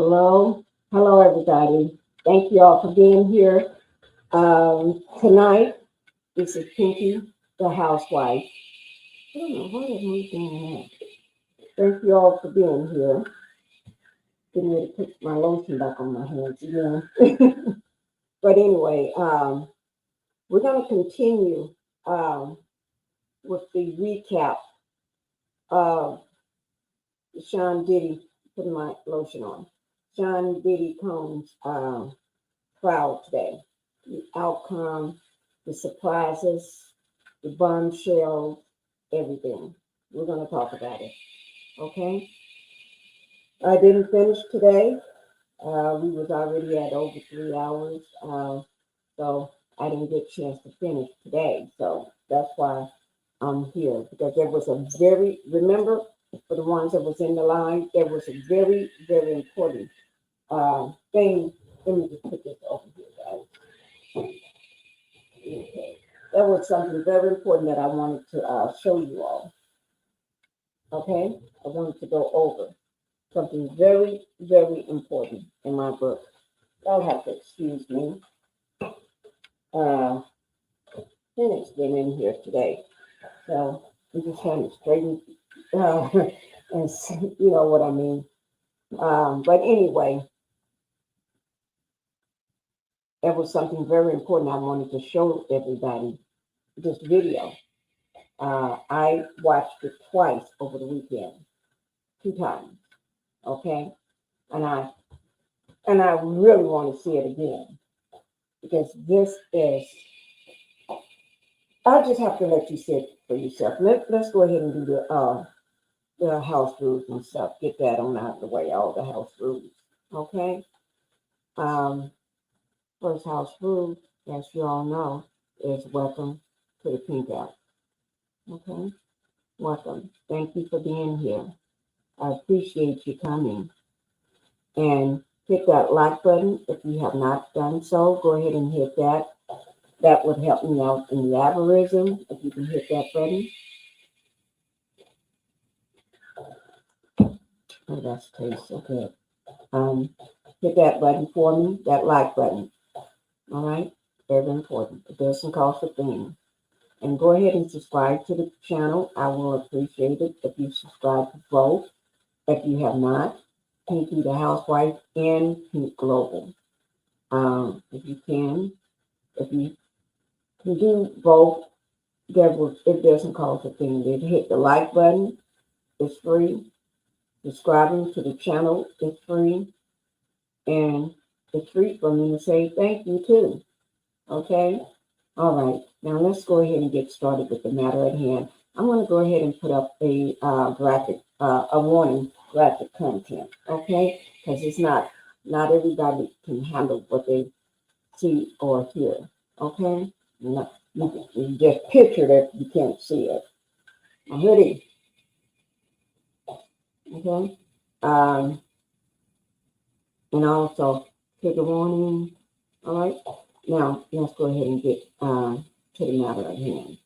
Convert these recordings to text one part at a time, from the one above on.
Hello. Hello, everybody. Thank you all for being here. Tonight, this is Pinkie, the housewife. I don't know why I moved in that. Thank you all for being here. Getting ready to put my lotion back on my hands again. But anyway, we're going to continue um, with the recap of Sean Diddy, putting my lotion on. Sean Diddy Combs' trial today. The outcome, the surprises, the bombshells, everything. We're going to talk about it. Okay? I didn't finish today. We was already at over 3 hours. So I didn't get a chance to finish today. So that's why I'm here. Because there was a remember, for the ones that was in the line, there was a very, very important thing. Let me just put this over here, guys. Okay. That was something very important that I wanted to show you all. Okay? I wanted to go over something very, very important in my book. Y'all have to excuse me. Phoenix been in here today. So I'm just trying to straighten and see, you know what I mean. But anyway, there was something very important I wanted to show everybody. This video. I watched it twice over the weekend, 2 times. Okay, and I really want to see it again because this is. I'll just have to let you see it for yourself. Let's go ahead and do the house rules and stuff. Get that on out of the way. All the house rules. Okay. Um, First house rule, as you all know, is welcome to the Pink Out. Okay. Welcome. Thank you for being here. I appreciate you coming. And hit that like button if you have not done so. Go ahead and hit that. That would help me out in the algorithm if you can hit that button. Oh, that's tastes so good. Hit that button for me, that like button. All right? Very important. It doesn't cost a thing. And go ahead and subscribe to the channel. I will appreciate it if you subscribe to both. If you have not, Pinkie the Housewife and Pink Global. If you can do both, it doesn't cost a thing. Then hit the like button. It's free. Subscribing to the channel is free. And it's free for me to say thank you too. Okay? All right. Now let's go ahead and get started with the matter at hand. I'm going to go ahead and put up a warning graphic content. Okay? Because it's not everybody can handle what they see or hear. Okay? No, you just picture it, you can't see it. A hoodie. Okay? And also trigger warning. All right? Now, let's go ahead and get to the matter at hand.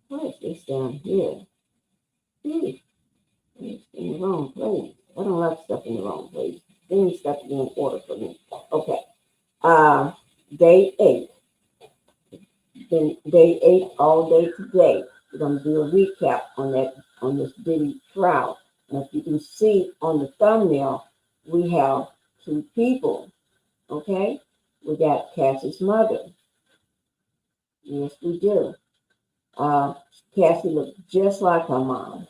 What is this down here? It's in the wrong place. I don't like stuff in the wrong place. Things got to be in order for me. Okay. Day 8. Then day 8 all day today. We're going to do a recap on this Diddy trial. And if you can see on the thumbnail, we have 2 people. Okay? We got Cassie's mother. Yes, we do. Cassie looks just like her mom.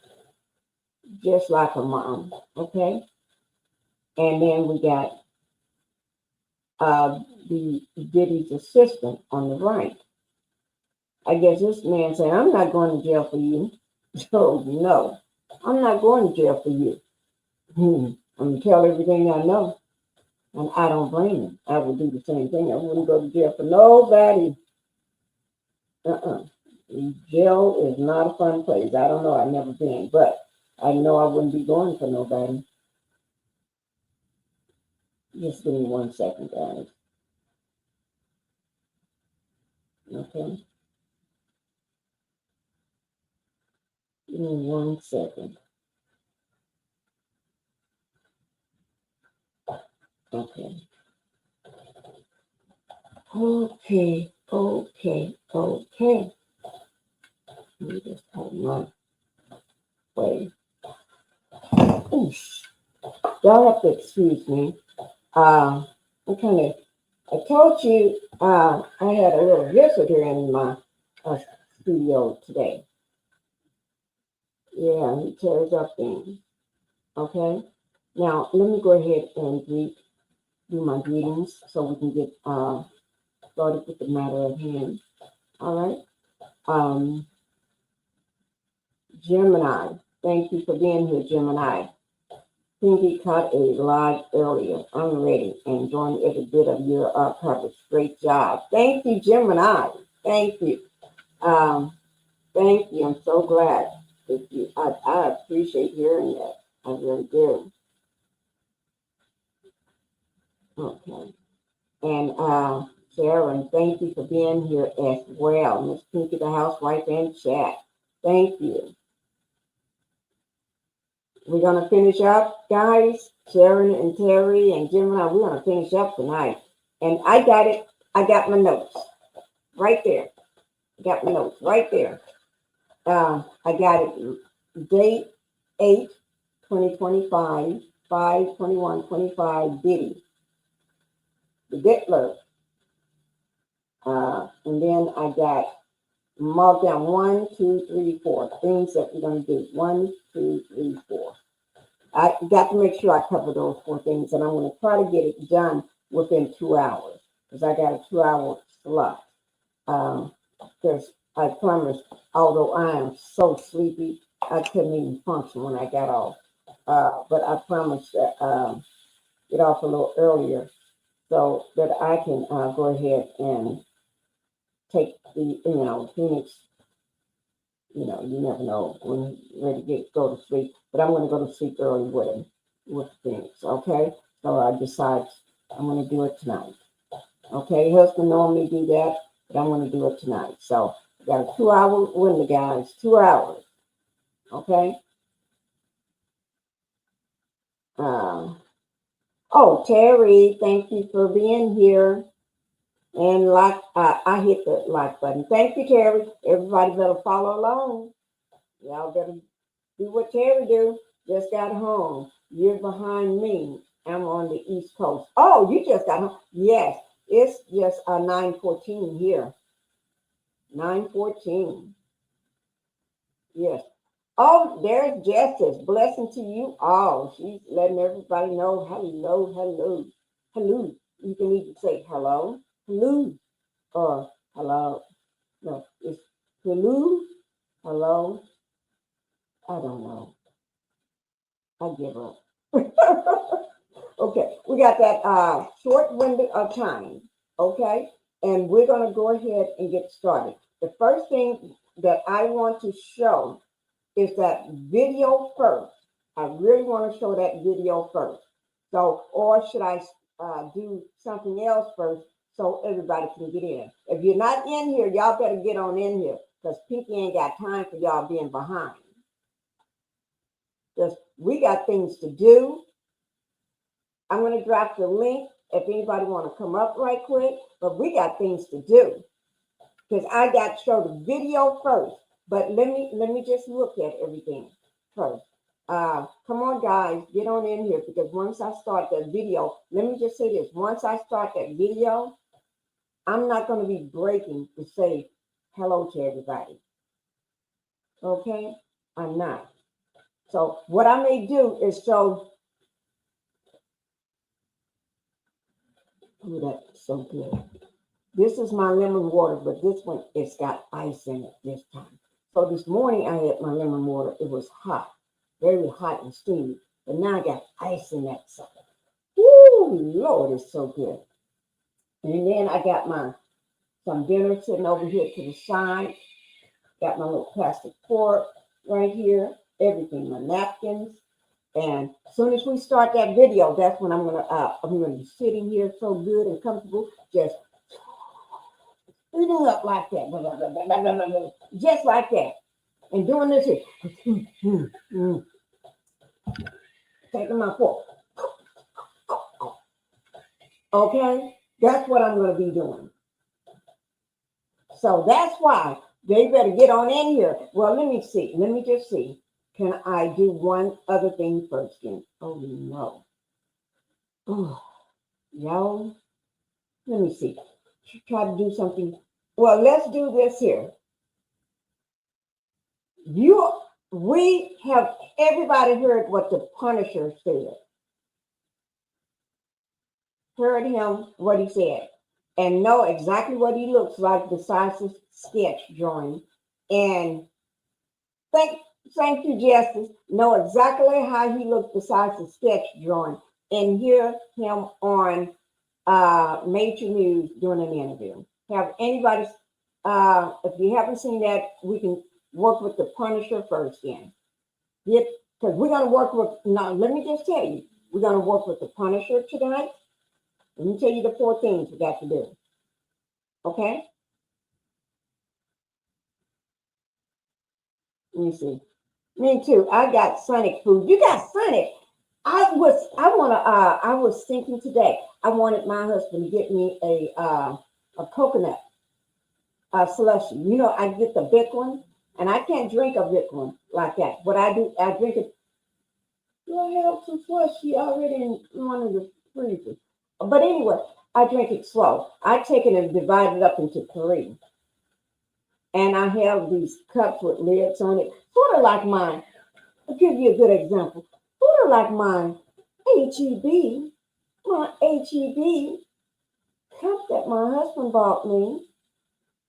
Just like her mom. Okay? And then we got the Diddy's assistant on the right. I guess this man said, I'm not going to jail for you. So, no, I'm not going to jail for you. I'm going to tell everything I know. And I don't blame him. I would do the same thing. I wouldn't go to jail for nobody. Jail is not a fun place. I don't know. I've never been. But I know I wouldn't be going for nobody. Just give me 1 second, guys. Okay. Give me 1 second. Okay. Okay. Okay. Okay. Let me just have my way. Oof. Y'all have to excuse me. I'm kind of, I told you I had a little visitor in my studio today. Yeah, he tears up things. Okay. Now, let me go ahead and do my greetings so we can get started with the matter at hand. All right. Um, Gemini, thank you for being here, Gemini. Pinkie caught a live earlier. I'm ready and enjoying every bit of your coverage. Great job. Thank you, Gemini. Thank you. Um, thank you. I'm so glad that you. I appreciate hearing that. I really do. Okay. And Sharon, thank you for being here as well. Miss Pinkie, the housewife, and chat. Thank you. We're going to finish up, guys. Sharon and Terry and Gemini, we're going to finish up tonight. And I got it. I got my notes right there. Got my notes right there. I got it. Date 8, 2025, 5/21/25, Diddy, the Diddler. And then I got marked down 1, 2, 3, 4 things that we're going to do. 1, 2, 3, 4. I got to make sure I cover those 4 things, and I'm going to try to get it done within 2 hours because I got a 2-hour slot. Because I promised, although I am so sleepy, I couldn't even function when I got off. But I promised that get off a little earlier so that I can go ahead and take the, Phoenix. You never know when you're ready to go to sleep. But I'm going to go to sleep early with him, with Phoenix, okay? So I decide I'm going to do it tonight. Okay, husband normally do that, but I'm going to do it tonight. So I got a 2-hour window, guys. 2 hours, okay? Oh, Terry, thank you for being here. And I hit the like button. Thank you, Terry. Everybody better follow along. Y'all better do what Terry do. Just got home. You're behind me. I'm on the East Coast. Oh, you just got home. Yes, it's just 9:14 here. 9:14. Yes. Oh, there's Justice. Blessing to you all. She's letting everybody know hello, hello, hello. You can even say hello, hello, or hello. No, it's hello, hello. I don't know. I give up. Okay, we got that short window of time. Okay, and we're gonna go ahead and get started. The first thing that I want to show is that video first. I really want to show that video first. So, or should I do something else first so everybody can get in? If you're not in here, y'all better get on in here because Pinkie ain't got time for y'all being behind. Because we got things to do. I'm going to drop the link if anybody want to come up right quick, but we got things to do because I got to show the video first. But let me just look at everything first. Come on, guys, get on in here because once I start that video, let me just say this: once I start that video, I'm not going to be breaking to say hello to everybody. Okay, I'm not. So what I may do is show. Oh, that's so good. This is my lemon water, but this one, it's got ice in it this time. So this morning I had my lemon water. It was hot, very hot and steamy. But now I got ice in that sucker. Woo, Lord, it's so good. And then I got some dinner sitting over here to the side. Got my little plastic fork right here. Everything, my napkins. And as soon as we start that video, that's when I'm gonna be sitting here so good and comfortable, just eating up like that, just like that, and doing this here, taking my fork, Okay? That's what I'm going to be doing. So that's why they better get on in here. Well, let me see. Let me just see. Can I do one other thing first then? Oh, no. Oh, yo. Let me see. Try to do something. Well, let's do this here. We have everybody heard what the Punisher said. Heard him, what he said, and know exactly what he looks like besides his sketch drawing. And thank you, Justice. Know exactly how he looks besides the sketch drawing. And hear him on major news doing an interview. Have anybody, if you haven't seen that, we can work with the Punisher first then. Because we're going to work with, now let me just tell you, we're going to work with the Punisher tonight. Let me tell you the 4 things we got to do. Okay? Let me see. Me too. I got Sonic food. You got Sonic. I was thinking today, I wanted my husband to get me a coconut slushy. You know, I get the big one, and I can't drink a big one like that. What I do, I drink it. I have some slushy already in one of the freezers. But anyway, I drink it slow. I take it and divide it up into 3. And I have these cups with lids on it, sort of like mine. I'll give you a good example. Sort of like mine, HEB, my HEB cup that my husband bought me.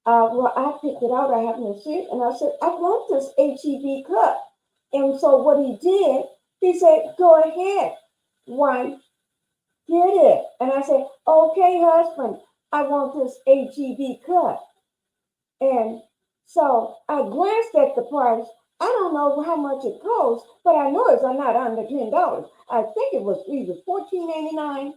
Well, I picked it out. I happened to see it, and I said, I want this HEB cup. And so what he did, he said, go ahead, wife, get it. And I said, okay, husband, I want this HEB cup. And so I glanced at the price. I don't know how much it costs, but I know it's not under $10. I think it was either $14.99.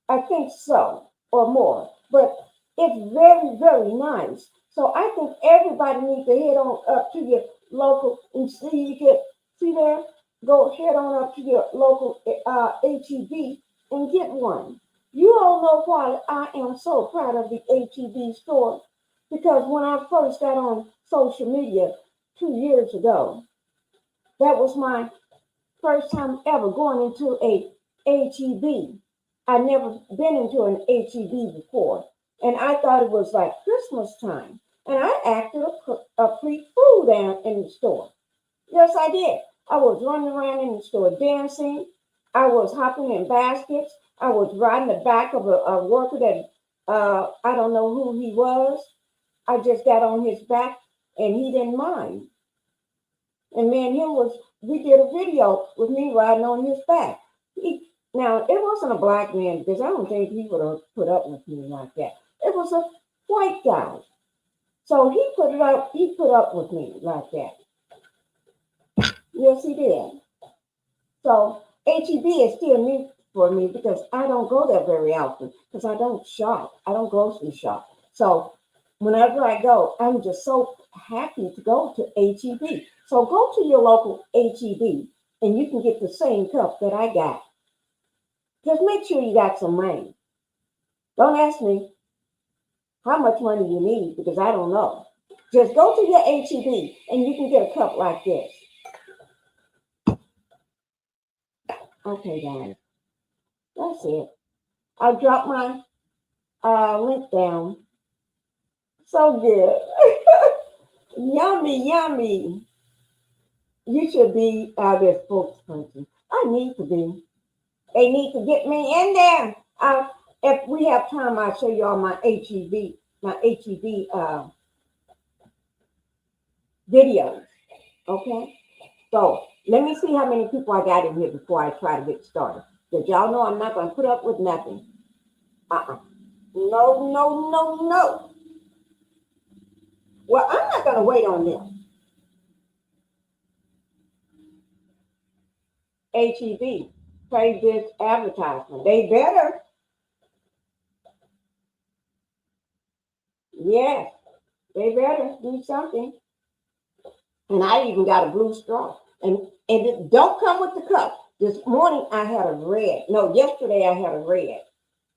I think so, or more. But it's very, very nice. So I think everybody needs to head on up to your local and see there. Go head on up to your local HEB and get one. You all know why I am so proud of the HEB store. Because when I first got on social media 2 years ago, that was my first time ever going into a HEB. I'd never been into an HEB before. And I thought it was like Christmas time. And I acted a free fool down in the store. Yes, I did. I was running around in the store dancing. I was hopping in baskets. I was riding the back of a worker that I don't know who he was. I just got on his back and he didn't mind. And me and him we did a video with me riding on his back. Now, it wasn't a black man because I don't think he would have put up with me like that. It was a white guy. So he put up with me like that. Yes, he did. So HEB is still new for me because I don't go there very often because I don't shop. I don't grocery shop. So whenever I go, I'm just so happy to go to HEB. So go to your local HEB and you can get the same cup that I got. Just make sure you got some money. Don't ask me how much money you need because I don't know. Just go to your HEB and you can get a cup like this. Okay, guys. That's it. I'll drop my link down. So good. Yummy, yummy. You should be their spokesperson. I need to be. They need to get me in there. If we have time, I'll show you all my HEB videos. Okay? So let me see how many people I got in here before I try to get started. Because y'all know I'm not going to put up with nothing. No, no, no, no. Well, I'm not going to wait on them. HEB, pay this advertisement. They better. Yes, they better do something. And I even got a blue straw. And it don't come with the cup. This morning I had a red. No, yesterday I had a red.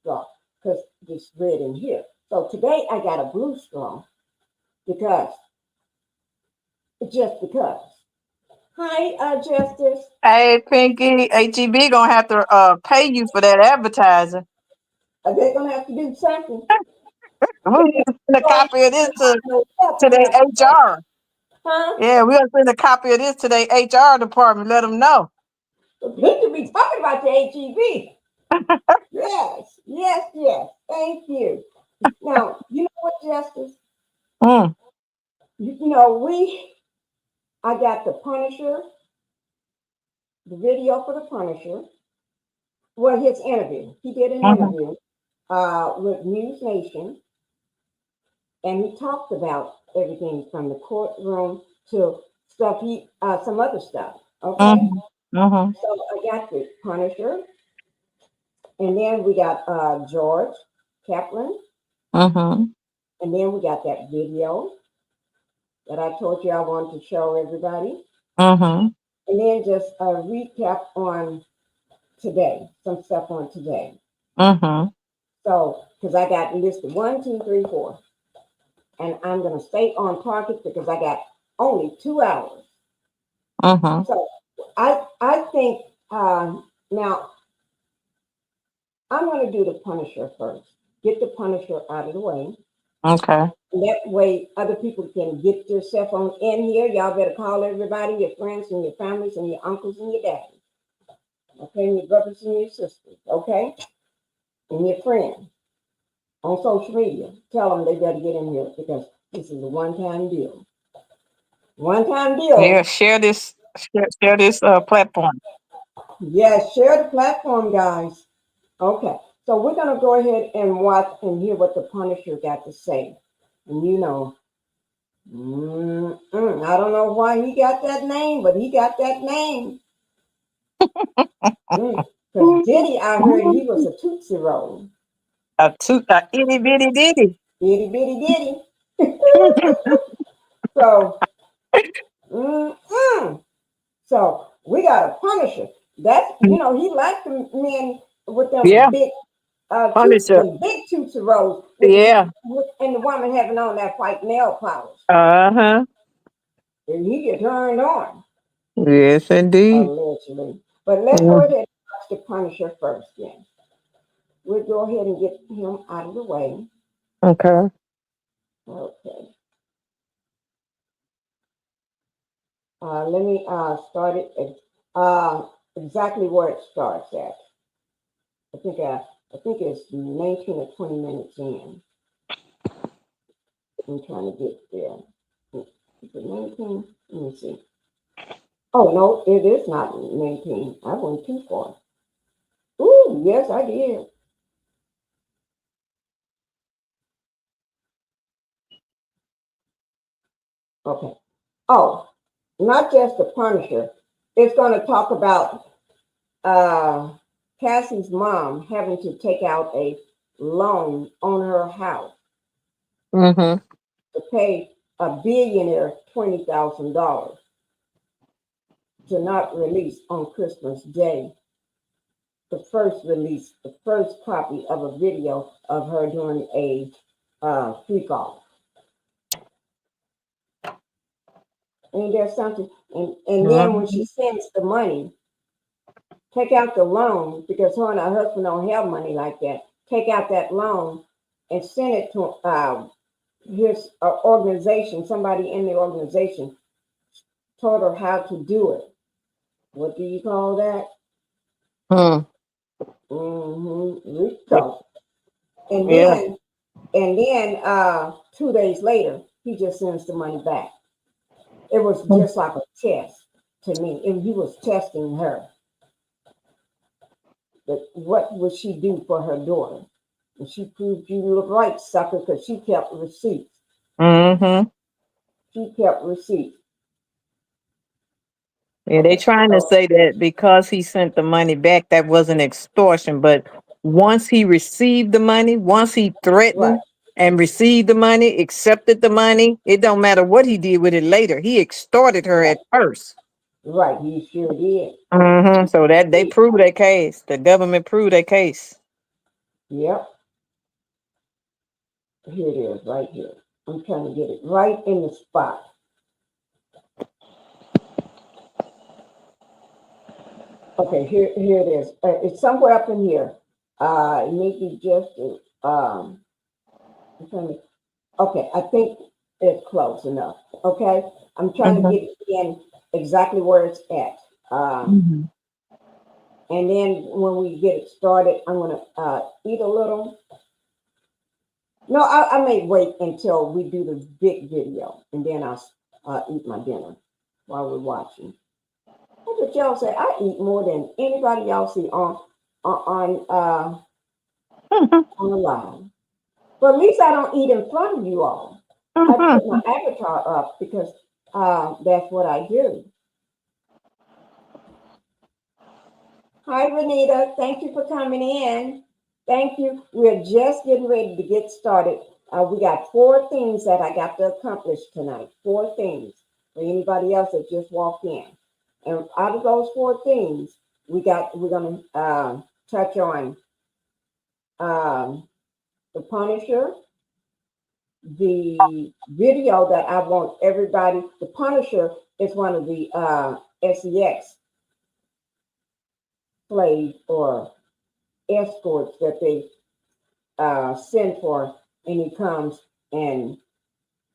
straw because it's red in here. So today I got a blue straw because, just because. Hi, Justice. Hey, Pinkie, HEB gonna have to pay you for that advertising. Are they going to have to do something? We're gonna send a Going copy of this to to their have to pay. HR. Huh? Yeah, we're gonna send a copy of this to their HR department. Let them know. Good to be talking about the HEB. Yes, yes, yes. Thank you. Now, you know what, Justice? Mm, You know, I got the Punisher, the video for the Punisher. Well, his interview. He did an mhm, interview with NewsNation, and he talked about everything from the courtroom to stuff some other stuff. Okay, mhm, mhm, so I got the Punisher, and then we got George Kaplan, mhm, and then we got that video that I told you I wanted to show everybody, mhm, and then just a recap on today, some stuff on today. mhm, So, because I got listed 1, 2, 3, 4, and I'm going to stay on target because I got only 2 hours. mhm. So, I think now I'm going to do the Punisher first. Get the Punisher out of the way. Okay. And that way, other people can get their cell phone in here. Y'all better call everybody, your friends and your families and your uncles and your daddies. Okay, and your brothers and your sisters. Okay, and your friends on social media. Tell them they better get in here because this is a one-time deal. One-time Yeah, deal. share this platform. Yes, share the platform, guys. Okay, so we're gonna go ahead and watch and hear what the Punisher got to say. And you know, I don't know why he got that name, but he got that name. Because Diddy, I heard he was a Tootsie Roll. A itty bitty ditty. Itty bitty Diddy. So, so we got a Punisher. That's he liked the men with them Yeah, big Punisher. them big Tootsie Rolls Yeah. and the woman having on that white nail polish. Uh-huh. And he get turned on, Yes, indeed. allegedly. But let's go Mm, ahead and watch the Punisher first, then. We'll go ahead and get him out of the way. okay. Okay. Let me start it exactly where it starts at. I think it's 19 or 20 minutes in. I'm trying to get there. Is it 19? Let me see. Oh no, it is not 19. I went too far. Ooh, yes, I did. Okay. Oh, not just the Punisher. It's going to talk about Cassie's mom having to take out a loan on her house Mm-hmm. to pay a billionaire $20,000 to not release on Christmas Day. The first copy of a video of her doing a freak off. Ain't there something? And then when she sends the money, take out the loan because her and her husband don't have money like that. Take out that loan and send it to his organization. Somebody in the organization taught her how to do it. What do you call that? Hmm. Rico. And Yeah. then 2 days later, he just sends the money back. It was just like a test to me. And he was testing her. But what would she do for her daughter? And she proved you look right, sucker, because she kept receipts. Mm-hmm. She kept receipts. Yeah, they Okay, trying to so say that because he sent the money back, that wasn't extortion. But once he received the money, once he right, threatened and received the money, accepted the money, it don't matter what he did with it later. He extorted her right, at first. right. He sure did. Mm-hmm. So that they He, proved their case. The government proved their case. Yep. Here it is, right here. I'm trying to get it right in the spot. Okay, here it is. It's somewhere up in here. Maybe just I'm trying to, okay, I think it's close enough. Okay, I'm trying to Mhm. get it in exactly where it's at. Mhm. And then when we get it started, I'm gonna eat a little. No, I may wait until we do the big video, and then I'll eat my dinner while we're watching. That's what y'all say. I eat more than anybody y'all see on the line. But at least I don't eat in front of you all. I put my avatar up because that's what I do. Hi, Renita. Thank you for coming in. Thank you. We're just getting ready to get started. We got 4 things that I got to accomplish tonight. 4 things for anybody else that just walked in. And out of those 4 things, we're gonna touch on the Punisher, the video that I want everybody. The Punisher is one of the SEX slaves or escorts that they send for, and he comes and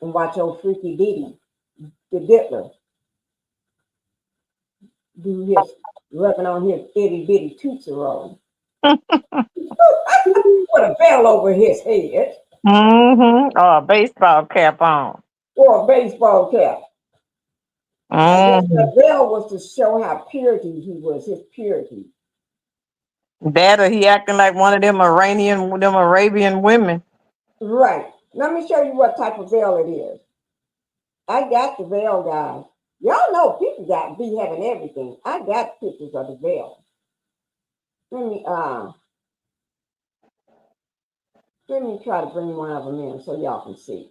watch old freaky Diddy, the diddler, do his rubbing on his itty bitty tootsie roll. Put a bell over his head Mhm. Oh, a baseball cap on. or a baseball cap. I guess the Mm. bell was to show how purity he was, his purity. That or he acting like one of them Arabian women. Right. Let me show you what type of veil it is. I got the veil, guys. Y'all know people got be having everything. I got pictures of the veil. Let me let me try to bring one of them in so y'all can see.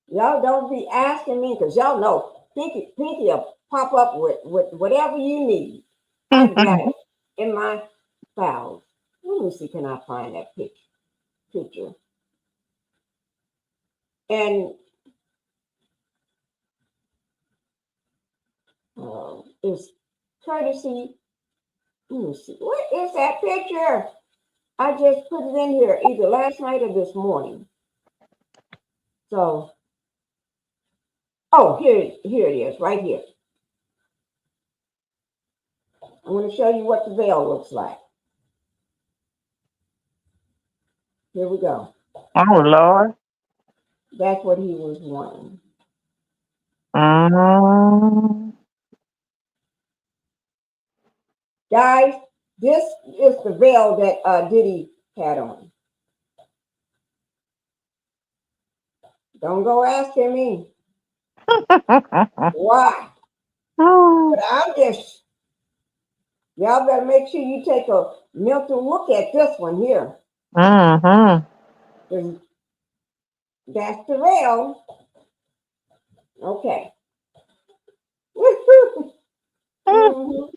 Y'all don't be asking me because y'all know Pinkie will pop up with whatever you need. I got it in my files. Let me see, can I find that picture? And it's courtesy. Let me see. What is that picture? I just put it in here either last night or this morning. So, oh, here it is, right here. I'm going to show you what the veil looks like. Here we go. Oh Lord. That's what he was wanting. Mm. Guys, this is the veil that Diddy had on. Don't go asking me why. But I'm just, y'all better make sure you take a mental look at this one here. Mhm. That's the veil. Okay. Mhm.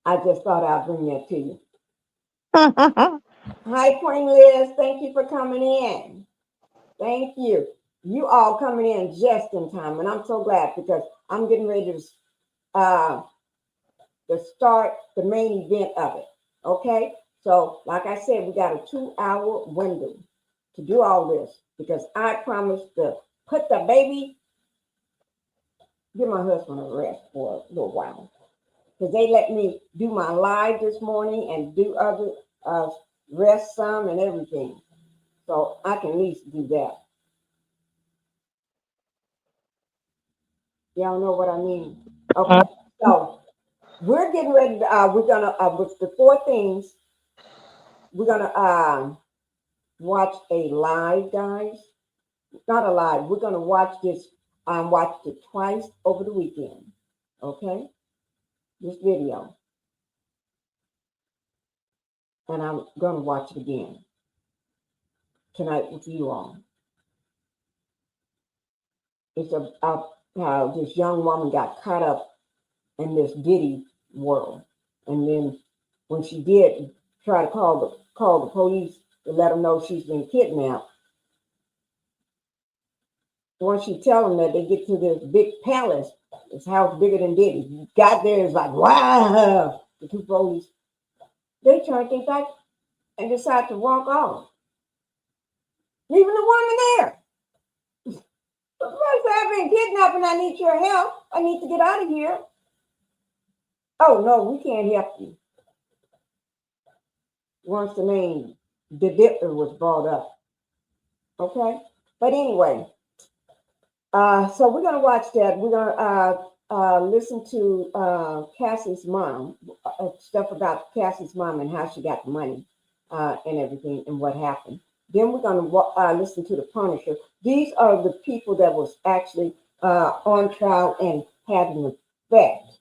I just thought I'd bring that to you. Hi, Queen Liz. Thank you for coming in. Thank you. You all coming in just in time, and I'm so glad because I'm getting ready to start the main event of it. Okay? So, like I said, we got a 2-hour window to do all this because I promised to put the baby, give my husband a rest for a little while. Because they let me do my live this morning and do other rest some and everything. So I can at least do that. Y'all know what I mean? Okay. So we're getting ready to, we're going to, with the 4 things, we're going to watch a live, guys. Not a live. We're going to watch this, watch it twice over the weekend. Okay? This video. And I'm going to watch it again tonight with you all. It's about how this young woman got caught up in this Diddy world. And then when she did try to call call the police to let them know she's been kidnapped. Once you tell them that, they get to this big palace. This house bigger than Diddy. Got there, it's like, wow. The two police, they turn things back and decide to walk off. Leaving the woman there. The person said, I've been kidnapped and I need your help. I need to get out of here. Oh, no, we can't help you. Once the name, the Dipper was brought up. Okay? But anyway, so we're going to watch that. We're going to listen to Cassie's mom, stuff about Cassie's mom and how she got the money and everything and what happened. Then we're going to listen to the Punisher. These are the people that was actually on trial and had an effect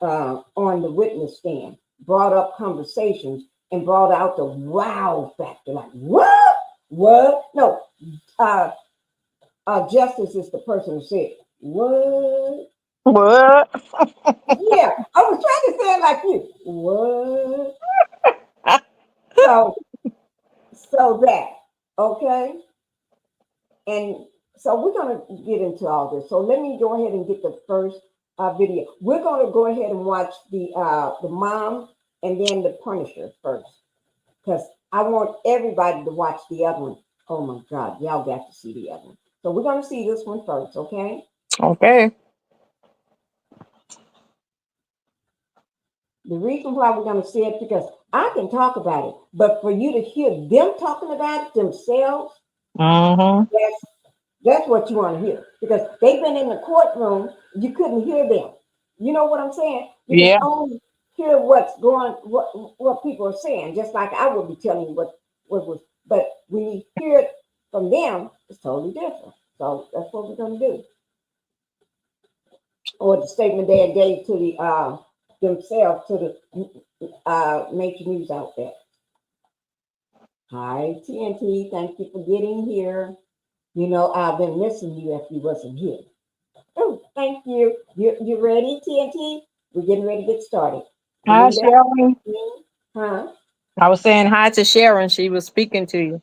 on the witness stand, brought up conversations and brought out the wow factor. Like, what? What? No, Justice is the person who said, what? What? Yeah, I was trying to say it like you. What? So that, okay? And so we're going to get into all this. So let me go ahead and get the first video. We're going to go ahead and watch the mom and then the Punisher first, because I want everybody to watch the other one. Oh my God, y'all got to see the other one. So we're going to see this one first, okay? Okay. The reason why we're going to see it, because I can talk about it, but for you to hear them talking about it themselves, that's what you want to hear, because they've been in the courtroom. You couldn't hear them. You know what I'm saying? You Yeah. can only hear what people are saying, just like I would be telling you what was. But when you hear it from them, it's totally different. So that's what we're going to do. Or the statement they gave to the themselves to the major news outlet. Hi, TNT. Thank you for getting here. You know, I've been missing you if you wasn't here. Oh, thank you. You ready, TNT? We're getting ready to get started. Hi, Sharon. Huh? I was saying hi to Sharon. She was speaking to you.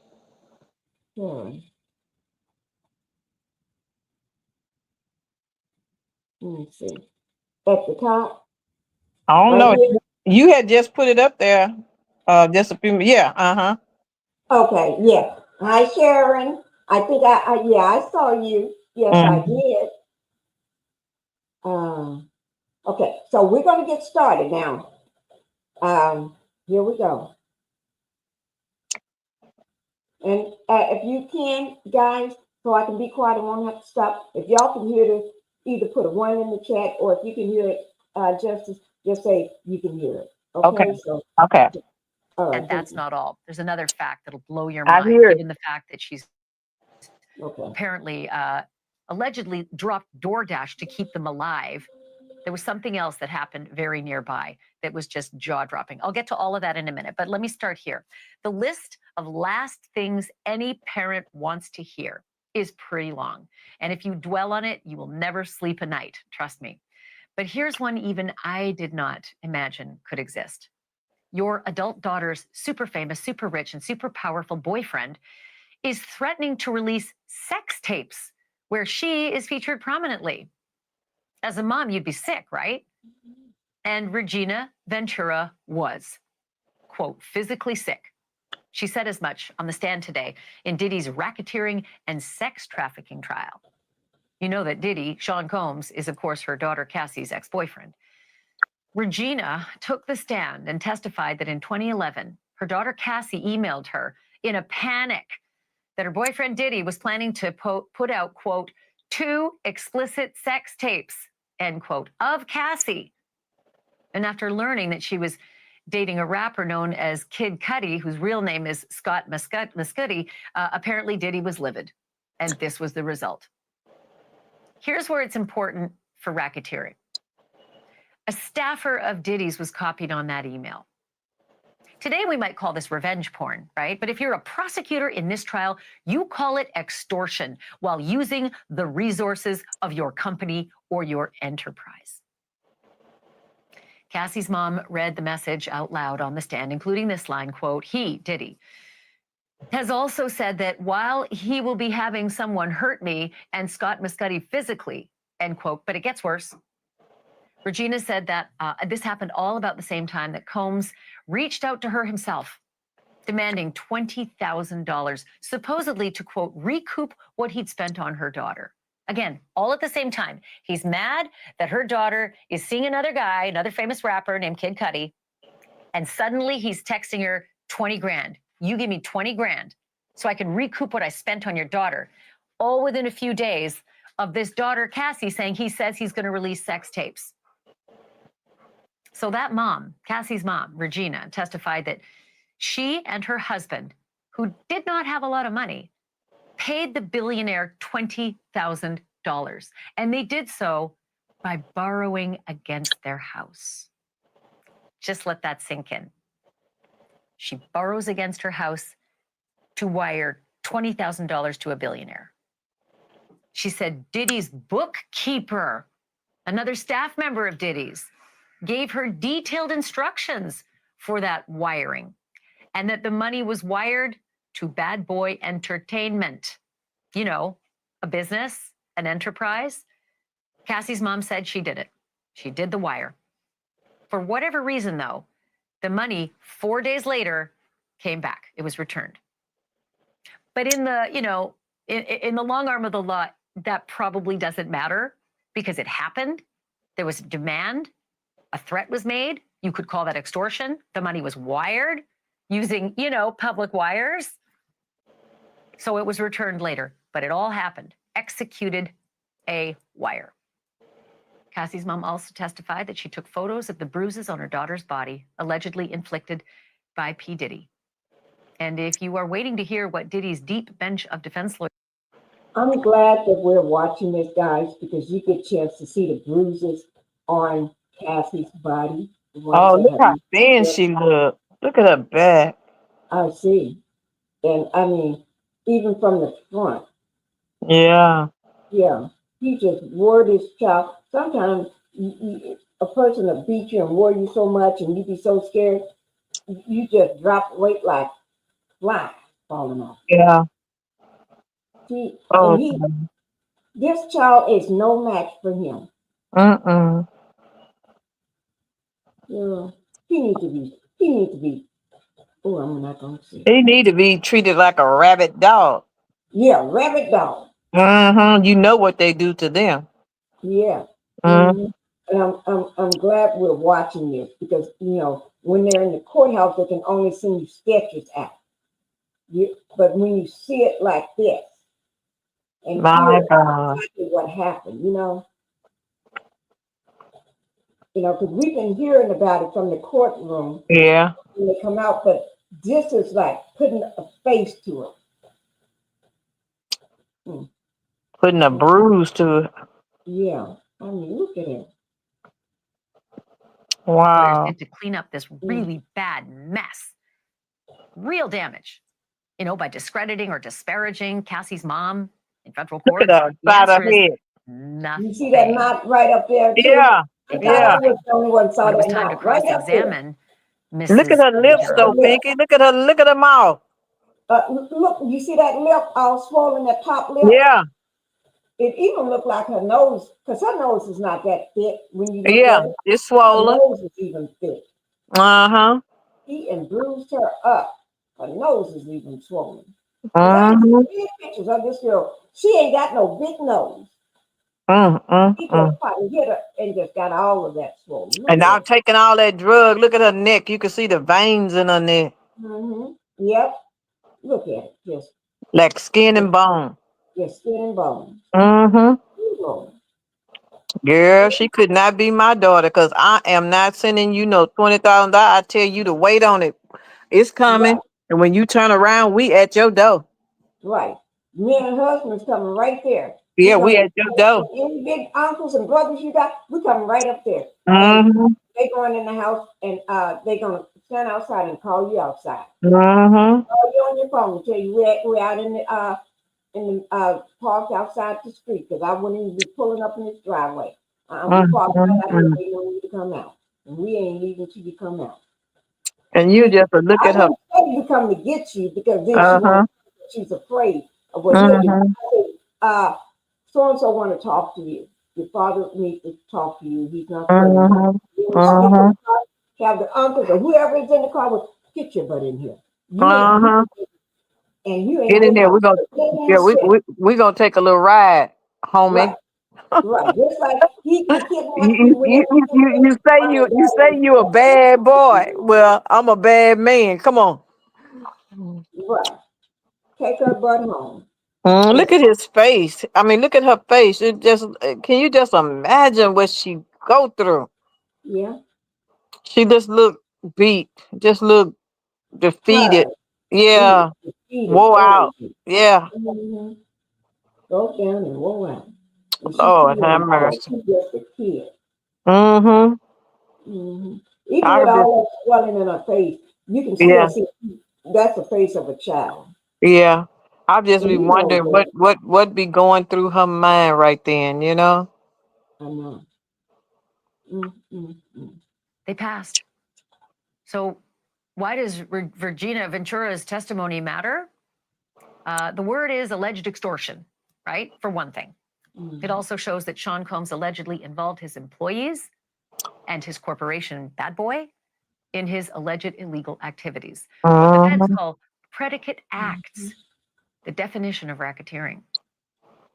Let me see. At the top? I don't Right know. here? You had just put it up there. Just a few. Yeah. Uh-huh. Okay. Yeah. Hi, Sharon. I think I saw you. Yes, I did. Okay. So we're going to get started now. Here we go. And if you can, guys, so I can be quiet and won't have to stop. If y'all can hear this, either put a 1 in the chat, or if you can hear it, Justice, just say you can hear it. Okay. So, okay. All right. And that's not all. There's another fact that'll blow your I mind, hear it. given the fact that she's apparently allegedly dropped DoorDash to keep them alive. There was something else that happened very nearby that was just jaw-dropping. I'll get to all of that in a minute, but let me start here. The list of last things any parent wants to hear is pretty long. And if you dwell on it, you will never sleep a night, trust me. But here's one even I did not imagine could exist. Your adult daughter's super famous, super rich, and super powerful boyfriend is threatening to release sex tapes where she is featured prominently. As a mom, you'd be sick, right? And Regina Ventura was, quote, physically sick. She said as much on the stand today in Diddy's racketeering and sex trafficking trial. You know that Diddy, Sean Combs, is, of course, her daughter Cassie's ex-boyfriend. Regina took the stand and testified that in 2011, her daughter Cassie emailed her in a panic that her boyfriend Diddy was planning to put out, quote, 2 explicit sex tapes, end quote, of Cassie. And after learning that she was dating a rapper known as Kid Cudi, whose real name is Scott Mescudi, apparently Diddy was livid. And this was the result. Here's where it's important for racketeering. A staffer of Diddy's was copied on that email. Today, we might call this revenge porn, right? But if you're a prosecutor in this trial, you call it extortion while using the resources of your company or your enterprise. Cassie's mom read the message out loud on the stand, including this line, quote, "He, Diddy, has also said that while he will be having someone hurt me and Scott Muscuddy physically," end quote, but it gets worse. Regina said that this happened all about the same time that Combs reached out to her himself, demanding $20,000, supposedly to, quote, recoup what he'd spent on her daughter. Again, all at the same time. He's mad that her daughter is seeing another guy, another famous rapper named Kid Cudi, and suddenly he's texting her 20 grand. You give me 20 grand so I can recoup what I spent on your daughter. All within a few days of this daughter, Cassie, saying he says he's going to release sex tapes. So that mom, Cassie's mom, Regina, testified that she and her husband, who did not have a lot of money, paid the billionaire $20,000. And they did so by borrowing against their house. Just let that sink in. She borrows against her house to wire $20,000 to a billionaire. She said Diddy's bookkeeper, another staff member of Diddy's, gave her detailed instructions for that wiring, and that the money was wired to Bad Boy Entertainment. You know, a business, an enterprise. Cassie's mom said she did it. She did the wire. For whatever reason, though, the money 4 days later came back. It was returned. But in the, in the long arm of the law, that probably doesn't matter because it happened. There was demand. A threat was made. You could call that extortion. The money was wired using, public wires. So it was returned later, but it all happened. Executed a wire. Cassie's mom also testified that she took photos of the bruises on her daughter's body, allegedly inflicted by P. Diddy. And if you are waiting to hear what Diddy's deep bench of defense lawyers... I'm glad that we're watching this, guys, because you get a chance to see the bruises on Cassie's body. Oh, look how thin she look. Look at her back. I see. And I mean, even from the front. Yeah. Yeah. He just wore this child. Sometimes a person will beat you and worry you so much and you be so scared, you just drop weight like flies falling off. Yeah. See, Oh. and this child is no match for him. Yeah. He need to be. Oh, I'm not gonna say. He need to be treated like a rabid dog. Yeah, rabbit dog. You know what they do to them. Yeah. And I'm glad we're watching this because when they're in the courthouse, they can only send you sketches out. But when you see it like this, and hear exactly what happened, because we've been hearing about it from the courtroom. Yeah. When they come out, but this is like putting a face to it. Putting a bruise to it. Yeah. I mean, look at it. Wow. Did to clean up this really bad mess. Real damage, by discrediting or disparaging Cassie's mom in federal court. Look at her side of head. Nothing. You see that knot right up there? Too? Yeah. I was the only one saw when it was that time knot to cross-examine right Look at her lips, though, Pinkie. Look at her mouth. Look, you see that lip all swollen, that top lip? Yeah. It even looked like her nose, because her nose is not that thick. When you look at it, it's swollen. Her nose is even thick. He and bruised her up. Her nose is even swollen. I see pictures of this girl. She ain't got no big nose. He just probably hit her and just got all of that swollen. And now taking all that drug. Look at her neck. You can see the veins in her neck. Yep. Look at it. Just like skin and bone. Yeah, skin and bone. Girl, she could not be my daughter because I am not sending you no $20,000. I tell you to wait on it. It's coming. Right. And when you turn around, we at your door. Right. Me and her husband's coming right there. Yeah, we at your door. Any big uncles and brothers you got, we coming right up there. They going in the house and they gonna stand outside and call you outside. Call you on your phone and tell you we're out in the park outside the street because I wouldn't even be pulling up in this driveway. We parked right out here waiting on you to come out. and we ain't leaving till you come out. And you just look I at her. didn't say you come to get you because then Uh-huh. she's afraid of what he'll do. Uh-huh. I said, so and so want to talk to you. Your father needs to talk to you. He's not feeling well. Uh-huh. You walk into Uh-huh. the car, have the uncles or whoever is in the car with get your butt in here. You ain't Uh-huh. and you Get ain't in getting there. my We're gonna damn yeah, shit. we gonna take a little ride, homie. Right, right. Just like he can kidnap you You, whenever you say you a bad boy. Well, I'm a bad man. Come on. right. Take her butt home. Look at his face. I mean, look at her face. It just can you just imagine what she go through? Yeah. She just look beat, just look defeated. Tired. Yeah, Defeated. wore out. Yeah. Mm-hmm. Broke down and wore out. And she Lord feeling have like mercy. she's just a kid. Mm-hmm. Mm-hmm. Even I with just all that swelling in her face, you can still yeah, see that's the face of a child. yeah. I just And be you know wondering that. what be going through her mind right then, you know? I know. Mm-hmm. They passed. So why does Regina Ventura's testimony matter? The word is alleged extortion, right? For one thing. It also shows that Sean Combs allegedly involved his employees and his corporation, Bad Boy, in his alleged illegal activities. What the feds call predicate acts, the definition of racketeering.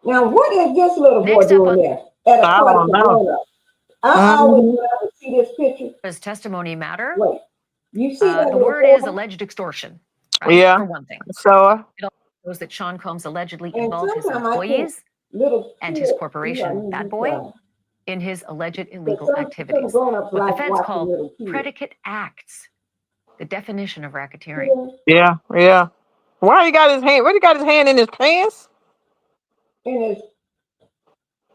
Now, what is this little boy Next up doing there at a I party don't for know. grown-ups? I always, when I would see this picture, Does testimony matter? wait, you see that The little word boy? is alleged extortion, right? Yeah. For one thing. So It also shows that Sean Combs allegedly And involved his sometimes I think employees little and kid, his you corporation, know, Bad you Boy, try. in his alleged But illegal some activities. grown-ups What the like feds watching call little kids. predicate acts, the definition of racketeering. yeah, yeah. Why he got his hand? Where he got his hand in his pants? In his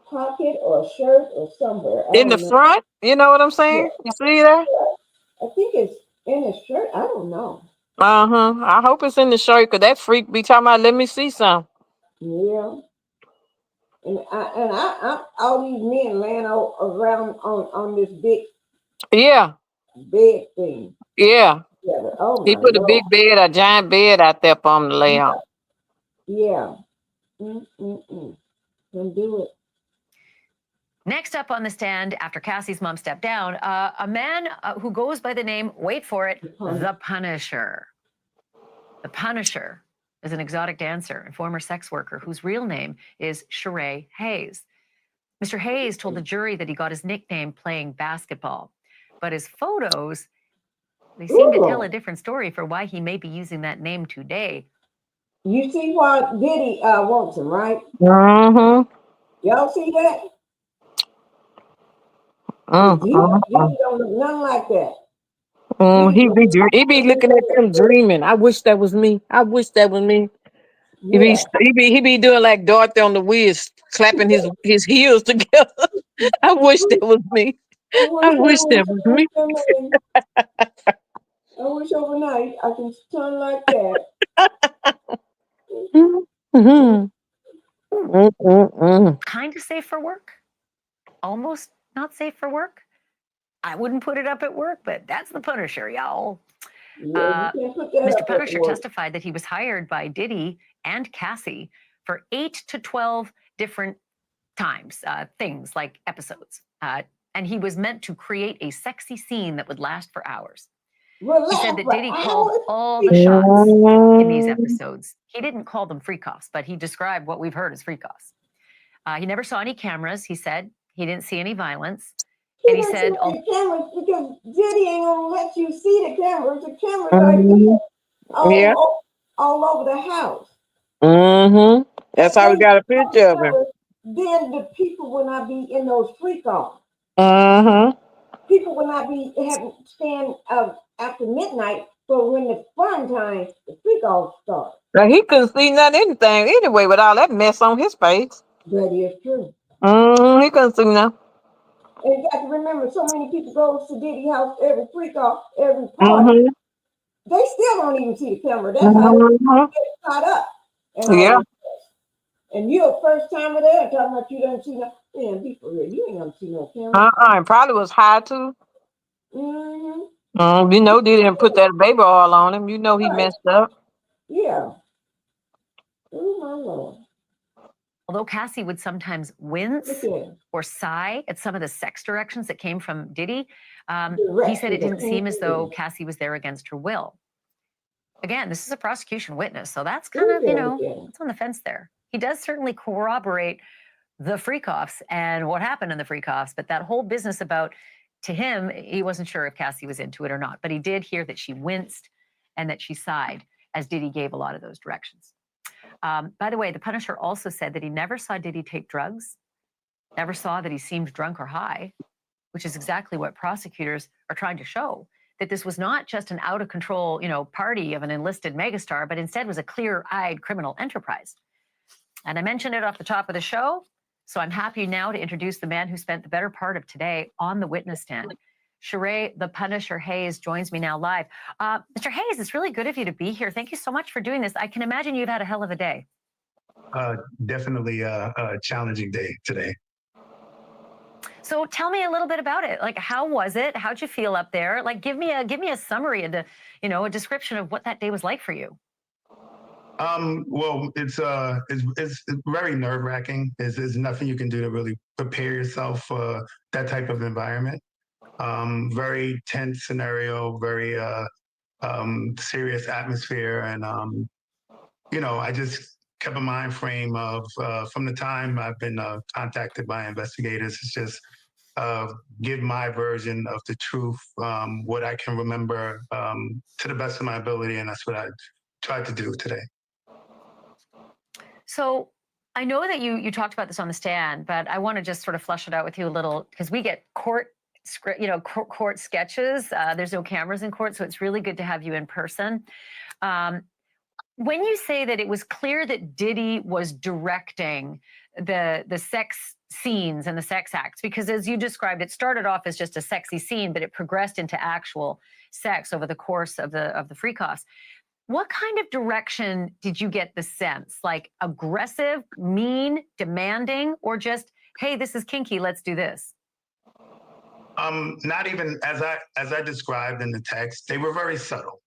pocket or shirt or somewhere. I In the don't know. front? You know what I'm saying? Yeah. You see that? I think it's in his shirt. I don't know. Uh-huh. I hope it's in the shirt because that freak be talking about let me see some. Yeah. And I all these men laying around on this big Yeah, bed thing. yeah. Yeah. Oh He my put a Lord. big bed, a giant bed out there for him to lay on. Yeah. Mm-mm-mm. Can do it. Next up on the stand, after Cassie's mom stepped down, a man who goes by the name, wait for it, The Punisher. The Punisher is an exotic dancer and former sex worker whose real name is Sheree Hayes. Mr. Hayes told the jury that he got his nickname playing basketball, but his photos, they seem to tell a different story for why he may be using that name today. You see why Diddy wants him, right? Mm-hmm. Y'all see that? Diddy don't look nothing like that. He Diddy, be looking at them dreaming. I wish that was me. I wish that was me. yeah. He be doing like Dorothy on the Wiz, clapping his heels together. I wish that was me. I wish that was me. I wish overnight I can turn like that. Mm-hmm. Mm-mm-mm. Kind of safe for work, almost not safe for work. I wouldn't put it up at work, but that's the Punisher, y'all. Yeah, you can't put that Mr. up at Punisher work. testified that he was hired by Diddy and Cassie for 8 to 12 different times, things like episodes. And he was meant to create a sexy scene that would last for hours. He said that Diddy called all the shots in these episodes. He didn't call them freak offs, but he described what we've heard as freak offs. He never saw any cameras. He said he didn't see any violence. And he said, the cameras because Diddy ain't gonna let you see the cameras. The cameras Mm-hmm. are Yeah. all over the house. Mm-hmm. That's how we got a picture of him. Then the people will not be in those freak offs. Mm-hmm. People will not be having stand after midnight for when the fun time, the freak off starts. Now he couldn't see nothing, anything anyway with all that mess on his face. That is true. He couldn't see nothing. And you got to remember, so many people go to Diddy's house every freak off, every party. Mm-hmm. They still don't even see the camera. That's how they get caught up. And Yeah. and you're a first timer there talking about you don't see no. Man, be for real. You ain't gonna see no camera. And probably was high too. Mm-hmm. You know, they didn't put that baby oil on him. You know he Right. messed up. Yeah. Oh my Lord. Although Cassie would sometimes wince or sigh at some of the sex directions that came from Diddy, he said it didn't seem as though Cassie was there against her will. Again, this is a prosecution witness, so that's kind of, it's on the fence there. He does certainly corroborate the freak-offs and what happened in the freak-offs, but that whole business about, to him, he wasn't sure if Cassie was into it or not, but he did hear that she winced and that she sighed as Diddy gave a lot of those directions. By the way, the Punisher also said that he never saw Diddy take drugs, never saw that he seemed drunk or high, which is exactly what prosecutors are trying to show, that this was not just an out-of-control, party of an enlisted megastar, but instead was a clear-eyed criminal enterprise. And I mentioned it off the top of the show, so I'm happy now to introduce the man who spent the better part of today on the witness stand. Sheree, the Punisher Hayes, joins me now live. Mr. Hayes, it's really good of you to be here. Thank you so much for doing this. I can imagine you've had a hell of a day. Definitely a challenging day today. So tell me a little bit about it. Like, how was it? How'd you feel up there? Like, give me a summary and a description of what that day was like for you. Well, it's very nerve-wracking. There's nothing you can do to really prepare yourself for that type of environment. Very tense scenario, very serious atmosphere, and I just kept a mind frame of from the time I've been contacted by investigators. It's just give my version of the truth, what I can remember to the best of my ability, and that's what I tried to do today. So I know that you talked about this on the stand, but I want to just sort of flesh it out with you a little, because we get court sketches. There's no cameras in court, so it's really good to have you in person. When you say that it was clear that Diddy was directing the sex scenes and the sex acts, because as you described, it started off as just a sexy scene, but it progressed into actual sex over the course of the freak-offs. What kind of direction did you get the sense? Like aggressive, mean, demanding, or just, hey, this is kinky, let's do this? Not even as I described in the text, they were very subtle.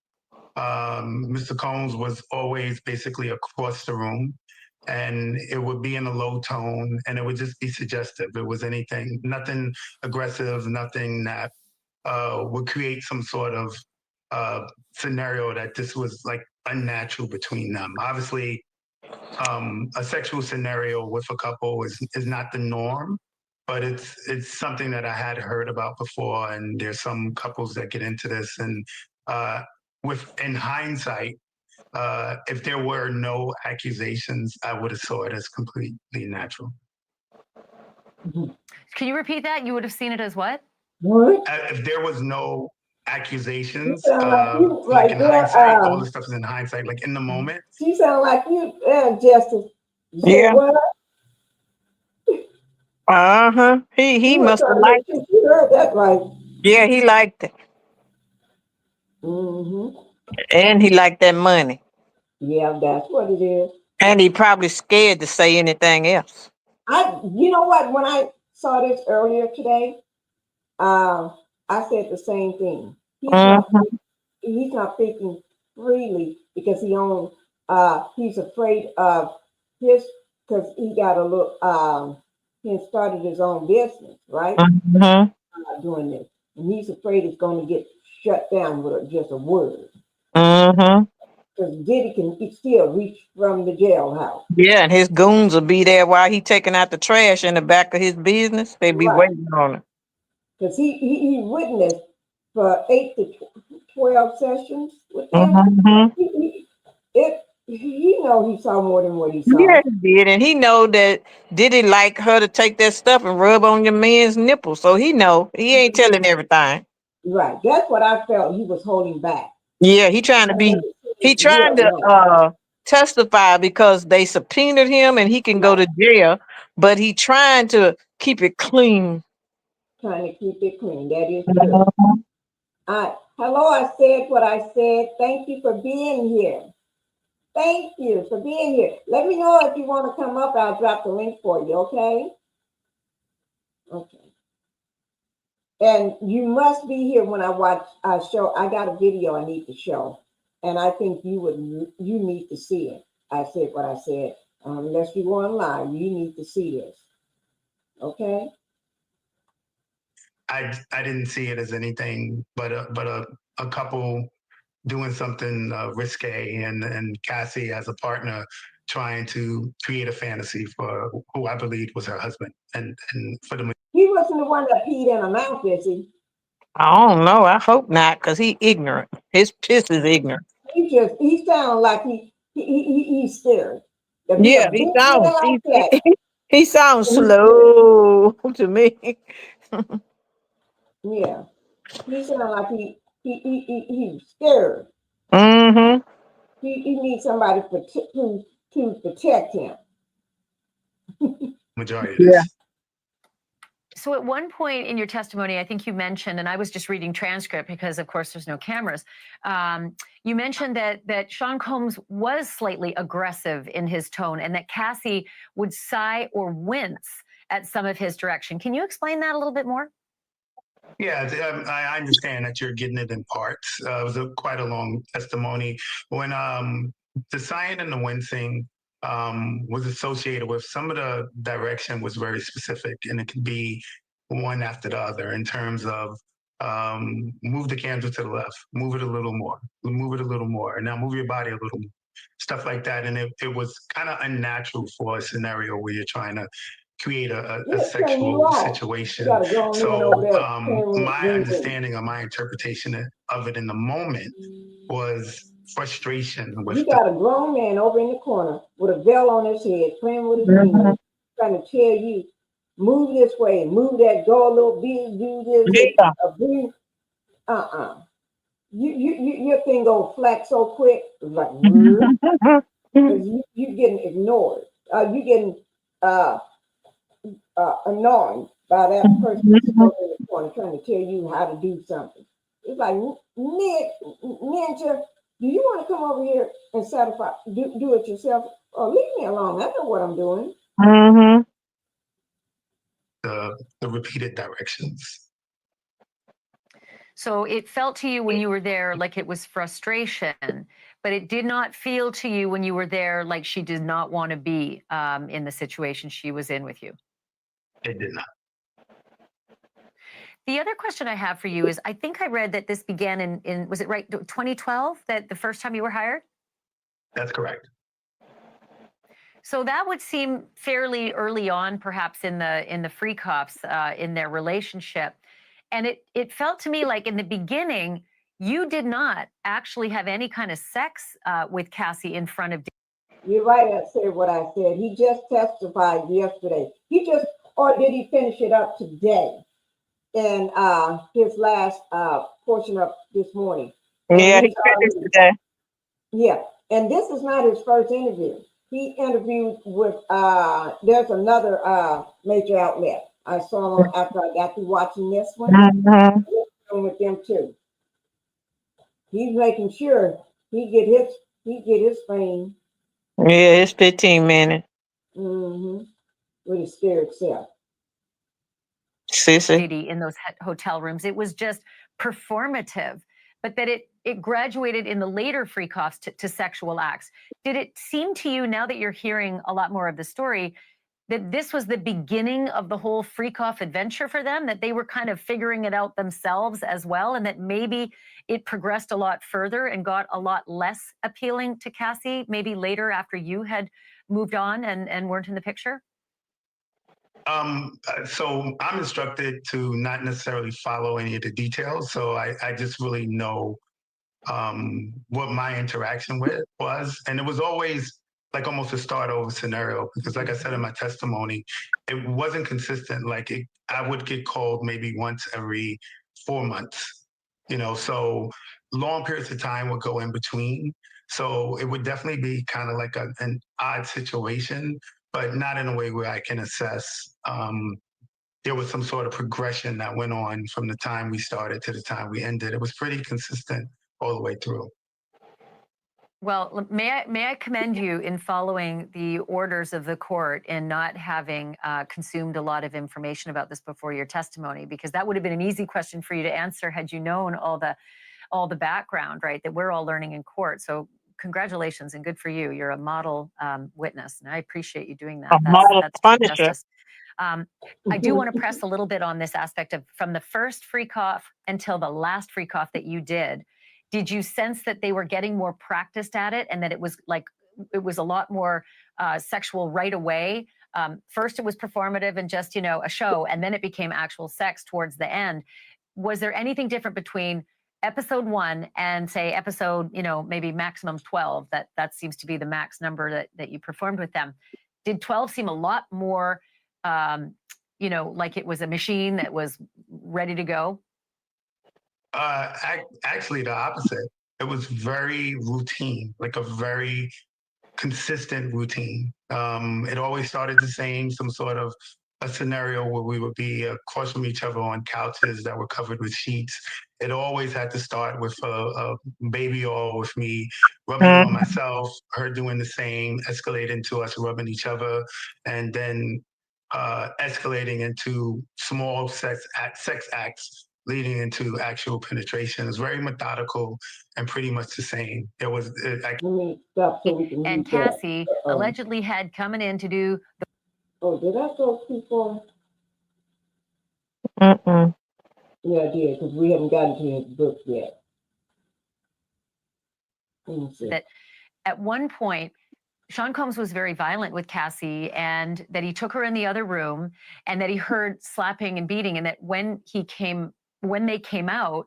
Mr. Combs was always basically across the room, and it would be in a low tone, and it would just be suggestive. It was nothing aggressive, nothing that would create some sort of scenario that this was like unnatural between them. Obviously, a sexual scenario with a couple is not the norm, but it's something that I had heard about before, and there's some couples that get into this, and in hindsight, if there were no accusations, I would have saw it as completely natural. Can you repeat that? You would have seen it as what? What? If there was no accusations, like in hindsight, all this stuff is in hindsight, like in the moment. She sound like you, Justice. Yeah. What? He must have liked it. You heard that right. Yeah, he liked it. Mm-hmm. And he liked that money. Yeah, that's what it is. And he probably scared to say anything else. You know what? When I saw this earlier today, I said the same thing. He's not speaking freely because he's afraid of because he got a little he started his own business, right? Doing this, and he's afraid it's going to get shut down with just a word. Because Diddy can still reach from the jailhouse. Yeah, and his goons will be there while he taking out the trash in the back of his business. They be waiting on him. Because he witnessed for 8 to 12 sessions with them. He know he saw more than what he saw. Yeah, he did, and he know that Diddy like her to take that stuff and rub on your man's nipples. So he know he ain't telling everything. Right, that's what I felt he was holding back. Yeah, he trying to testify because they subpoenaed him and he can go to jail, but he trying to keep it clean. Trying to keep it clean. That is true. Hello, I said what I said. Thank you for being here. Thank you for being here. Let me know if you want to come up. I'll drop the link for you, okay? Okay. And you must be here when I watch show. I got a video I need to show, and I think you need to see it. I said what I said. Unless you go online, you need to see this. Okay. I didn't see it as anything but a couple doing something risque, and Cassie as a partner trying to create a fantasy for who I believed was her husband, and for the He wasn't the one that peed in her mouth, is he? I don't know. I hope not, because he ignorant. His piss is ignorant. He sounds like he's scared. To be a Yeah, big man like that. he sounds He's scared. slow to me. Yeah, he sounds like he's scared. Mm-hmm. He needs somebody to protect him. majority of Yeah. this. So at one point in your testimony, I think you mentioned, and I was just reading transcript because, of course, there's no cameras. You mentioned that Sean Combs was slightly aggressive in his tone, and that Cassie would sigh or wince at some of his direction. Can you explain that a little bit more? Yeah, I understand that you're getting it in parts. It was quite a long testimony. When the sighing and the wincing was associated with, some of the direction was very specific, and it could be one after the other in terms of move the candle to the left, move it a little more, move it a little more, and now move your body a little more, stuff like that. And it was kind of unnatural for a scenario where you're trying to create a sexual situation. So my understanding or my interpretation of it in the moment was frustration with You got a grown man over in the corner with a veil on his head, playing with his fingers, trying to tell you, move this way, move that, go a little bit, do this, Yeah. breathe. Your thing go flat so quick, it's like, because you getting ignored. You getting annoyed by that person sitting over in the corner trying to tell you how to do something. It's like, Ninja, do you want to come over here and satisfy, do it yourself? Or leave me alone. I know what I'm doing. Mm-hmm. the repeated directions. So it felt to you when you were there like it was frustration, but it did not feel to you when you were there like she did not want to be in the situation she was in with you. It did not. The other question I have for you is, I think I read that this began in was it right, 2012, that the first time you were hired? That's correct. So that would seem fairly early on, perhaps in the free cops in their relationship. And it felt to me like in the beginning, you did not actually have any kind of sex with Cassie in front of. You're right. I said what I said. He just testified yesterday. Or did he finish it up today? In his last portion of this morning. Yeah, he finished today. Yeah, and this is not his first interview. He interviewed with there's another major outlet. I saw him after I got through watching this one. Mm-hmm. With them too. He's making sure he get his fame. Yeah, it's 15 minutes. Mm-hmm. With his scared self. Sissy. Diddy in those hotel rooms. It was just performative, but that it graduated in the later freak offs to sexual acts. Did it seem to you, now that you're hearing a lot more of the story, that this was the beginning of the whole freak off adventure for them, that they were kind of figuring it out themselves as well, and that maybe it progressed a lot further and got a lot less appealing to Cassie, maybe later after you had moved on and weren't in the picture? So I'm instructed to not necessarily follow any of the details. So I just really know what my interaction with was. And it was always like almost a start over scenario, because like I said in my testimony, it wasn't consistent. I would get called maybe once every 4 months, so long periods of time would go in between. So it would definitely be kind of like an odd situation, but not in a way where I can assess there was some sort of progression that went on from the time we started to the time we ended. It was pretty consistent all the way through. Well, may I commend you in following the orders of the court and not having consumed a lot of information about this before your testimony, because that would have been an easy question for you to answer had you known all the background, right, that we're all learning in court. So congratulations and good for you. You're a model witness, and I appreciate you doing that. A model That's punisher. justice. I do want to press a little bit on this aspect of from the first free cough until the last free cough that you did you sense that they were getting more practiced at it and that it was a lot more sexual right away? First, it was performative and just, a show, and then it became actual sex towards the end. Was there anything different between episode 1 and say episode, maybe maximum 12? That seems to be the max number that you performed with them. Did 12 seem a lot more, like it was a machine that was ready to go? Actually, the opposite. It was very routine, like a very consistent routine. It always started the same, some sort of a scenario where we would be across from each other on couches that were covered with sheets. It always had to start with a baby oil with me rubbing it on myself, her doing the same, escalating to us rubbing each other, and then escalating into small sex acts leading into actual penetration. It was very methodical and pretty much the same. It was. Let me stop so we can And read that. Cassie allegedly had coming in to do the. Oh, did I go too far? Yeah, I did, because we haven't gotten to his book yet. Let me see. That at one point, Sean Combs was very violent with Cassie, and that he took her in the other room, and that he heard slapping and beating, and that when they came out,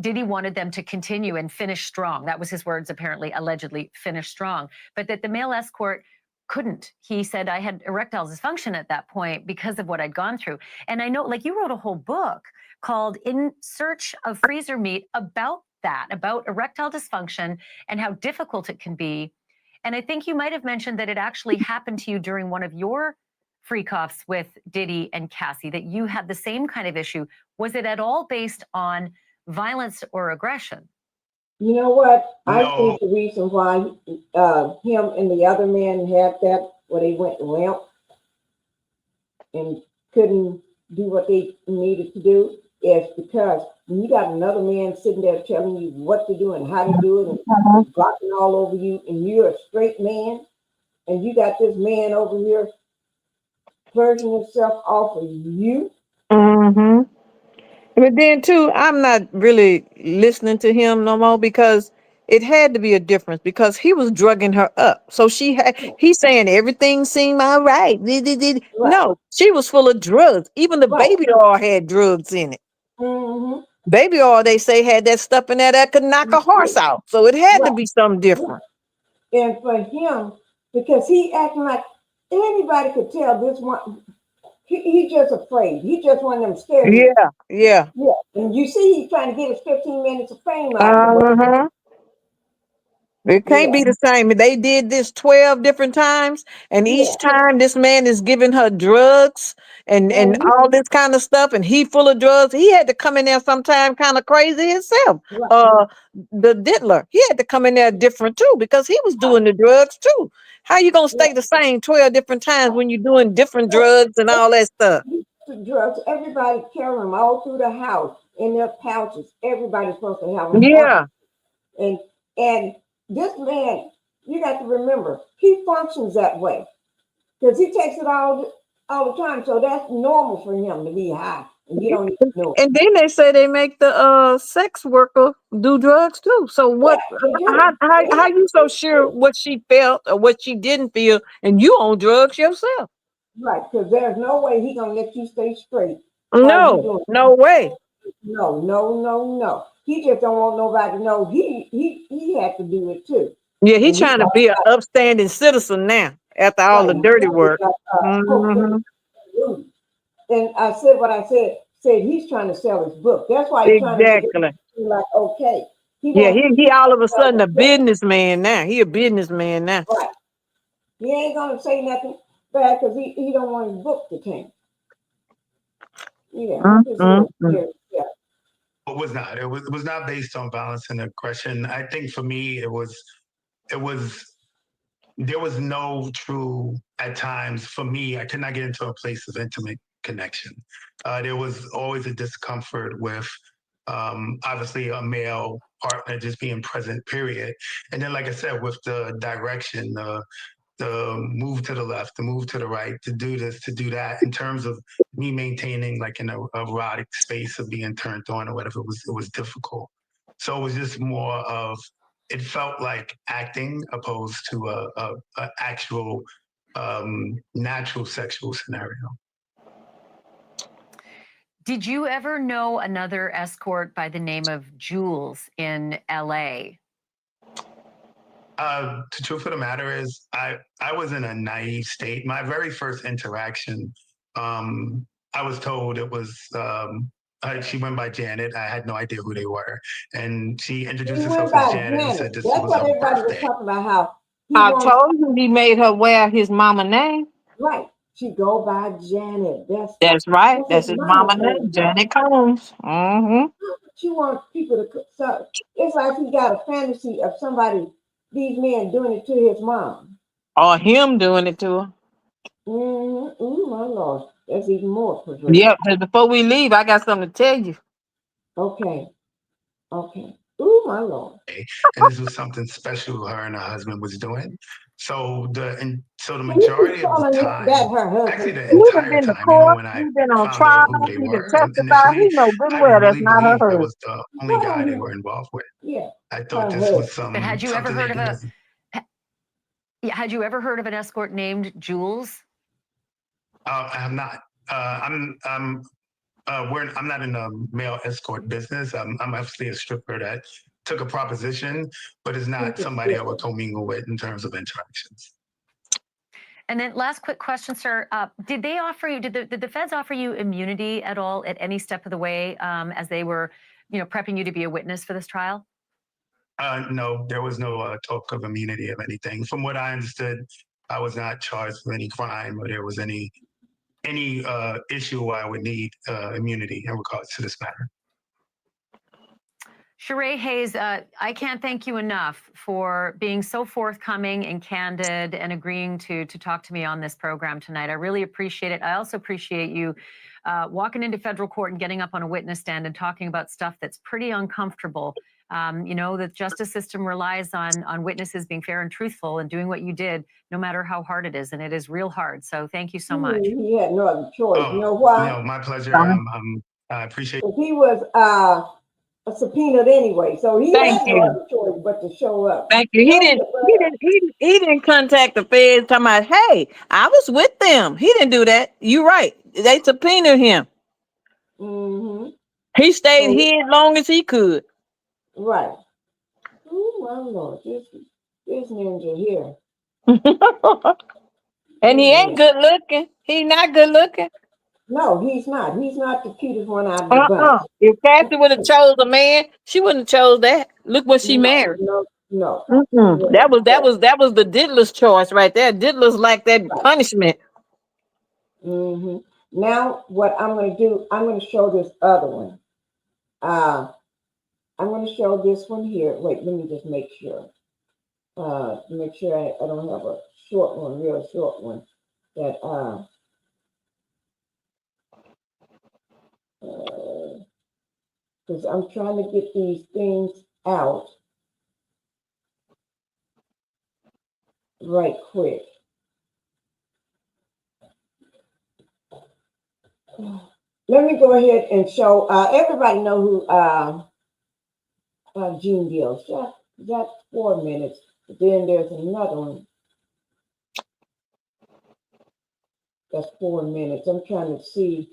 Diddy wanted them to continue and finish strong. That was his words, apparently, allegedly, finish strong. But that the male escort couldn't. He said, I had erectile dysfunction at that point because of what I'd gone through. And I know, like, you wrote a whole book called In Search of Freezer Meat about that, about erectile dysfunction and how difficult it can be. And I think you might have mentioned that it actually happened to you during one of your free coughs with Diddy and Cassie, that you had the same kind of issue. Was it at all based on violence or aggression? You know what? No. I think the reason why him and the other man had that, where they went limp and couldn't do what they needed to do, is because when you got another man sitting there telling you what to do and how to do it and blocking all over you, and you're a straight man, and you got this man over here flirting himself off of you. But then too, I'm not really listening to him no more because it had to be a difference because he was drugging her up. So he's saying everything seemed all right. Right. No, she was full of drugs. Even the Right. baby oil had drugs in it. Baby oil, they say, had that stuff in there that could knock a horse out. So it had to be something different. And for him, because he acting like anybody could tell this one, he just afraid. He just one of them scared. Yeah. And you see, he's trying to get his 15 minutes of fame out of the way. It can't be the same. They did this 12 different times, and each time this man is giving her drugs and all this kind of stuff, and he full of drugs. He had to come in there sometime kind of crazy himself. The diddler, he had to come in there different too because he was doing the drugs too. How you gonna stay the same 12 different times when you're doing different drugs and all that stuff? Drugs, everybody carrying them all through the house in their pouches. Everybody's supposed to have them. And this man, you got to remember, he functions that way because he takes it all the time. So that's normal for him to be high, and you don't even know. And then they say they make the sex worker do drugs too. So what? How you so sure what she felt or what she didn't feel, and you on drugs yourself? Right, because there's no way he gonna let you stay straight. No way. No. He just don't want nobody to know he had to do it too. Yeah, he's trying to be an upstanding citizen now after all the dirty work. And I said what I said he's trying to sell his book. That's why he's trying to get like, okay. He all of a sudden a businessman now. He a businessman now. Right. He ain't gonna say nothing bad because he don't want his book to tank. It was not. It was not based on violence and aggression. I think for me, it was there was no true, at times for me, I could not get into a place of intimate connection. There was always a discomfort with obviously a male partner just being present, period. And then, like I said, with the direction, the move to the left, the move to the right, to do this, to do that, in terms of me maintaining like an erotic space of being turned on or whatever, it was difficult. So it was just more of, it felt like acting opposed to a actual natural sexual scenario. Did you ever know another escort by the name of Jules in LA? The truth of the matter is, I was in a naive state. My very first interaction, I was told it was, she went by Janet. I had no idea who they were. And she introduced herself as Janet and said this That's was what her everybody was birthday. talking about, how I told you he made her wear his mama name. right. She go by Janet. That's right. That's his his mama name. name, Janet Combs. Mm-hmm. She wants people to. So it's like he got a fantasy of somebody, these men doing it to his mom. Or him doing it to her. Mm-hmm. Ooh, my Lord. That's even more perverted. Yep. But before we leave, I got something to tell you. Okay. Okay. Ooh, my Lord. And this was something special her and her husband was doing. So the majority of the time, actually the entire time, when I found out who they were initially, I really believed it was the only guy they were involved with. Yeah. I thought this was But had you ever heard of had you ever heard of an escort named Jules? I have not. I'm not in the male escort business. I'm obviously a stripper that took a proposition, but it's not somebody I would commingle with in terms of interactions. And then last quick question, sir. Did they offer you, did the feds offer you immunity at all at any step of the way as they were, prepping you to be a witness for this trial? No, there was no talk of immunity of anything. From what I understood, I was not charged with any crime or there was any issue where I would need immunity in regards to this matter. Sheree Hayes, I can't thank you enough for being so forthcoming and candid and agreeing to talk to me on this program tonight. I really appreciate it. I also appreciate you walking into federal court and getting up on a witness stand and talking about stuff that's pretty uncomfortable. The justice system relies on witnesses being fair and truthful and doing what you did, no matter how hard it is. And it is real hard. So thank you so much. He had no other choice. You know why? No, my pleasure. I appreciate it. He was subpoenaed anyway, so he had no other choice but to show up. Thank you. He didn't contact the feds talking about, hey, I was with them. He didn't do that. You're right. They subpoenaed him. Mm-hmm. He stayed here as long as he could. Right. Oh my Lord, this ninja here. And he ain't good looking. He not good looking. No, he's not. He's not the cutest one out of the bunch. If Kathy would have chose a man, she wouldn't have chose that. Look what she married. No. That was the Diddler's choice right there. Diddler's like that punishment. Mm-hmm. Now, what I'm going to do, I'm going to show this other one. I'm going to show this one here. Wait, let me just make sure. Make sure I don't have a short one, real short one. That because I'm trying to get these things out right quick. Let me go ahead and show everybody know who Gene Gill. That's 4 minutes. But then there's another one. That's 4 minutes. I'm trying to see.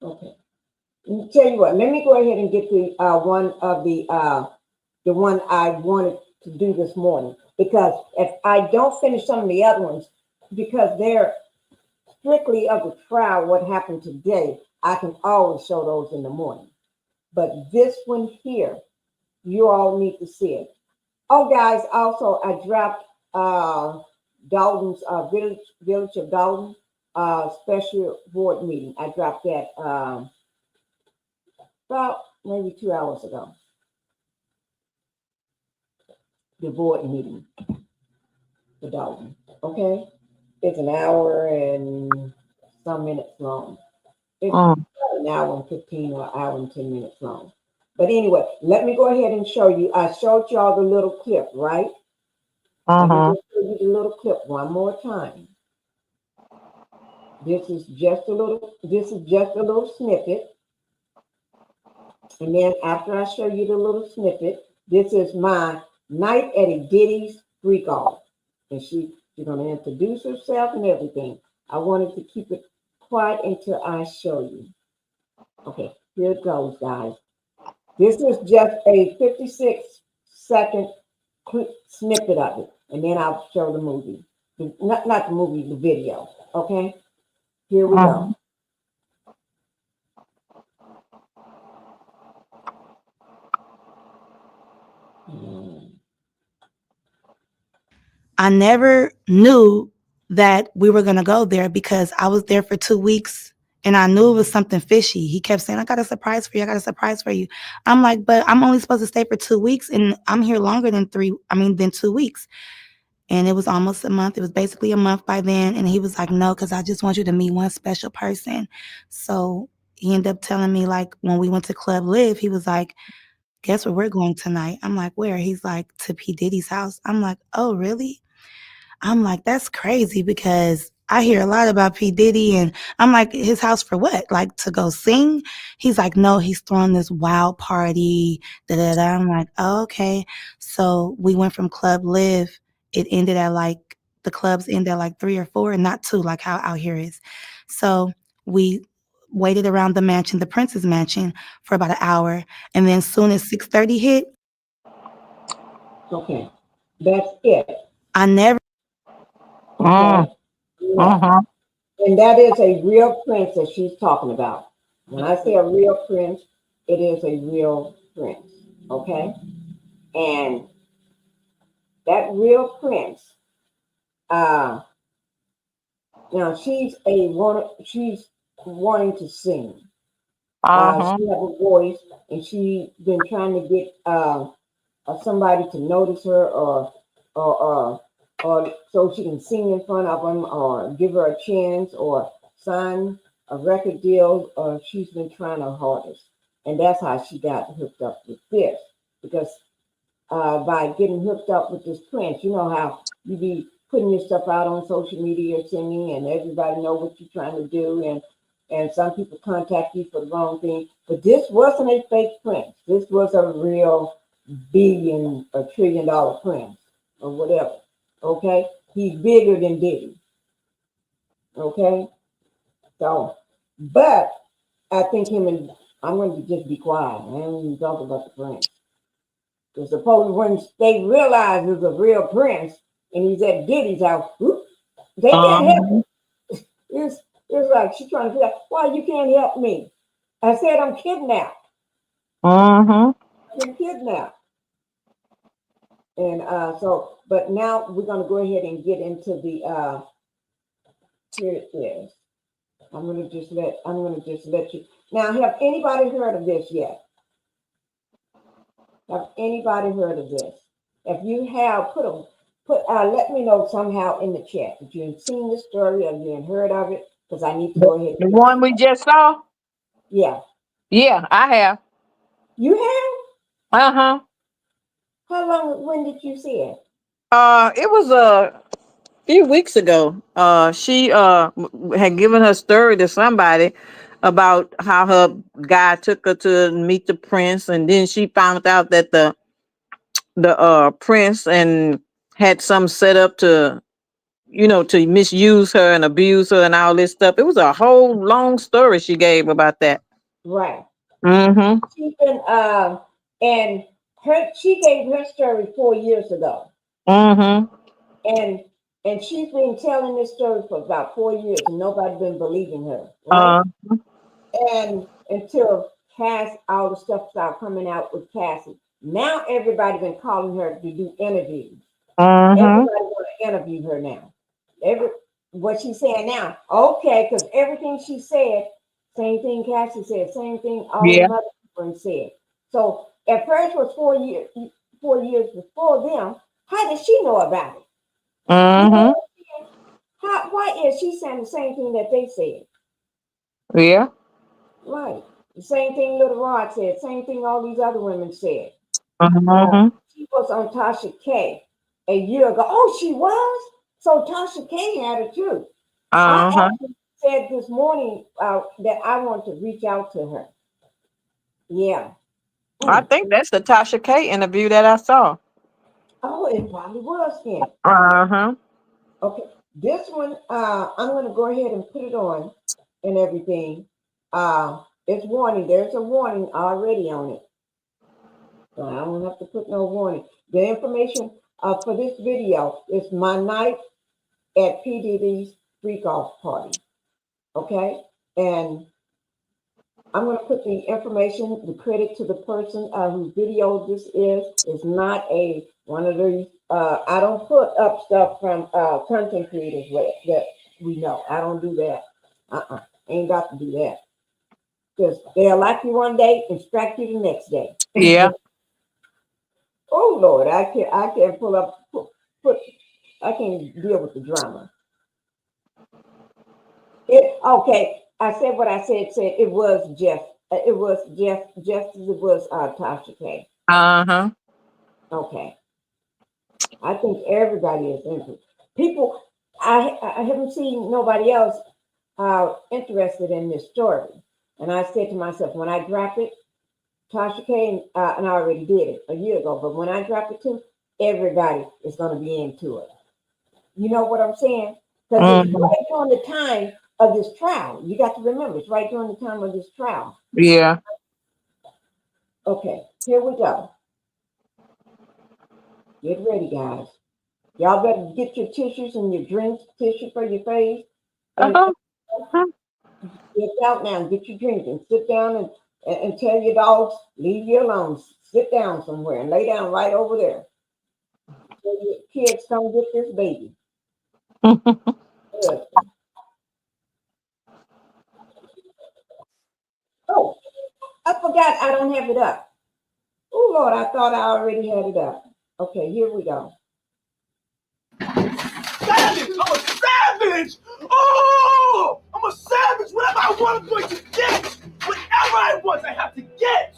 Okay. Tell you what. Let me go ahead and get the one of the one I wanted to do this morning, because if I don't finish some of the other ones, because they're strictly of the trial, what happened today, I can always show those in the morning. But this one here, you all need to see it. Oh, guys, also I dropped Dalton's Village of Dalton special board meeting. I dropped that about maybe 2 hours ago. The board meeting, the Dalton. Okay, it's an hour and some minutes long. It's an hour and 15 or hour and 10 minutes long. But anyway, let me go ahead and show you. I showed y'all the little clip, right? Let me just show you the little clip one more time. This is just a little snippet. And then after I show you the little snippet, this is my night at a Diddy'S freak off. And she's gonna introduce herself and everything. I wanted to keep it quiet until I show you. Okay, here it goes, guys. This is just a 56-second snippet of it, and then I'll show the movie. Not the movie, the video. Okay, here we go. I never knew that we were going to go there because I was there for 2 weeks and I knew it was something fishy. He kept saying, I got a surprise for you. I got a surprise for you. I'm like, but I'm only supposed to stay for 2 weeks and I'm here longer than 2 weeks. And it was almost a month. It was basically a month by then. And he was like, no, because I just want you to meet one special person. So he ended up telling me, like, when we went to Club Live, he was like, guess where we're going tonight? I'm like, where? He's like, to P. Diddy's house. I'm like, oh, really? I'm like, that's crazy because I hear a lot about P. Diddy and I'm like, his house for what? Like to go sing? He's like, no, he's throwing this wild party. I'm like, oh, okay. So we went from Club Live. It ended at like, the clubs end at like 3 or 4 and not 2, like how out here is. So we waited around the mansion, the Prince's mansion, for about an hour. And then soon as 6:30 hit. Okay, that's it. I never. Okay. And that is a real prince that she's talking about. When I say a real prince, it is a real prince. Okay. And that real prince, now she's wanting to sing. She has a voice, and she's been trying to get somebody to notice her, or so she can sing in front of them, or give her a chance, or sign a record deal. Or she's been trying her hardest, and that's how she got hooked up with this. Because by getting hooked up with this prince, you know how you be putting your stuff out on social media, singing, and everybody know what you're trying to do, and some people contact you for the wrong thing. But this wasn't a fake prince. This was a real billion or $1 trillion prince, or whatever. Okay, he's bigger than Diddy. Okay, so, but I think I'm going to just be quiet. I ain't even talk about the prince. Because supposedly when they realize it's a real prince and he's at Diddy's house, they can't help it. It's like she's trying to figure out why you can't help me. I said I'm kidnapped. I'm kidnapped. And so, but now we're gonna go ahead and get into the here it is. I'm gonna just let you now. Have anybody heard of this yet? Have anybody heard of this? If you have, let me know somehow in the chat if you've seen this story or you have heard of it, because I need to go ahead. The one we just saw? Yeah. Yeah, I have. You have? How long? When did you see it? It was a few weeks ago. She had given her story to somebody about how her guy took her to meet the prince, and then she found out that the prince and had some set up to to misuse her and abuse her and all this stuff. It was a whole long story she gave about that. Right. She's been and she gave her story 4 years ago. And she's been telling this story for about 4 years, and nobody's been believing her, right? And until all the stuff started coming out with Cassie. Now everybody's been calling her to do interviews. Everybody want to interview her now. What she's saying now, okay, because everything she said, same thing Cassie said, same thing all the other and said. So at first it was 4 years before them. How did she know about it? You know, why is she saying the same thing that they said? Yeah. Right. The same thing Little Rod said, same thing all these other women said. She was on Tasha K a year ago. Oh, she was? So Tasha K had it too. I actually said this morning that I want to reach out to her. Yeah. I think that's the Tasha K interview that I saw. Oh, it probably was then. Okay. This one, I'm going to go ahead and put it on and everything. It's warning. There's a warning already on it. So I don't have to put no warning. The information for this video is my night at P. Diddy's freak off party. Okay? And I'm going to put the information, the credit to the person whose video this is. It's not one of these. I don't put up stuff from content creators that we know. I don't do that. Ain't got to do that. Because they'll like you one day and strike you the next day. Yeah. Oh Lord, I can't pull up. I can't deal with the drama. Okay. I said what I said. It was Jeff. It was Jeff. Just as it was Tasha K. Okay. I think everybody is interested. People, I haven't seen nobody else interested in this story. And I said to myself, when I drop it, Tasha K, and I already did it a year ago, but when I drop it too, everybody is going to be into it. You know what I'm saying? Because it's right during the time of this trial. You got to remember, it's right during the time of this trial. Yeah. Okay, here we go. Get ready, guys. Y'all better get your tissues and your drinks, tissue for your face. Get out now and get your drink and sit down and tell your dogs, leave you alone. Sit down somewhere and lay down right over there. So your kids come get this baby. Oh, I forgot I don't have it up. Oh, Lord, I thought I already had it up. Okay, here we go. Savage! I'm a savage! Oh! I'm a savage! Whatever I want, I'm going to get! Whatever I want, I have to get!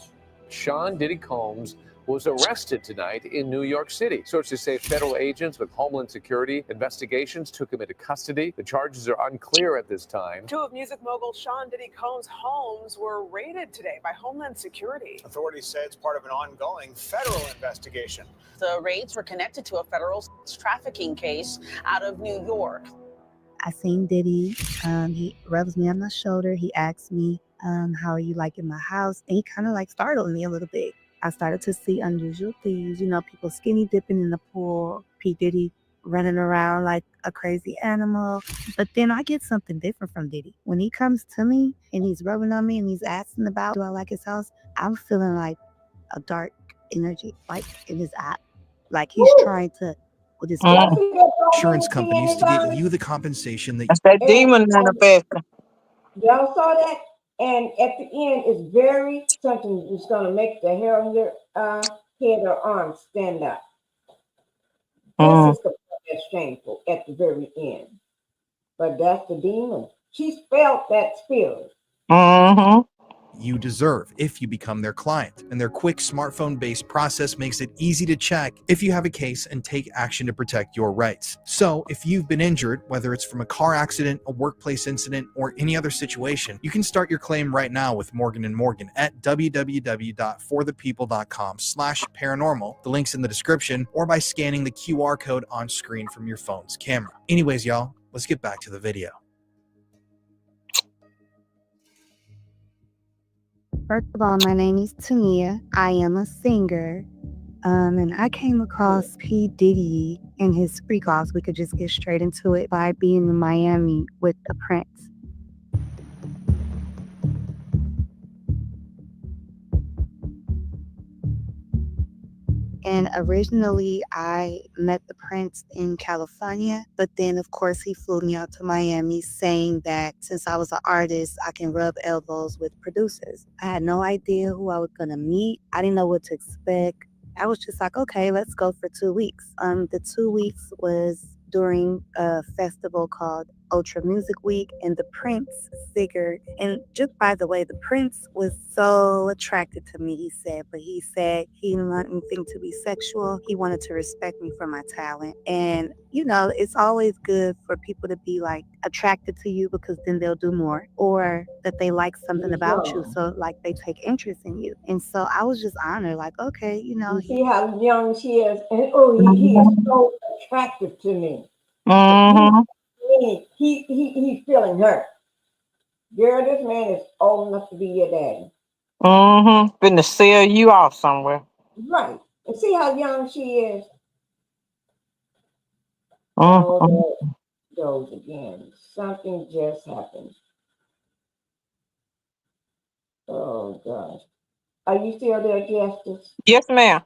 Sean Diddy Combs was arrested tonight in New York City. Sources say federal agents with Homeland Security investigations took him into custody. The charges are unclear at this time. Two of music mogul Sean Diddy Combs' homes were raided today by Homeland Security. Authorities say it's part of an ongoing federal investigation. The raids were connected to a federal trafficking case out of New York. I seen Diddy. He rubs me on my shoulder. He asks me, how are you liking my house? And he kind of like startled me a little bit. I started to see unusual things, people skinny dipping in the pool, P. Diddy running around like a crazy animal. But then I get something different from Diddy. When he comes to me and he's rubbing on me and he's asking about, do I like his house? I'm feeling like a dark energy, like in his eye. Like he's trying to, with his insurance companies to get you the compensation that's that demon manifesting. Y'all saw that? And at the end, it's very something that's going to make the hair on your head or arm stand up. This is the part that's shameful at the very end. But that's the demon. She's felt that spirit. you deserve if you become their client. And their quick smartphone-based process makes it easy to check if you have a case and take action to protect your rights. So if you've been injured, whether it's from a car accident, a workplace incident, or any other situation, you can start your claim right now with Morgan & Morgan at www.forthepeople.com/paranormal. The link's in the description, or by scanning the QR code on screen from your phone's camera. Anyways, y'all, let's get back to the video. First of all, my name is Off-Tanea. I am a singer. And I came across P. Diddy and his freak offs. We could just get straight into it by being in Miami with the Prince. And originally, I met the prince in California, but then, of course, he flew me out to Miami saying that since I was an artist, I can rub elbows with producers. I had no idea who I was going to meet. I didn't know what to expect. I was just like, okay, let's go for 2 weeks. The 2 weeks was during a festival called Ultra Music Week, and the Prince figured. And just by the way, the Prince was so attracted to me, he said he didn't want anything to be sexual. He wanted to respect me for my talent. And, it's always good for people to be like attracted to you because then they'll do more, or that they like something about you. So, like, they take interest in you. And so I was just honored, like, okay, You see how young she is? And he is so attractive to me. Mm-hmm. He's feeling her. Girl, this man is old enough to be your daddy. Mm-hmm. Finna sell you off somewhere. Right. And see how young she is? Mm-hmm. Oh, there goes again. Something just happened. Oh, gosh. Are you still there, Justice? Yes, ma'am.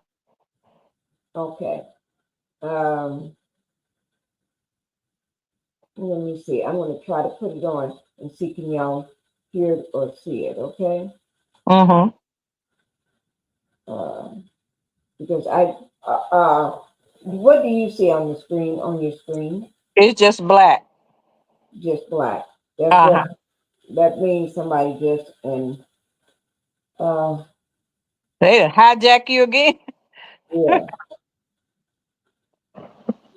Okay. Let me see. I'm going to try to put it on and see can y'all hear it or see it, okay? Mm-hmm. Because what do you see on the screen, on your screen? It's just black. Just black. Uh-huh. That means somebody just, and, They done hijack you again. yeah.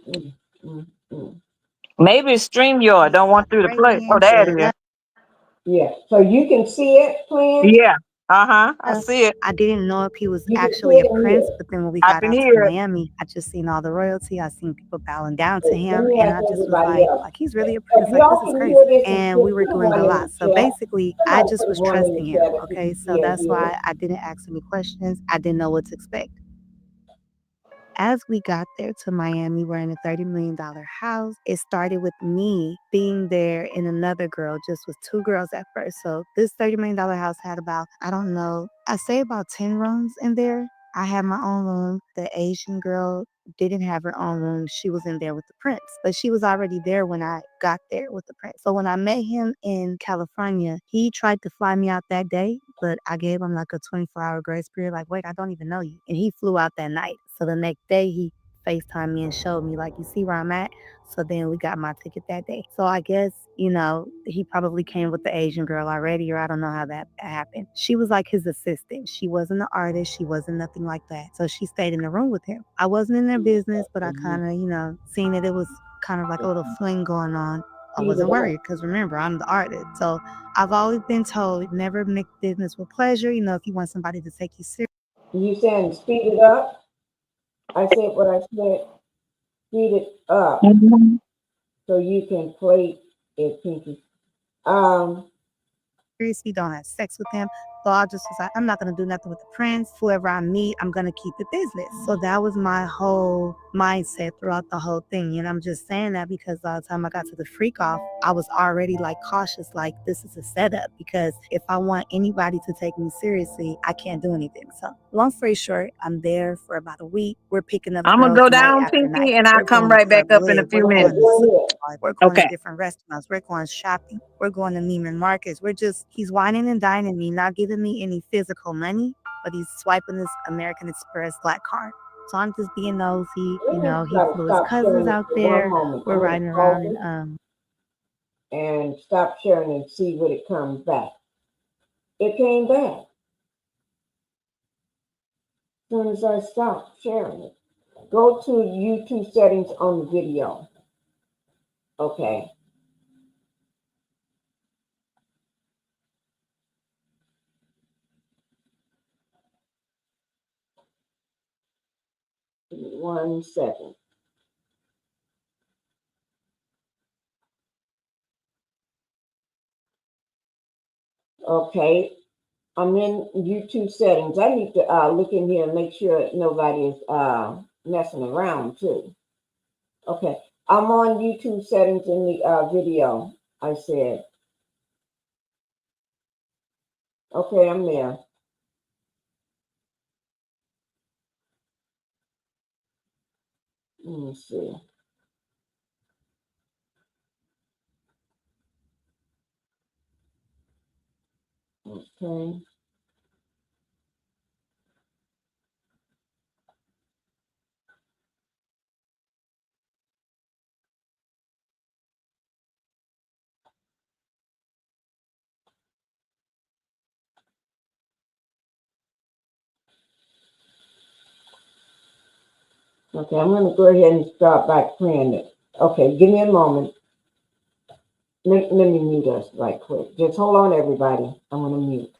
Mm, mm, mm. Maybe it's StreamYard. Don't want through the play. Oh, there it is. Yeah. So you can see it playing? Yeah. Uh-huh. I see it. I didn't know if he was You can actually see a it and prince, hear it. but then when we I got can out to hear it. Miami, I just seen all the royalty. I seen people bowing down to Let him, me and ask I just was everybody else. like he's really a If prince. Like, this y'all is can crazy. hear this, And just we were put doing one a in lot. the So chat. basically, I Somebody just put was one in trusting the him. chat if you Okay, can so see and that's hear why it. I didn't ask any questions. I didn't know what to expect. As we got there to Miami, we're in a $30 million house. It started with me being there and another girl, just with 2 girls at first. So this $30 million house had about, I don't know, I say about 10 rooms in there. I had my own room. The Asian girl didn't have her own room. She was in there with the prince, but she was already there when I got there with the prince. So when I met him in California, he tried to fly me out that day, but I gave him like a 24-hour grace period. Like, wait, I don't even know you. And he flew out that night. So the next day he FaceTimed me and showed me, like, you see where I'm at? So then we got my ticket that day. So I guess, he probably came with the Asian girl already, or I don't know how that happened. She was like his assistant. She wasn't an artist. She wasn't nothing like that. So she stayed in the room with him. I wasn't in their business, but I kind of, seen that it was kind of like a little fling going on. I wasn't worried because remember, I'm the artist. So I've always been told never mix business with pleasure. If you want somebody to take you serious. You saying speed it up? I said what I said. Speed it up Mm-hmm. so you can play it, Pinkie. Seriously, don't have sex with him. So I just was like, I'm not going to do nothing with the prince. Whoever I meet, I'm going to keep the business. So that was my whole mindset throughout the whole thing. And I'm just saying that because by the time I got to the freak off, I was already like cautious, like this is a setup. Because if I want anybody to take me seriously, I can't do anything. So long story short, I'm there for about a week. We're picking up I'm gonna girls go night down, after night. Pinkie, and I'll We're come going to right back Club up in a Live. We're few going minutes. to we're going to Okay. different restaurants. We're going shopping. We're going to Neiman Marcus. He's whining and dining me, not giving me any physical money, but he's swiping this American Express black card. So I'm just being nosy. He flew his cousins out there. We're riding around and stop sharing and see what it comes back. It came back. As soon as I stop sharing it. Go to YouTube settings on the video. Okay. One second. Okay. I'm in YouTube settings. I need to look in here and make sure nobody is messing around too. Okay. I'm on YouTube settings in the video. I said. Okay, I'm there. Let me see. Okay. Okay, I'm going to go ahead and start by playing it. Okay, give me a moment. Let me mute us right quick. Just hold on, everybody. I'm going to mute.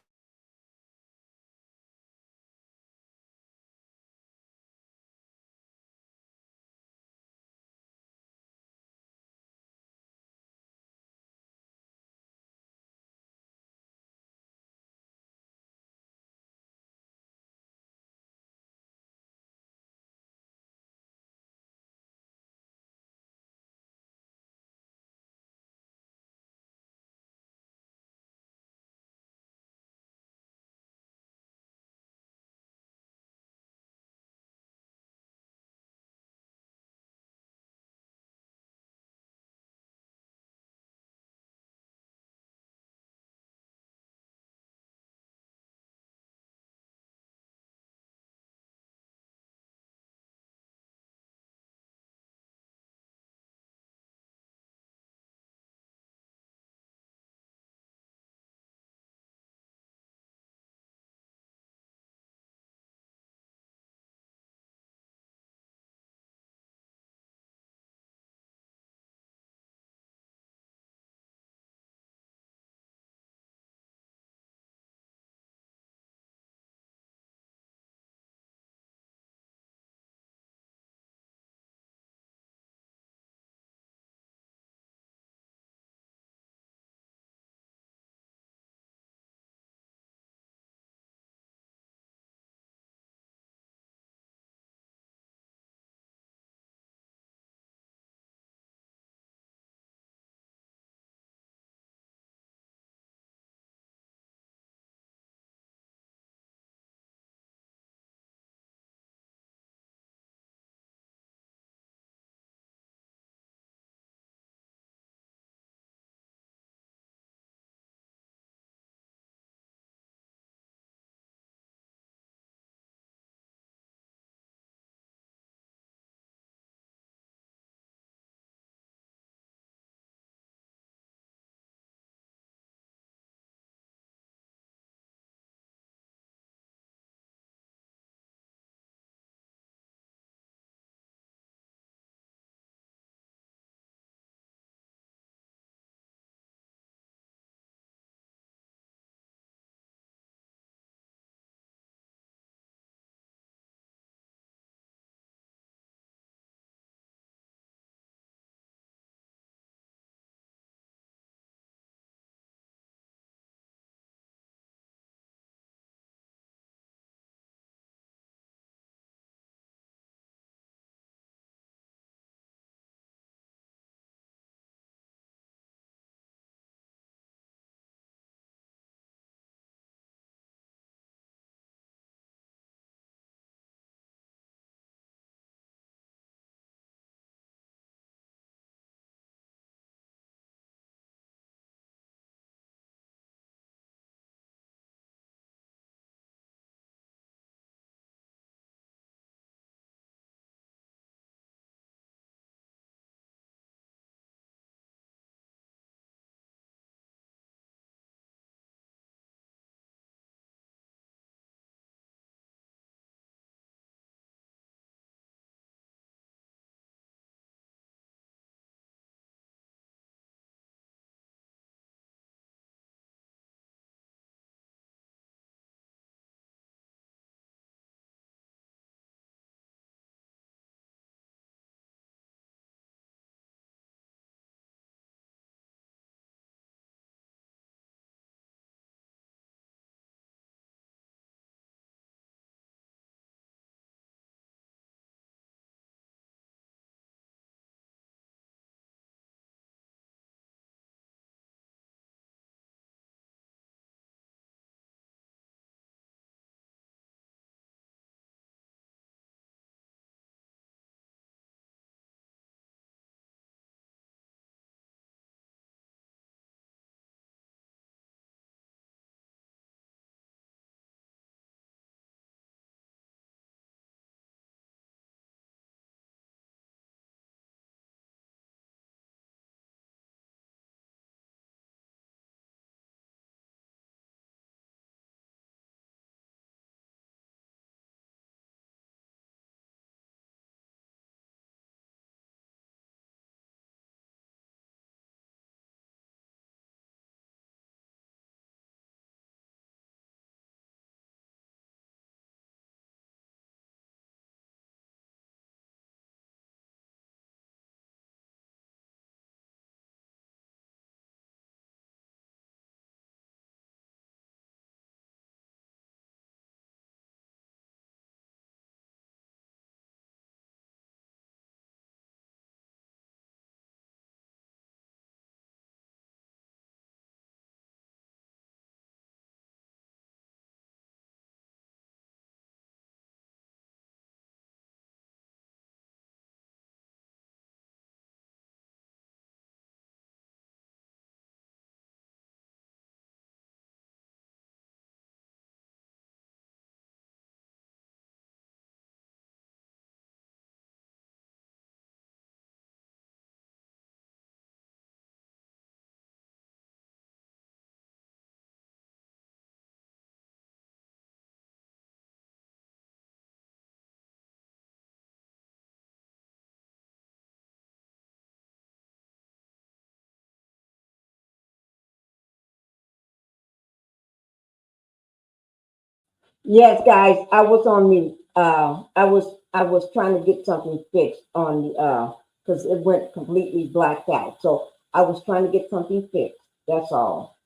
Yes, guys, I was on mute. I was trying to get something fixed on the because it went completely blacked out. So I was trying to get something fixed. That's all.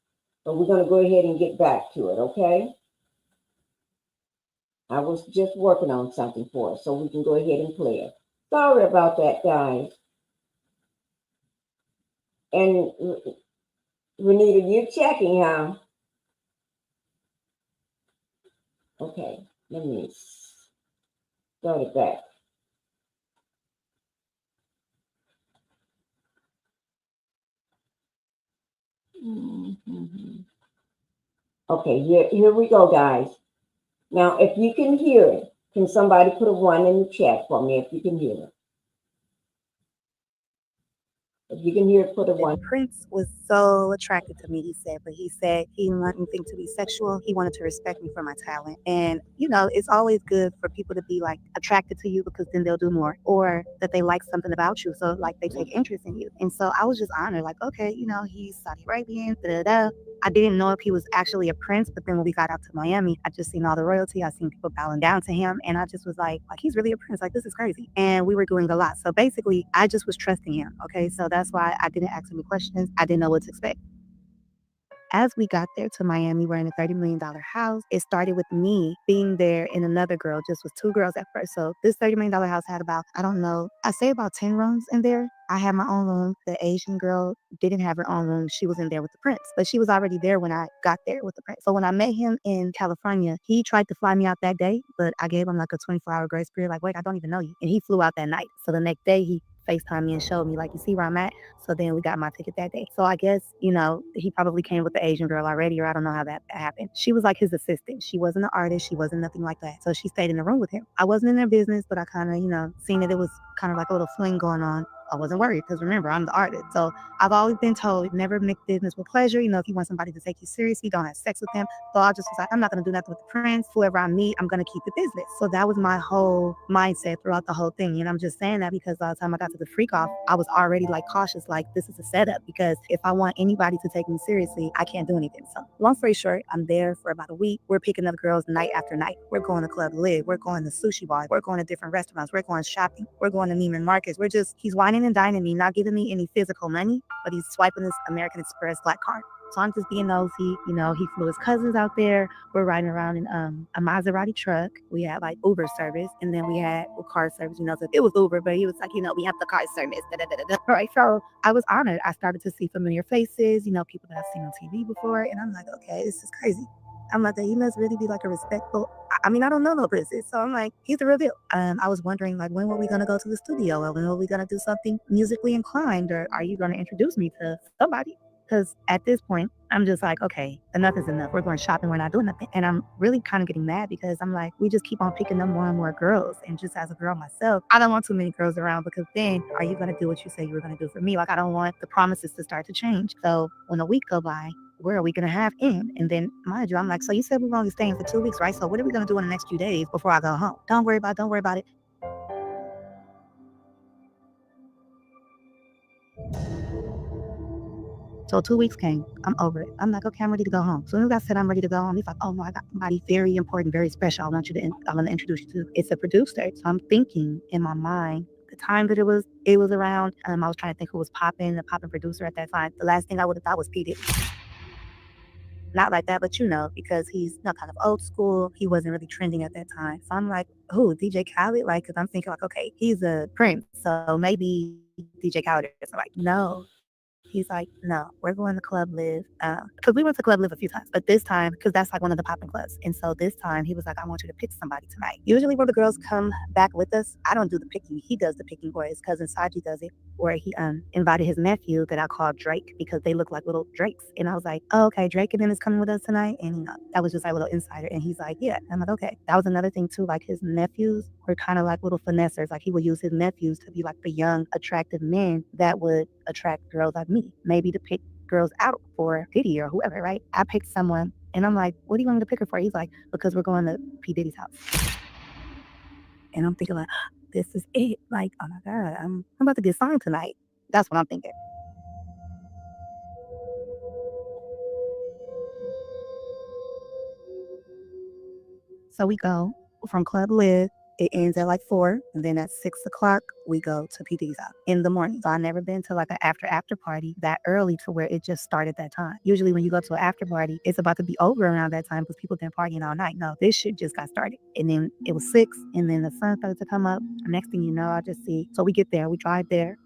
But we're gonna go ahead and get back to it, okay? I was just working on something for us, so we can go ahead and play it. Sorry about that, guys. And Renita, you checking, huh? Okay, let me start it back. Mhm. Okay, here we go, guys. Now, if you can hear it, can somebody put a 1 in the chat for me if you can hear it? If you can hear it, put a 1. Prince was so attracted to me, he said, but he said he didn't want anything to be sexual. He wanted to respect me for my talent. And, you know, it's always good for people to be like attracted to you because then they'll do more or that they like something about you. So, like, they take interest in you. And so I was just honored, like, okay, you know, he's Saudi Arabian, da da da. I didn't know if he was actually a prince, but then when we got out to Miami, I just seen all the royalty. I seen people bowing down to him, and I just was like he's really a prince. Like this is crazy. And we were doing a lot. So basically, I just was trusting him. Okay, so that's why I didn't ask any questions. I didn't know what to expect. As we got there to Miami, we're in a $30 million house. It started with me being there and another girl, just was two girls at first. So this $30 million house had about, I don't know, I say about 10 rooms in there. I had my own room. The Asian girl didn't have her own room. She was in there with the prince, but she was already there when I got there with the prince. So when I met him in California, he tried to fly me out that day, but I gave him like a 24-hour grace period. Like, wait, I don't even know you. And he flew out that night. So the next day he FaceTimed me and showed me, like, you see where I'm at? So then we got my ticket that day. So I guess, you know, he probably came with the Asian girl already, or I don't know how that happened. She was like his assistant. She wasn't an artist. She wasn't nothing like that. So she stayed in the room with him. I wasn't in their business, but I kind of, you know, seen that it was kind of like a little fling going on. I wasn't worried because remember, I'm the artist. So I've always been told never mix business with pleasure. You know, if you want somebody to take you seriously, don't have sex with them. So I just was like, I'm not going to do nothing with the prince. Whoever I meet, I'm going to keep the business. So that was my whole mindset throughout the whole thing. And I'm just saying that because by the time I got to the freak off, I was already like cautious, like this is a setup because if I want anybody to take me seriously, I can't do anything. So long story short, I'm there for about a week. We're picking up girls night after night. We're going to Club Live. We're going to sushi bars. We're going to different restaurants. We're going shopping. We're going to Neiman Marcus. He's whining and dining me, not giving me any physical money, but he's swiping his American Express black card. So I'm just being nosy. You know, he flew his cousins out there. We're riding around in a Maserati truck. We had like Uber service, and then we had car service. You know, so it was Uber, but he was like, you know, we have the car service. Da, da, da, da. Right. So I was honored. I started to see familiar faces, you know, people that I've seen on TV before, and I'm like, okay, this is crazy. I'm like, he must really be like a respectful. I mean, I don't know no princess, so I'm like, he's the real deal. I was wondering, like, when were we gonna go to the studio, or when were we gonna do something musically inclined, or are you gonna introduce me to somebody? Because at this point, I'm just like, okay, enough is enough. We're going shopping. We're not doing nothing. And I'm really kind of getting mad because I'm like, we just keep on picking up more and more girls. And just as a girl myself, I don't want too many girls around because then are you going to do what you say you were going to do for me? Like, I don't want the promises to start to change. So when a week go by, where are we going to have in? And then, mind you, I'm like, so you said we're only staying for 2 weeks, right? So what are we going to do in the next few days before I go home? Don't worry about it. So 2 weeks came. I'm over it. I'm like, okay, I'm ready to go home. So as soon as I said I'm ready to go home, he's like, oh no, I got somebody very important, very special. I want to introduce you to. It's a producer. So I'm thinking in my mind, the time that it was around, I was trying to think who was the popping producer at that time. The last thing I would have thought was P. Diddy. Not like that, but you know, because he's not kind of old school. He wasn't really trending at that time. So I'm like, who, DJ Khaled? Like, because I'm thinking like, okay, he's a prince. So maybe DJ Khaled is like, no. He's like, no, we're going to Club Live. Because we went to Club Live a few times, but this time, because that's like one of the popping clubs. And so this time he was like, I want you to pick somebody tonight. Usually when the girls come back with us, I don't do the picking. He does the picking, or his cousin Saji does it, where he invited his nephew that I call Drake because they look like little Drakes. And I was like, oh, okay, Drake and them is coming with us tonight. And that was just like a little insider. And he's like, yeah. I'm like, okay. That was another thing too. Like his nephews were kind of like little finessers. Like he would use his nephews to be like the young, attractive men that would attract girls like me, maybe to pick girls out for Diddy or whoever, right? I picked someone and I'm like, what do you want me to pick her for? He's like, because we're going to P. Diddy's house. And I'm thinking like, this is it. Like, oh my God, I'm about to get signed tonight. That's what I'm thinking. So we go from Club Live. It ends at like 4, and then at 6 o'clock, we go to PD's house in the morning. So I've never been to like an after party that early to where it just started that time. Usually when you go to an after party, it's about to be over around that time because people been partying all night. No, this shit just got started. And then it was 6, and then the sun started to come up. Next thing you know, I just see, so we get there, we drive there.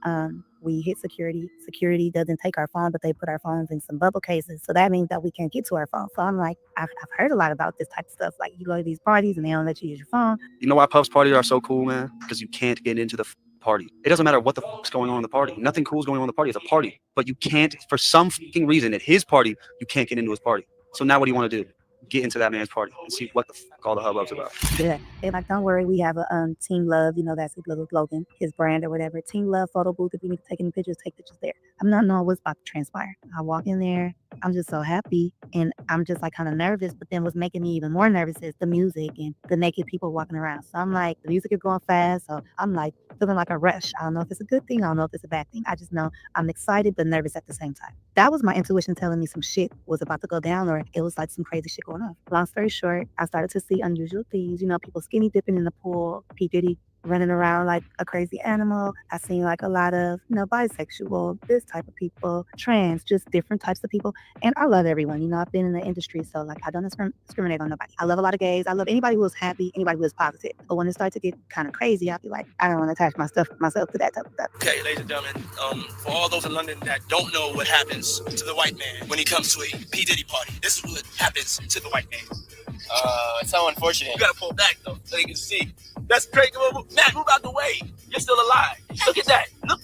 We hit security. Security doesn't take our phone, but they put our phones in some bubble cases. So that means that we can't get to our phone. So I'm like, I've heard a lot about this type of stuff. Like you go to these parties and they don't let you use your phone. You know why pubs parties are so cool, man? Because you can't get into the party. It doesn't matter what the fuck's going on in the party. Nothing cool is going on in the party. It's a party. But you can't, for some fucking reason, at his party, you can't get into his party. So now what do you want to do? Get into that man's party and see what the fuck all the hubbub's about. Yeah. They're like, don't worry, we have a Team Love, that's his little slogan, his brand or whatever. Team Love photo booth. If you need to take any pictures, take pictures there. I'm not knowing what's about to transpire. I walk in there, I'm just so happy, and I'm just like kind of nervous, but then what's making me even more nervous is the music and the naked people walking around. So I'm like, the music is going fast, so I'm like feeling like a rush. I don't know if it's a good thing, I don't know if it's a bad thing. I just know I'm excited but nervous at the same time. That was my intuition telling me some shit was about to go down, or it was like some crazy shit going on. Long story short, I started to see unusual things, people skinny dipping in the pool, P. Diddy running around like a crazy animal. I seen like a lot of, bisexual, this type of people, trans, just different types of people. And I love everyone. I've been in the industry, so like I don't discriminate on nobody. I love a lot of gays. I love anybody who is happy, anybody who is positive. But when it starts to get kind of crazy, I'll be like, I don't want to attach myself to that type of stuff. Okay, ladies and gentlemen, for all those in London that don't know what happens to the white man when he comes to a P. Diddy party, this is what happens to the white man. It's so unfortunate. You gotta pull back though, so you can see. That's crazy. Matt, move out the way. You're still alive. Look at that. Look,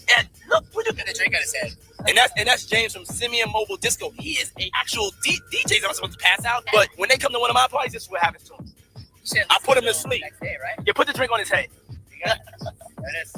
what you got the drink on his head. And that's James from Simeon Mobile Disco. He is an actual DJ that I'm supposed to pass out. But when they come to one of my parties, this is what happens to him. I put him to sleep. Next day, right? You put the drink on his head. There it is.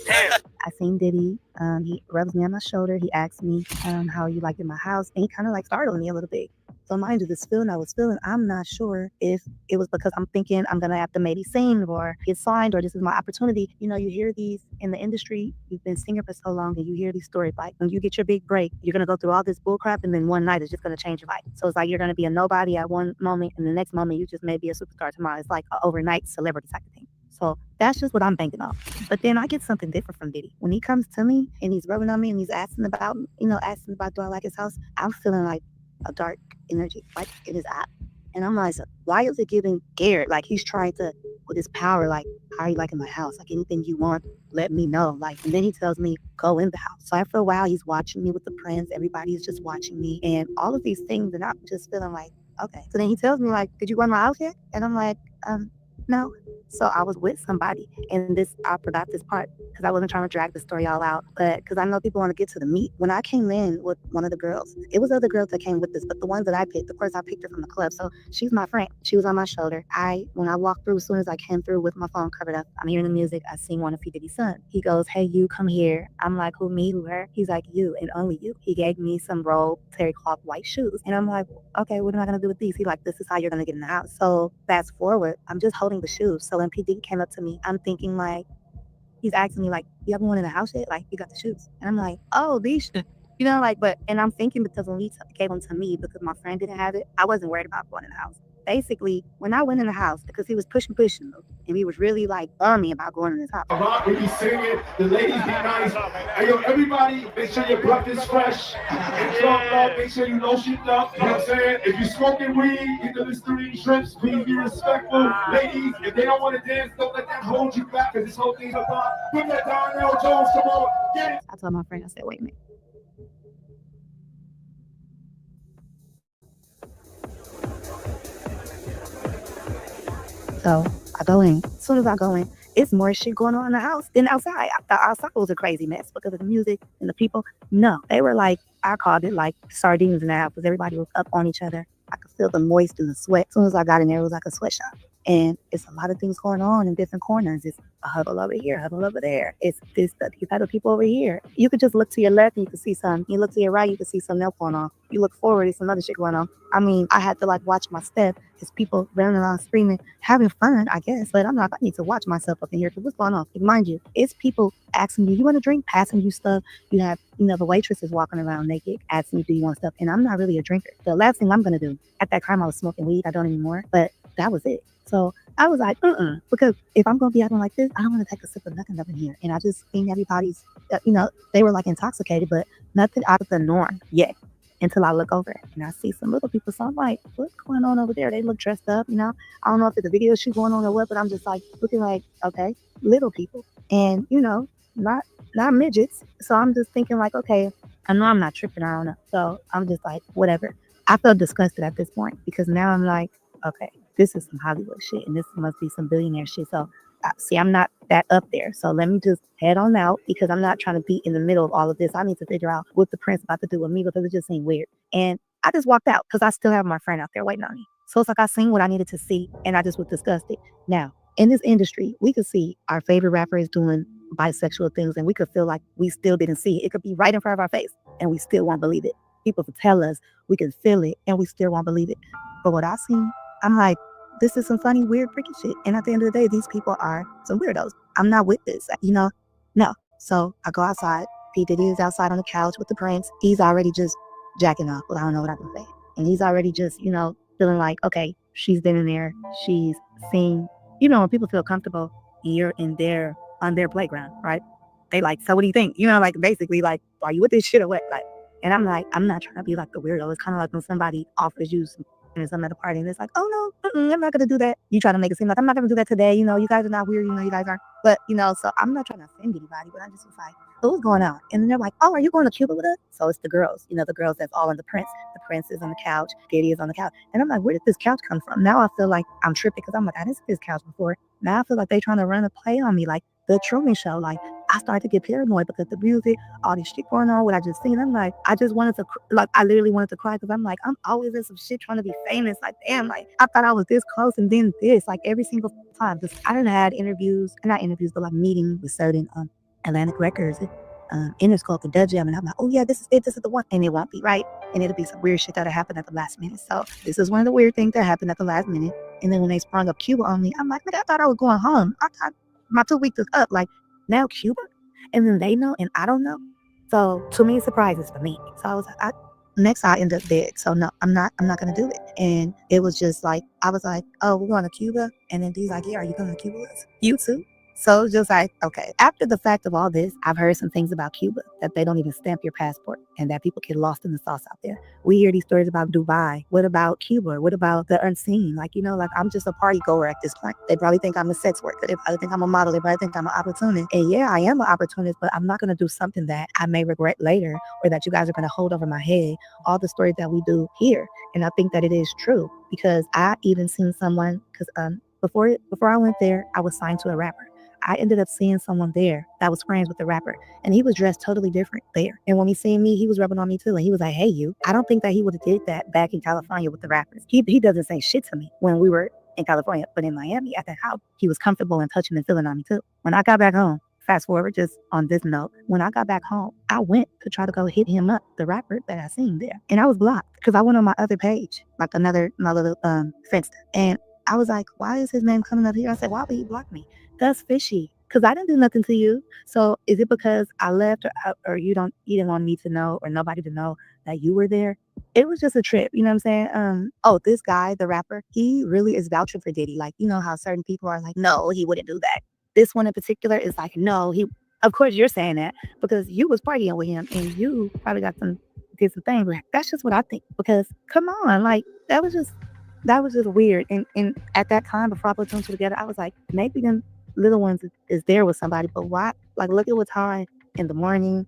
Damn. I seen Diddy. He rubs me on my shoulder. He asked me, how you like in my house? And he kind of like startled me a little bit. So mind you, this feeling I was feeling, I'm not sure if it was because I'm thinking I'm going to have to maybe sing or get signed or this is my opportunity. You hear these in the industry. You've been singing for so long and you hear these stories like when you get your big break, you're going to go through all this bull crap and then one night it's just going to change your life. So it's like you're going to be a nobody at one moment and the next moment you just may be a superstar tomorrow. It's like an overnight celebrity type of thing. So that's just what I'm banking on. But then I get something different from Diddy. When he comes to me and he's rubbing on me and he's asking about, do I like his house? I'm feeling like a dark energy, like in his eye. And I'm like, why is it giving scared? Like he's trying to, with his power, like, how are you liking my house? Like anything you want, let me know. Like, and then he tells me, go in the house. So after a while, he's watching me with the prince. Everybody is just watching me and all of these things. And I'm just feeling like, okay. So then he tells me like, did you run my house yet? And I'm like, no. So I was with somebody, and I forgot this part because I wasn't trying to drag the story all out, but because I know people want to get to the meat. When I came in with one of the girls, it was other girls that came with us, but the ones that I picked, of course, I picked her from the club. So she's my friend. She was on my shoulder. When I walked through, as soon as I came through with my phone covered up, I'm hearing the music. I seen one of P. Diddy's son. He goes, hey, you come here. I'm like, who, me, who, her? He's like, you and only you. He gave me some robe, terry cloth, white shoes. And I'm like, okay, what am I going to do with these? He like, this is how you're going to get in the house. So fast forward, I'm just holding the shoes. So when P. Diddy came up to me, I'm thinking like, he's asking me like, you haven't one in the house yet? Like, you got the shoes. And I'm like, oh, these, and I'm thinking because when he gave them to me, because my friend didn't have it, I wasn't worried about going in the house. Basically, when I went in the house, because he was pushing, and he was really like bumming about going in his house. When you sing it, the ladies be nice. Hey, yo, everybody, make sure your breath is fresh. Make sure you lotion up. You know what I'm saying? If you're smoking weed, either Listerine strips, please be respectful. Ladies, if they don't want to dance, don't let that hold you back, because this whole thing's about. Put that Darnell Jones, come on, get it. I told my friend, I said, wait a minute. So I go in. As soon as I go in, it's more shit going on in the house than outside. The outside was a crazy mess because of the music and the people. No, they were like, I called it like sardines in the house because everybody was up on each other. I could feel the moist and the sweat. As soon as I got in there, it was like a sweatshop. And it's a lot of things going on in different corners. It's a huddle over here, huddle over there. It's these other people over here. You could just look to your left and you could see something. You look to your right, you could see something else going on. You look forward, it's another shit going on. I mean, I had to like watch my step. It's people running around screaming, having fun, I guess. But I'm not, I need to watch myself up in here because what's going on? Like, mind you, it's people asking you want a drink, passing you stuff. You have, the waitresses walking around naked, asking you, do you want stuff? And I'm not really a drinker. The last thing I'm going to do, at that time I was smoking weed, I don't anymore. But that was it. So I was like, because if I'm going to be acting like this, I don't want to take a sip of nothing up in here. And I just think everybody's, they were like intoxicated, but nothing out of the norm yet. Until I look over and I see some little people. So I'm like, what's going on over there? They look dressed up, I don't know if it's a video shoot going on or what, but I'm just like looking like, okay, little people. And, not midgets. So I'm just thinking like, okay, I know I'm not tripping, I don't know. So I'm just like, whatever. I felt disgusted at this point because now I'm like, okay, this is some Hollywood shit and this must be some billionaire shit. So see, I'm not that up there. So let me just head on out because I'm not trying to be in the middle of all of this. I need to figure out what the prince about to do with me because it just seemed weird. And I just walked out because I still have my friend out there waiting on me. So it's like I seen what I needed to see and I just was disgusted. Now, in this industry, we could see our favorite rapper is doing bisexual things and we could feel like we still didn't see it. It could be right in front of our face and we still won't believe it. People could tell us, we can feel it and we still won't believe it. But what I seen, I'm like, this is some funny, weird, freaky shit. And at the end of the day, these people are some weirdos. I'm not with this, no. So I go outside. P. Diddy is outside on the couch with the prince. He's already just jacking off. Well, I don't know what I can say. And he's already just, feeling like, okay, she's been in there. She's seen, when people feel comfortable, you're in there on their playground, right? They like, so what do you think? Like basically like, are you with this shit or what? Like, and I'm like, I'm not trying to be like the weirdo. It's kind of like when somebody offers you some and something at a party and it's like, oh no, I'm not gonna do that. You try to make it seem like I'm not gonna do that today. You guys are not weird. You guys aren't. But so I'm not trying to offend anybody. But I just was like, what's going on? And then they're like, oh, are you going to Cuba with us? So it's the girls. The girls that's all on the prince. The prince is on the couch. Diddy is on the couch. And I'm like, where did this couch come from? Now I feel like I'm tripping because I'm like, I didn't see this couch before. Now I feel like they're trying to run a play on me, like the Truman Show. Like I started to get paranoid because the music, all this shit going on, what I just seen. I'm like, I just wanted to, I literally wanted to cry because I'm like, I'm always in some shit trying to be famous. Like, damn, like I thought I was this close and then this, like every single time. Because I done had interviews, and not interviews, but like meetings with certain Atlantic Records, Interscope and Dudjam, and I'm like, oh yeah, this is it, this is the one, and it won't be right, and it'll be some weird shit that'll happen at the last minute. So this is one of the weird things that happened at the last minute. And then when they sprung up Cuba on me, I'm like, I thought I was going home. I thought my 2 weeks is up. Like now Cuba, and then they know and I don't know. So too many surprises for me. So I was like, next I end up dead. So no, I'm not gonna do it. And it was just like, I was like, oh, we're going to Cuba, and then he's like, yeah, are you going to Cuba with us? You too? So just like, okay. After the fact of all this, I've heard some things about Cuba, that they don't even stamp your passport and that people get lost in the sauce out there. We hear these stories about Dubai. What about Cuba? What about the unseen? Like, like I'm just a party goer at this point. They probably think I'm a sex worker. They probably think I'm a model. They probably think I'm an opportunist. And yeah, I am an opportunist, but I'm not going to do something that I may regret later, or that you guys are going to hold over my head. All the stories that we do here. And I think that it is true, because I even seen someone, because before I went there, I was signed to a rapper. I ended up seeing someone there that was friends with the rapper, and he was dressed totally different there. And when he seen me, he was rubbing on me too. And he was like, hey, you. I don't think that he would have did that back in California with the rappers. He doesn't say shit to me when we were in California, but in Miami at the house, he was comfortable and touching and feeling on me too. When I got back home, fast forward just on this note, when I got back home, I went to try to go hit him up, the rapper that I seen there. And I was blocked because I went on my other page, like my little Finsta. And I was like, why is his name coming up here? I said, why would he block me? That's fishy, because I didn't do nothing to you. So is it because I left, or you didn't want me to know, or nobody to know that you were there? It was just a trip, you know what I'm saying? This guy, the rapper, he really is vouching for Diddy. Like, how certain people are like, no, he wouldn't do that. This one in particular is like, no, of course you're saying that because you was partying with him and you probably did some things. That's just what I think, because come on, like that was just weird. And at that time, before I put them two together, I was like, maybe them little ones is there with somebody, but why? Like, look at what's high in the morning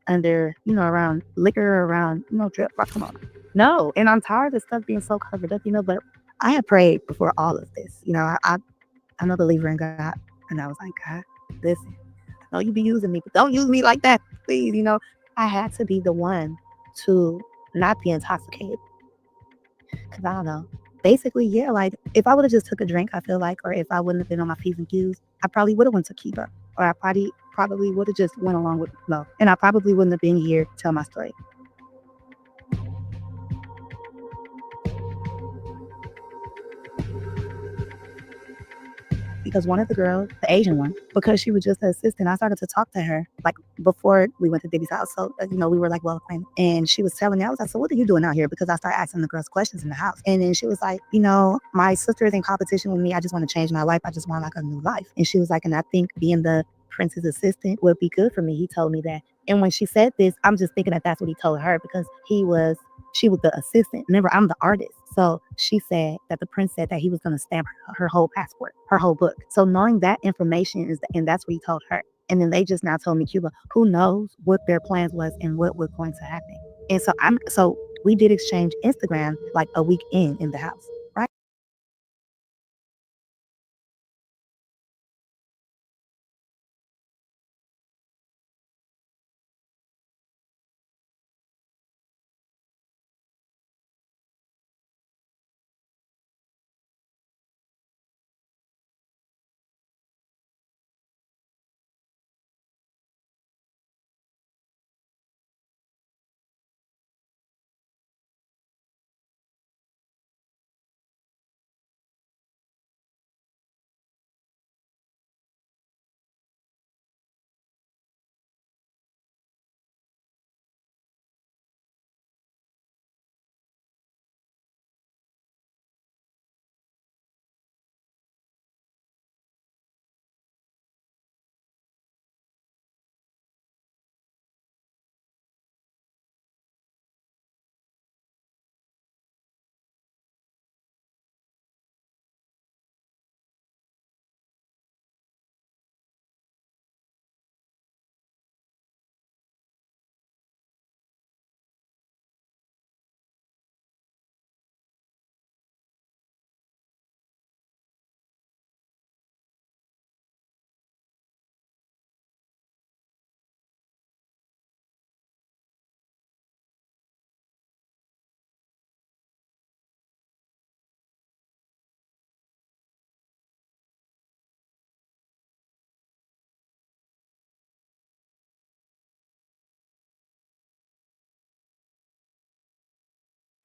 under, around liquor, around, drip. Come on. No. And I'm tired of stuff being so covered up, but I had prayed before all of this. I'm a believer in God. And I was like, God, listen, I know you be using me, but don't use me like that, please. I had to be the one to not be intoxicated. Because I don't know. Basically, yeah, like if I would have just took a drink, I feel like, or if I wouldn't have been on my P's and Q's, I probably would have went to Cuba, or I probably would have just went along with the flow, and I probably wouldn't have been here to tell my story. because one of the girls, the Asian one, because she was just an assistant, I started to talk to her like before we went to Diddy's house. So, we were like well acquainted. And she was telling me, I was like, so what are you doing out here? Because I started asking the girls questions in the house. And then she was like, my sister is in competition with me. I just want to change my life. I just want like a new life. And she was like, and I think being the prince's assistant would be good for me. He told me that. And when she said this, I'm just thinking that that's what he told her because she was the assistant. Remember, I'm the artist. So she said that the prince said that he was going to stamp her whole passport, her whole book. So knowing that information and that's what he told her. And then they just now told me, Cuba, who knows what their plans was and what was going to happen. And so we did exchange Instagram like a week in the house, right?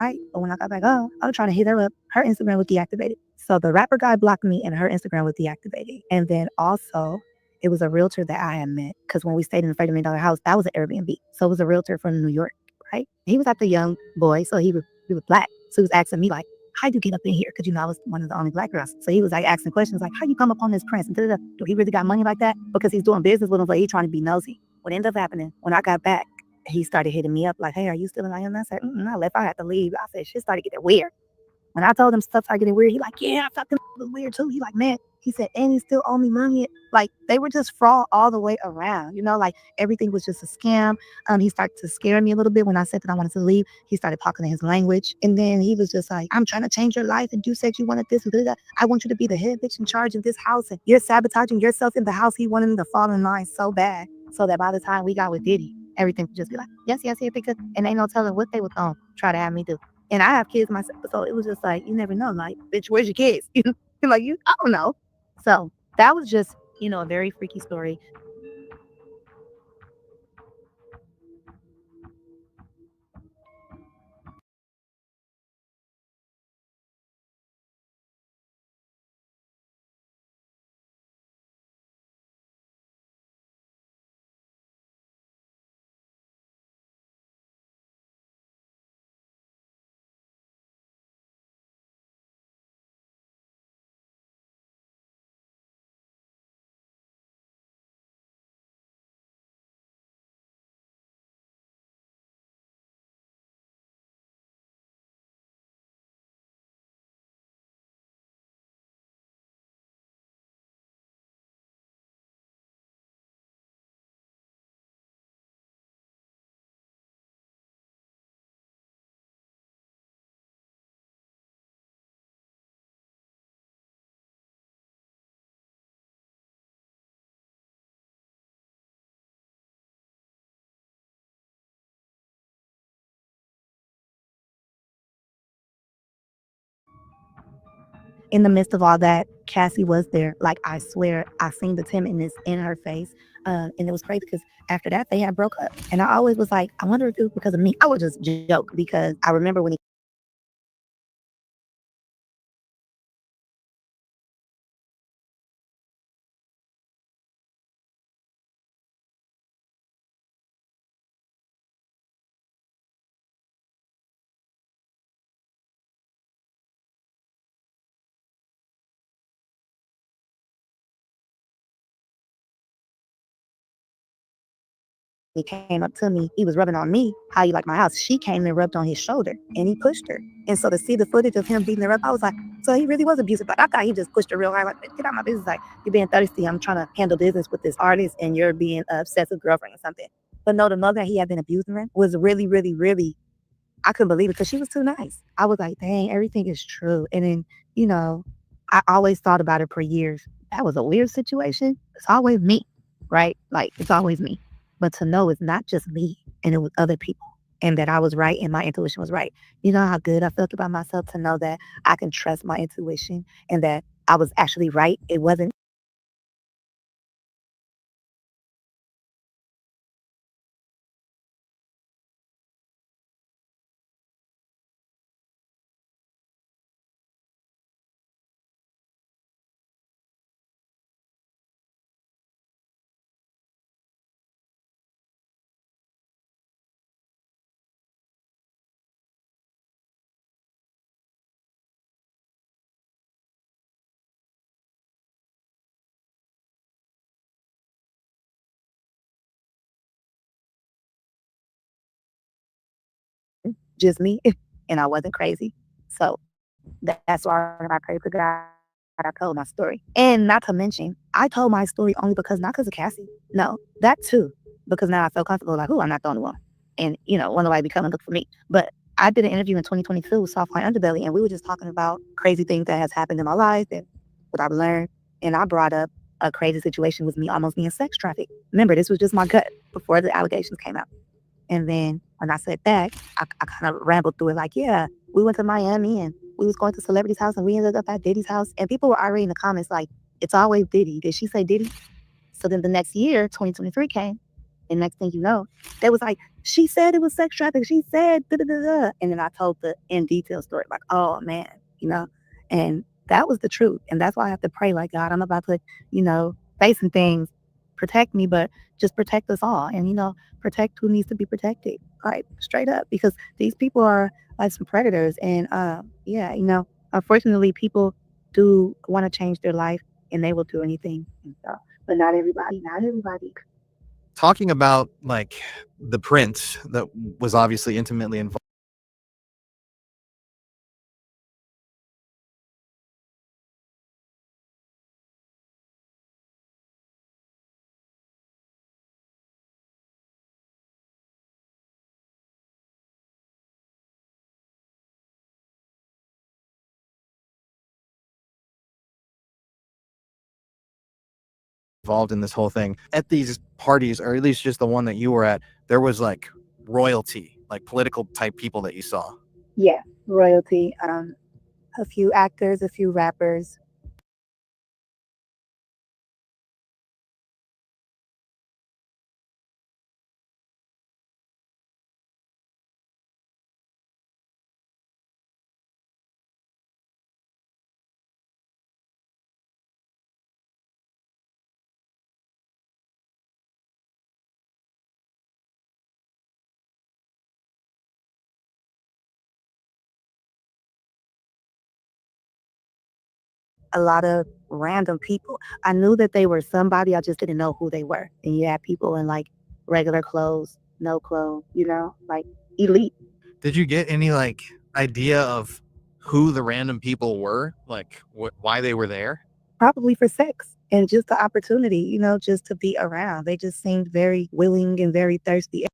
Right. But when I got back home, I was trying to hit her up. Her Instagram was deactivated. So the rapper guy blocked me and her Instagram was deactivated. And then also, it was a realtor that I had met because when we stayed in the $30 million house, that was an Airbnb. So it was a realtor from New York, right? He was like the young boy, so he was black. So he was asking me like, how'd you get up in here? Because I was one of the only black girls. So he was like asking questions like, how you come up on this prince? And da-da-da. Do he really got money like that? Because he's doing business with him, but he's trying to be nosy. What ended up happening when I got back, he started hitting me up like, hey, are you still in Miami? I said, I left. I had to leave. I said, shit started getting weird. When I told him stuff started getting weird, he like, yeah, I thought them was weird too. He like, man, he said, and he still owe me money. Like, they were just fraud all the way around, like everything was just a scam. He started to scare me a little bit when I said that I wanted to leave. He started talking in his language. And then he was just like, I'm trying to change your life. And you said you wanted this and that. I want you to be the head bitch in charge of this house. And you're sabotaging yourself in the house. He wanted him to fall in line so bad. So that by the time we got with Diddy, everything would just be like, yes, because, and ain't no telling what they would try to have me do. And I have kids myself, so it was just like, you never know, like, bitch, where's your kids? Like, I don't know. So that was just, a very freaky story. In the midst of all that, Cassie was there. Like, I swear, I seen the timidness in her face. And it was crazy because after that, they had broke up. And I always was like, I wonder if it was because of me. I would just joke because I remember when he He came up to me. He was rubbing on me. How you like my house? She came and rubbed on his shoulder, and he pushed her. And so to see the footage of him beating her up, I was like, so he really was abusive. Like I thought he just pushed her real hard. Like, get out of my business. Like you're being thirsty. I'm trying to handle business with this artist, and you're being an obsessive girlfriend or something. But no, the mother he had been abusing her was really, really, really. I couldn't believe it because she was too nice. I was like, dang, everything is true. And then, you know, I always thought about it for years. That was a weird situation. It's always me, right? Like it's always me. But to know it's not just me and it was other people and that I was right and my intuition was right. You know how good I felt about myself to know that I can trust my intuition and that I was actually right. It wasn't. Just me and I wasn't crazy. So that's why when I prayed to God, I told my story. And not to mention, I told my story only because not because of Cassie. No, that too. Because now I felt comfortable, like, oh, I'm not the only one. And, you know, one nobody be coming look for me. But I did an interview in 2022 with Soft Underbelly, and we were just talking about crazy things that has happened in my life and what I've learned. And I brought up a crazy situation with me almost being sex trafficked. Remember, this was just my gut before the allegations came out. And then when I said that, I kind of rambled through it like, yeah, we went to Miami and we was going to celebrity's house and we ended up at Diddy's house. And people were already in the comments like, it's always Diddy. Did she say Diddy? So then the next year, 2023 came. And next thing you know, they was like, she said it was sex trafficking. She said da da da da. And then I told the in detail story, like, oh man, you know, and that was the truth. And that's why I have to pray, like, God, I'm about to, you know, face some things, protect me, but just protect us all. And, you know, protect who needs to be protected, like straight up, because these people are like some predators. And yeah, you know, unfortunately, people do want to change their life and they will do anything. And so, but not everybody, not everybody. Talking about like the prince that was obviously intimately involved in this whole thing at these parties, or at least just the one that you were at, there was like royalty, like political type people that you saw. Yeah, royalty. A few actors, a few rappers. A lot of random people. I knew that they were somebody, I just didn't know who they were. And you had people in like regular clothes, no clothes, you know, like elite. Did you get any like idea of who the random people were, like why they were there? Probably for sex and just the opportunity, you know, just to be around. They just seemed very willing and very thirsty.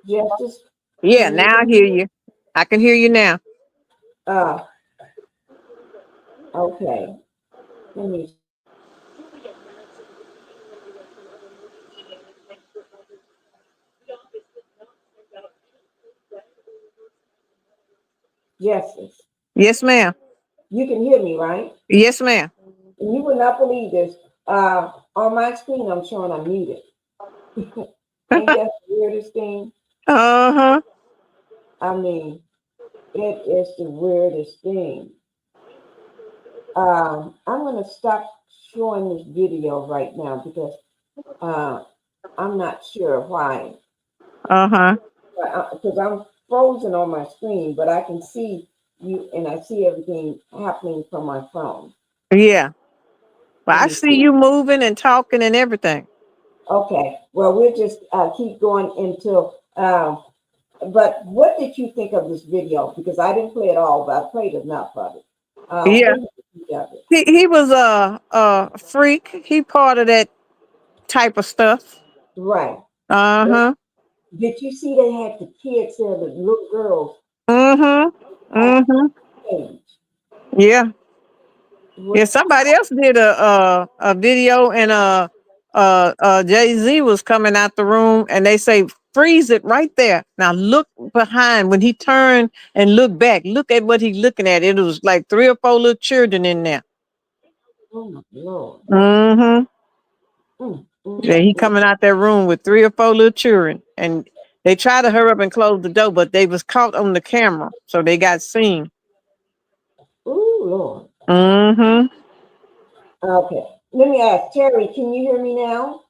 Yeah, just Yeah, can you now I hear hear me? you. I can hear you now. Uh, okay. Let me. Yes, Yes, ma'am. you can hear me, right? Yes, ma'am. And you would not believe this. On my screen, I'm showing I'm muted. Ain't that the weirdest thing? Uh-huh. I mean, it is the weirdest thing. I'm going to stop showing this video right now because I'm not sure why. Because I'm frozen on my screen, but I can see you and I see everything happening from my phone. Yeah. But Let I me see you moving and talking and everything. Okay. Well, we'll just keep going until. But what did you think of this video? Because I didn't play it all, but I played enough of it. Yeah. What did you think of it? He was a freak. He part of that type of stuff. Right. Uh-huh. Did you see they had the kids there, the little girls? Mm-hmm. Mm-hmm. Yeah. Yeah, somebody else did a video and Jay-Z was coming out the room and they say freeze it right there. Now look behind when he turned and looked back. Look at what he's looking at. It was like 3 or 4 little children in there. Oh my Lord. Mm-hmm. Yeah, he coming out that room with 3 or 4 little children. And they tried to hurry up and close the door, but they was caught on the camera. So they got seen. Oh Lord. Mm-hmm. Okay. Let me ask Terry, can you hear me now?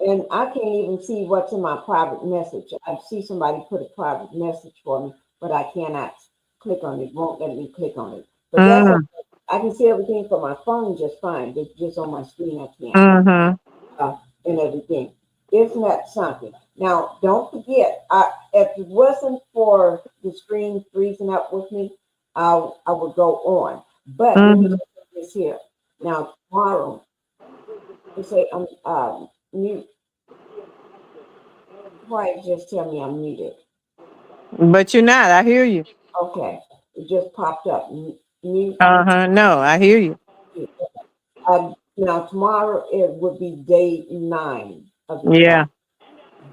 And I can't even see what's in my private message. I see somebody put a private message for me, but I cannot click on it. Won't let me click on it. But that's okay. I can see everything from my phone just fine. But just on my screen, I can't. Mm-hmm. And everything. Isn't that something? Now, don't forget, if it wasn't for the screen freezing up with me, I would go on. But let me just say this here. Now, tomorrow, you say I'm mute. Why just tell me I'm muted? But you're not. I hear you. Okay, it just popped up. Mute. No, I hear you. Now tomorrow it would be day 9 of the Yeah.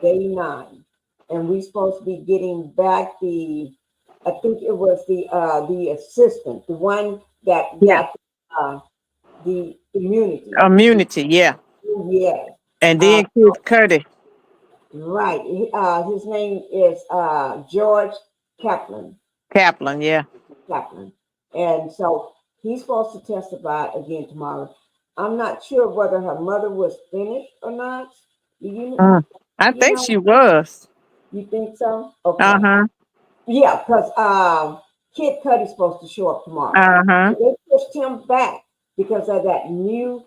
day 9, and we're supposed to be getting back I think it was the assistant, the one that got the immunity. Immunity, yeah. Yes. And then Kid Cudi. Right. His name is George Kaplan. Kaplan, yeah. Kaplan. And so he's supposed to testify again tomorrow. I'm not sure whether her mother was finished or not. I think she was. You think so? Okay. Yeah, because Kid Cudi's supposed to show up tomorrow. So they pushed him back because of that new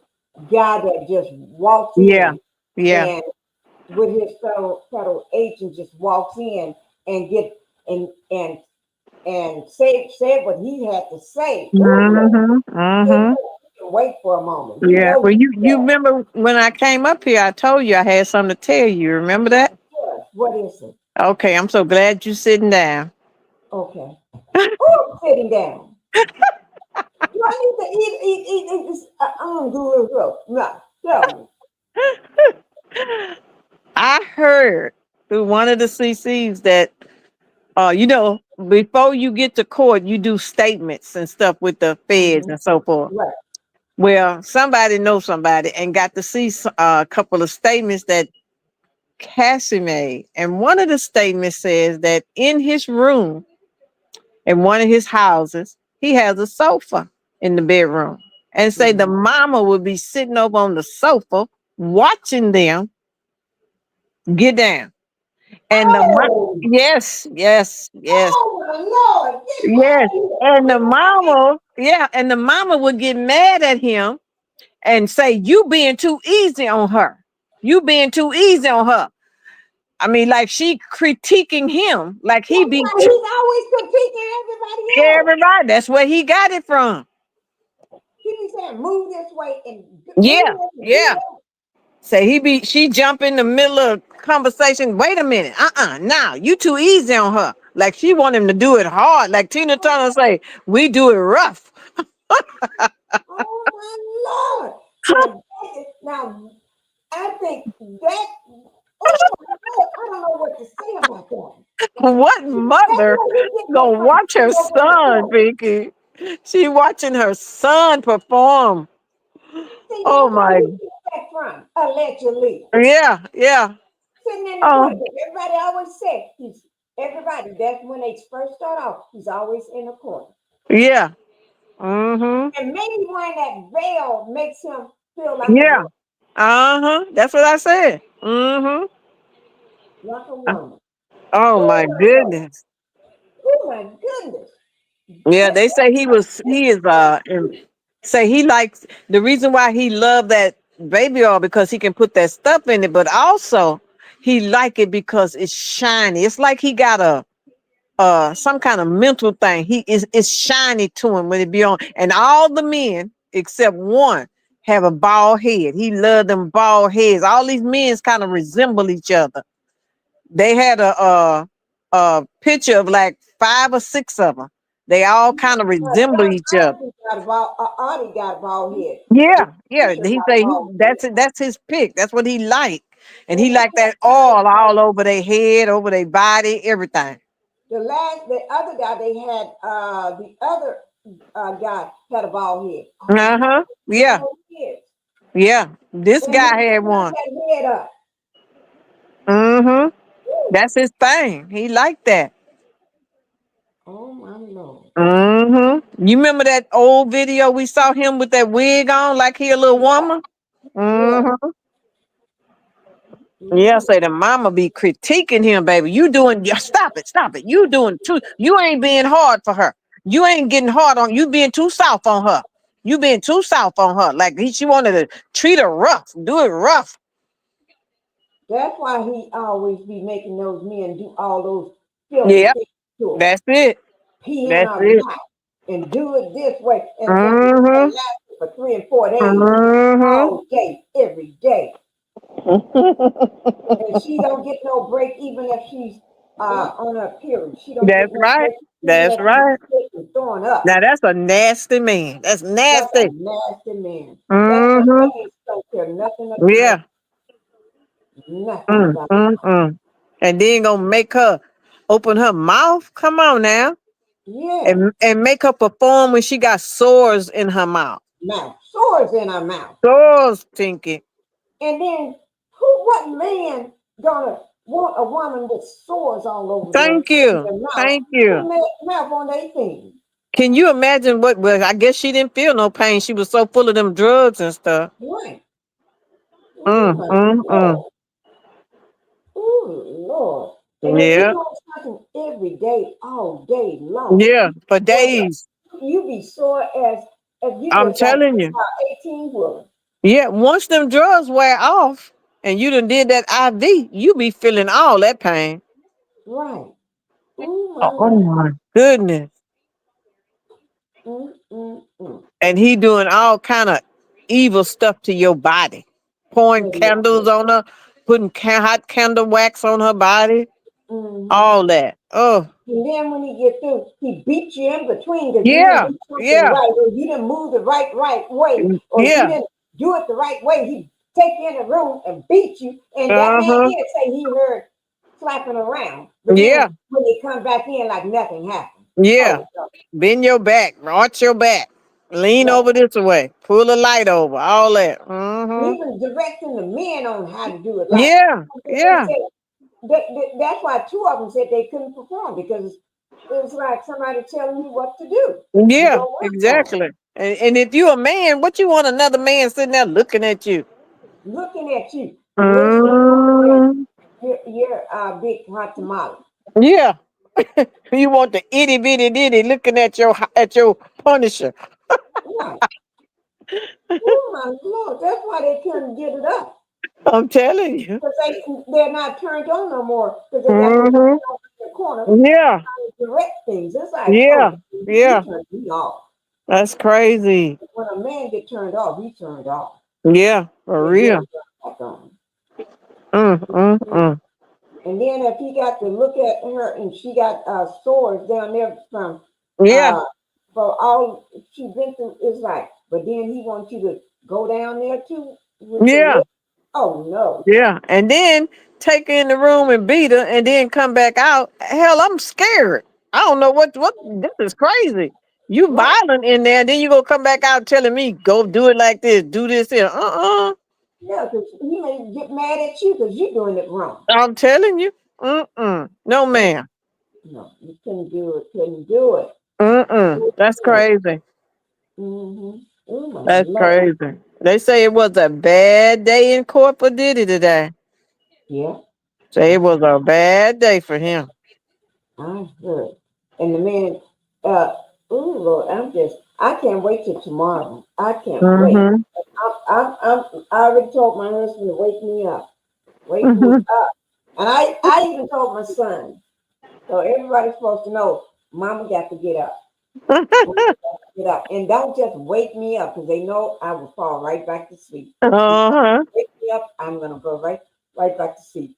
guy that just walks in. Yeah. And with his federal agent just walks in and get and said what he had to say. Wait for a moment. Yeah. Well, you remember when I came up here, I told you I had something to tell you. Remember that? Yes. What is it? Okay, I'm so glad you're sitting down. Okay. Oh, sitting down. Do I need to eat this? I'm good. No, tell me. I heard through one of the CCs that before you get to court, you do statements and stuff with the feds and so forth. Right. Well, somebody knows somebody and got to see a couple of statements that Cassie made. And one of the statements says that in his room, in one of his houses, he has a sofa in the bedroom. And say the mama would be sitting over on the sofa watching them get down. And yes. Oh my Lord. Yes. And the mama would get mad at him and say, you being too easy on her. You being too easy on her. I mean, like she critiquing him, like he be. He's always critiquing everybody else. Everybody, that's where he got it from. He be saying, move this way and Yeah. Say she jump in the middle of conversation. Wait a minute. Now you too easy on her. Like she want him to do it hard. Like Tina Turner say, we do it rough. Oh my Lord. Now I think that, oh my Lord, I don't know what to say about that. What mother gonna watch her son, Pinkie? She watching her son perform. See, Oh my. from allegedly. Yeah. Sitting in the corner. Everybody always say everybody. That's when they first start off. He's always in the corner. Yeah. Mm-hmm. And maybe wearing that veil makes him feel like Yeah. Uh-huh. That's what I said. Mm-hmm. like a woman. Oh Oh my my God. goodness. Oh my goodness. Yeah, That, they say he is say he likes the reason why he loved that baby oil because he can put that stuff in it, but also he like it because it's shiny. It's like he got a some kind of mental thing. He is it's shiny to him when it be on. And all the men except one have a bald head. He loved them bald heads. All these men kind of resemble each other. They had a picture of like 5 or 6 of them. They all kind of resemble each other. Audie got a bald head. Yeah, yeah. Fisher He got a say bald that's head. it. That's his pick. That's what he like, and he And like that oil all over their head, over their body, everything. the other guy they had, the other guy had a bald head. Uh huh. Yeah, Head. yeah. This And he guy had turned one. that head up. Mm-hmm. That's his thing. He like that. Oh my Lord. Mm-hmm. You remember that old video we saw him with that wig on, like he a little woman? Yeah. Mm-hmm. Yeah, say the mama be critiquing him, baby. You doing stop it, stop it. You doing too, you ain't being hard for her. You ain't getting hard on you being too soft on her. You being too soft on her. Like she wanted to treat her rough, do it rough. That's why he always be making those men do all those filthy Yeah, things to her. that's it. Pee in That's her it. mouth and do it this way. And Mm-hmm. last for 3 and 4 days, Mm-hmm. all day, every day. And she don't get no break even if she's on her period. She don't get That's no right. break even That's if she's right. sick and throwing up. Now that's a nasty man. That's That's a nasty. nasty man. That man Mm-hmm. don't care nothing about Yeah. nothing about Mm. And then gonna make her open her mouth. Come on now. yeah. And make her perform when she got sores in her mouth. Mouth. Sores in her mouth. Sores, Pinkie. And then what man gonna want a woman with sores all over Thank you. their mouth? Thank you. Mouth on their thing. Can you imagine what well, I guess she didn't feel no pain. She was so full of them drugs and stuff. Right. Oh my Mm. Lord. Oh Lord. And if you Yeah. doing something every day, all day long, Yeah. For boy, days. you be sore as if you I'm just got telling you. 18 wheeler. Yeah. Once them drugs wear off and you done did that IV, you be feeling all that pain. Right. Oh my Oh Lord. my goodness. Mm. And he doing all kind of evil stuff to your body, pouring candles on her, putting hot candle wax on her body, all that. Oh, And then when he get through, he beat you in between because you didn't yeah, do something yeah, right, or you didn't move the right way, or you yeah. didn't do it the right way. He take you in the room and beat you. And that man Uh-huh. did say he heard slapping around, but Yeah, then when he come back in, like nothing happened. yeah. Oh, no. Bend your back, arch your back, lean Right. over this way, pull a light over, all that. And even directing the men on how to do it. Like Yeah, they yeah, said, that's why 2 of them said they couldn't perform because it was like somebody telling you what to do. You yeah, don't work on exactly. And if you a man, what you want another man sitting there looking at you? looking at you, wishing Mm, you're big hot tamale. yeah. You want the itty bitty ditty looking at your Punisher. Right. Oh my Lord, that's why they couldn't get it up. I'm telling you. Because they're not turned on no more because they got the man Hmm. over in the corner Yeah, trying to direct things. It's like, yeah, oh, you yeah. turned me off. That's crazy. When a man get turned off, he turned off. Yeah, for And you real. don't turn back on. Mm. And then if he got to look at her and she got sores down there from Yeah, uh for all she's been through, it's like, but then he wants you to go down there too with your yeah, lips. Oh no. yeah. And then take her in the room and beat her, and then come back out. Hell, I'm scared. I don't know what. This is crazy. You Right. violent in there, then you gonna come back out telling me go do it like this, do this here. Yeah, because he may get mad at you because you're doing it wrong. I'm telling you. No, ma'am. No, you couldn't do it. Couldn't do it. That's crazy. Mm-hmm. Oh my That's Lord. crazy. They say it was a bad day in court for Diddy today. Yeah, Say it was a bad day for him. I heard. And the man, oh Lord, I can't wait till tomorrow. I can't wait. Mm-hmm. I already told my husband to wake me up. Wake me Mm-hmm. up. And I even told my son. So everybody's supposed to know, Mama got to get up. Mama got to get up. And don't just wake me up because they know I will fall right back to sleep. Uh-huh. Wake me up, I'm gonna go right back to sleep.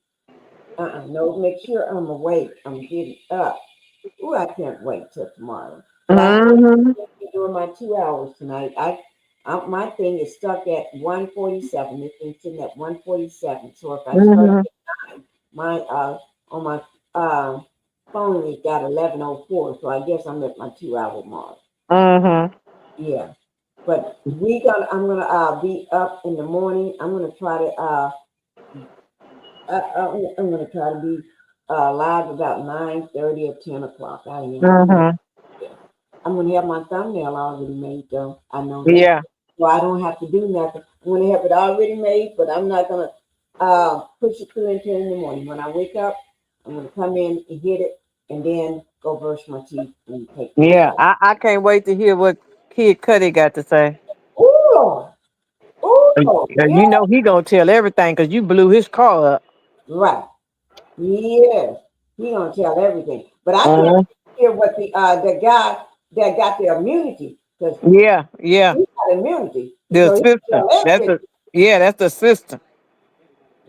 No, make sure I'm awake. I'm getting up. Ooh, I can't wait till tomorrow. But I still Mm-hmm. doing my 2 hours tonight. My thing is stuck at 147. It's been sitting at 147. So if I start Mm-hmm. my on my uh phone, it got 11:04. So I guess I'm at my 2 hour mark. Mm-hmm. Yeah. But I'm gonna be up in the morning. I'm gonna try to I'm gonna try to be live about 9:30 or 10 o'clock. I am. Mm-hmm. Yeah. I'm gonna have my thumbnail already made though. I know that. Yeah. So I don't have to do nothing. I'm gonna have it already made, but I'm not gonna push it through until in the morning. When I wake up, I'm gonna come in and hit it and then go brush my teeth and take my Yeah. shower. I can't wait to hear what Kid Cudi got to say. Oh Lord. Oh Lord. You Yeah. know he gonna tell everything because you blew his car up. Right. Yes. He gonna tell everything. But I can't Uh, hear what the guy that got the immunity, because yeah, yeah. he got immunity. The So he can assistant. tell That's everything. the that's the assistant.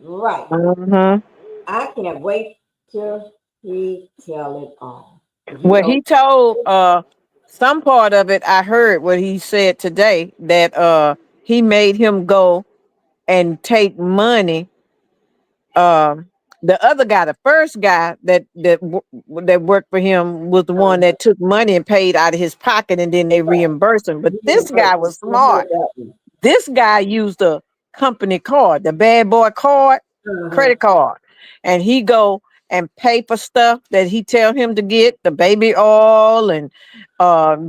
Right. Mm-hmm. I can't wait till he tell it all. 'Cause you Well, know, he told some part of it. I heard what he said today that he made him go and take money. Um, the other guy, the first guy that worked for him, was the one that took money and paid out of his pocket, and then they reimbursed him. But this guy was I heard smart. that one. This guy used a company card, the bad boy card, Uh-huh. credit card, and he go and pay for stuff that he tell him to get, the baby oil, and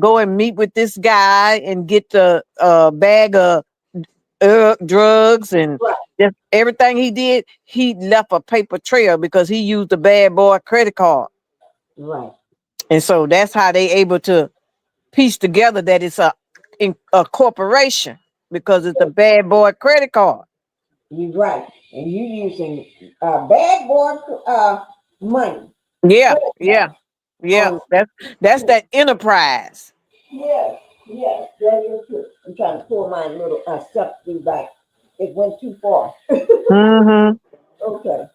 go and meet with this guy and get the bag of drugs and Right, just everything he did. He left a paper trail because he used the bad boy credit card, right. and so that's how they able to piece together that it's a corporation because it's a bad boy credit card. You right. And you using bad boy money. Yeah, Credit yeah, yeah. on That's that enterprise. yes, yes, that is true. I'm trying to pull my little stuff through back. It went too far. Mm-hmm. Okay.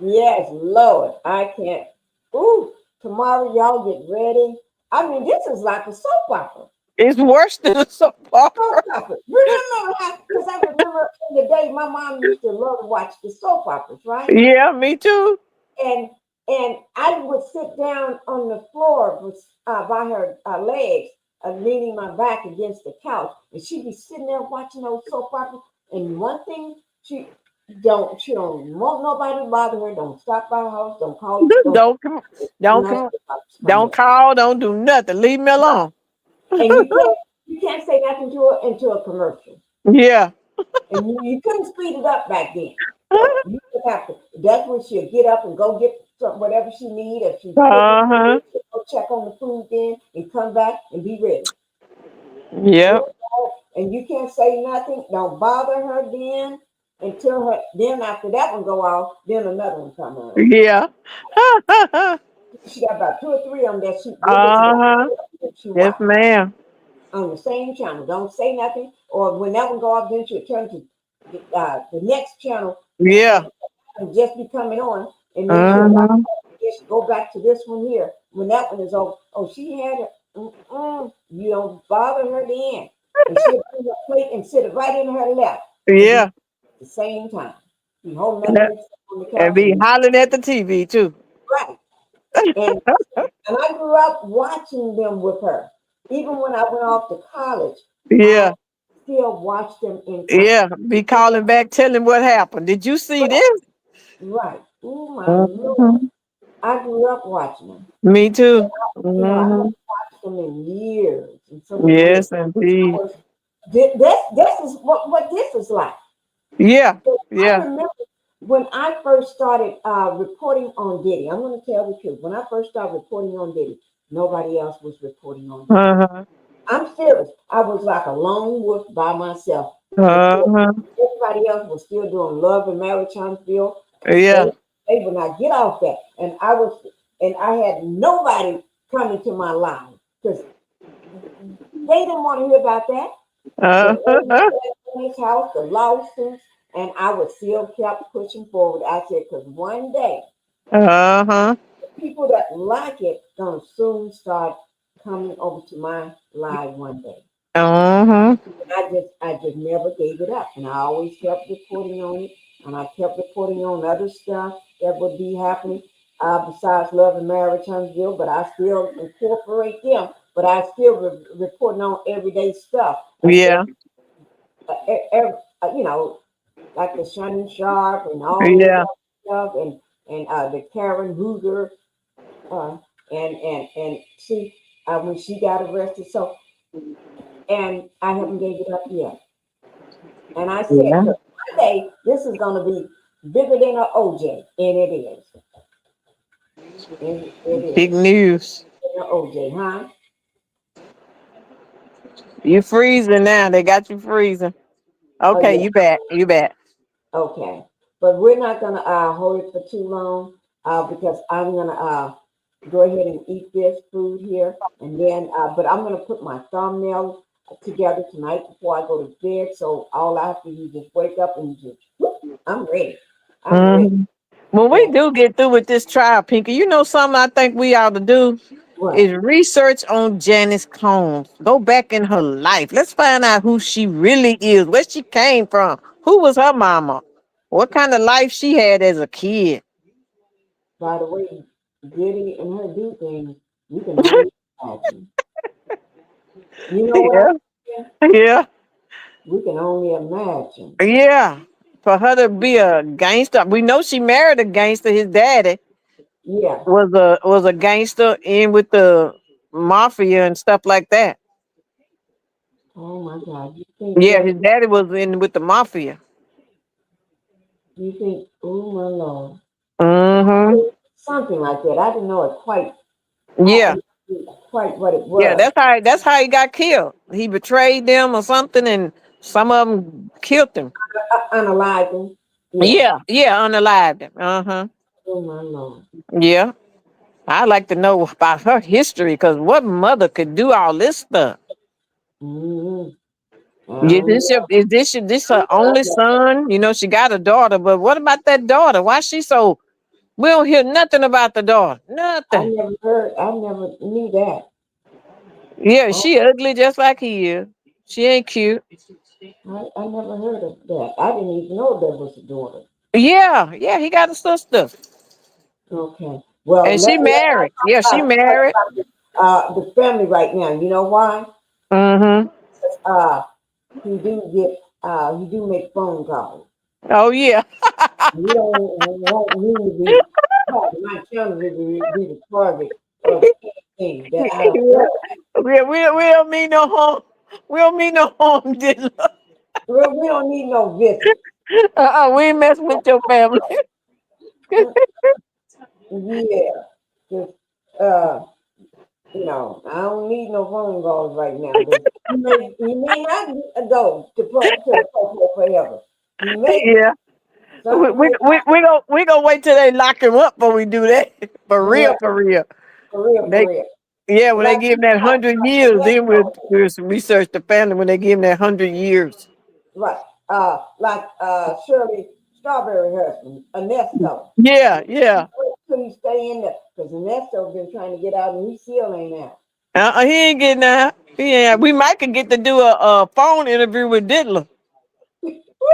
Yes, Lord. I can't. Ooh, tomorrow y'all get ready. I mean, this is like a soap opera. It's worse than a soap Soap opera. opera. Remember how, because I remember in the day my mom used to love to watch the soap operas, right? Yeah, me too. And and I would sit down on the floor with, by her legs, leaning my back against the couch, and she'd be sitting there watching those soap operas. And one thing she don't want nobody to bother her. Don't stop by her house. Don't call. Don't Don't come, do don't not come, stop come don't there. call, don't do nothing. Leave me alone. And you can't say nothing to her into a commercial. Yeah. And you couldn't speed it up back then. So you would have to, that's when she'll get up and go get some, whatever she need. If she's cooking, Uh-huh. she'll go check on the food then and come back and be ready. Yep. And you can't say nothing. Don't bother her then until then after that one go off, then another one come on. Yeah. She got about two or three of them that Uh-huh. she Yes, watch ma'am. on the same channel. Don't say nothing. Or when that one go off, then she'll turn to the next channel Yeah. and just be coming on, and then she'll Uh-huh. just go back to this one here. When that one is over, oh, she had it. You don't bother her then. And she'll bring her plate and sit it right in her lap. And be Yeah. at the same time. Be holding that little on the And couch be and hollering at the TV too. right. And I grew up watching them with her. Even when I went off to college, I Yeah. still watched them in class. Yeah. Be calling back, telling what happened. Did you see Right, this? right. Oh my Lord. Mhm. I grew up watching them. Me too. I haven't Hmm. watched them in years. And so it Yes, is. indeed. This is what this is like. Yeah, So I yeah. remember when I first started reporting on Diddy. I'm going to tell the truth. When I first started reporting on Diddy, nobody else was reporting on Diddy. Uh-huh. I'm serious. I was like a lone wolf by myself. Uh-huh. Everybody else was still doing love and marriage Huntsville. Yeah. They would not get off that. And I had nobody coming to my line because they didn't want to hear about that. The Uh-huh. in his house, the lawsuits, and I would still kept pushing forward. I said, because one day, Uh-huh. people that like it gonna soon start coming over to my live one day. Uh-huh. I just never gave it up, and I always kept reporting on it, and I kept reporting on other stuff that would be happening besides love and marriage Huntsville, but I still incorporate them, but I still reporting on everyday stuff, like Yeah. you know, like the Shining Sharp and all this Yeah. other stuff, and the Karen Hooger, uh, and see when she got arrested. So, and I haven't gave it up yet. And I said, Yeah. look, one day this is going to be bigger than an OJ, and it is. And it Big is. news. An OJ, huh? You freezing now. They got you freezing. Oh Okay, yeah. you back. You back. Okay. But we're not gonna hold it for too long because I'm gonna go ahead and eat this food here, and then but I'm gonna put my thumbnails together tonight before I go to bed. So all I have to do is just wake up and just whoop, I'm ready. I'm ready. Mhm. When we And do get through with this trial, Pinky, you know something I think we ought to do what? is research on Janice Combs. Go back in her life. Let's find out who she really is, where she came from, who was her mama, what kind of life she had as a kid. By the way, Diddy and her do things you can only imagine. You know what I'm Yeah, saying? yeah, We can only imagine. yeah. For her to be a gangster, we know she married a gangster. His daddy Yeah. was a gangster in with the mafia and stuff like that. Oh my God. Yeah, his daddy was in with the mafia. You think, oh my Lord. Mm-hmm. Something like that. I didn't know it quite. Yeah, Quite what it yeah. was. That's how he got killed. He betrayed them or something, and some of them killed him. Unaliving. Yeah. Yeah, yeah, unalived him. Uh-huh. Oh my Lord. Yeah. I like to know about her history because what mother could do all this stuff? Mm-hmm. Yeah, this her only son? You know, she got a daughter, but what about that daughter? Why she so we don't hear nothing about the daughter? Nothing. I never knew that. Yeah, Oh, she ugly just like he is. She ain't cute. I never heard of that. I didn't even know there was a daughter. Yeah, yeah, he got a sister. Okay. Well, And she let's not married. Yeah, she talk about, married. the family right now. You know why? Mm-hmm. Uh, he do make phone calls. Oh yeah. We don't want me to be my children to be the target of anything that I don't Yeah. know. We don't mean no harm. We don't mean no harm, Dylan. We don't need no visitors. We ain't messing with your family. Yeah. Just, uh, I don't need no phone calls right now. But he may not go to the post forever. He may Yeah. We something we may we we gonna we gonna wait till they lock him up before we do that. For real, right, for real. for real, They for real. yeah, when they Like give him that 100 years, then we'll research the family when they give him that 100 years. right. Like Shirley Strawberry husband, Ernesto. Yeah, yeah. Till he stay in there because Ernesto been trying to get out and he still ain't out. He ain't getting out. He ain't out. We might could get to do a phone interview with Diddler. Woo!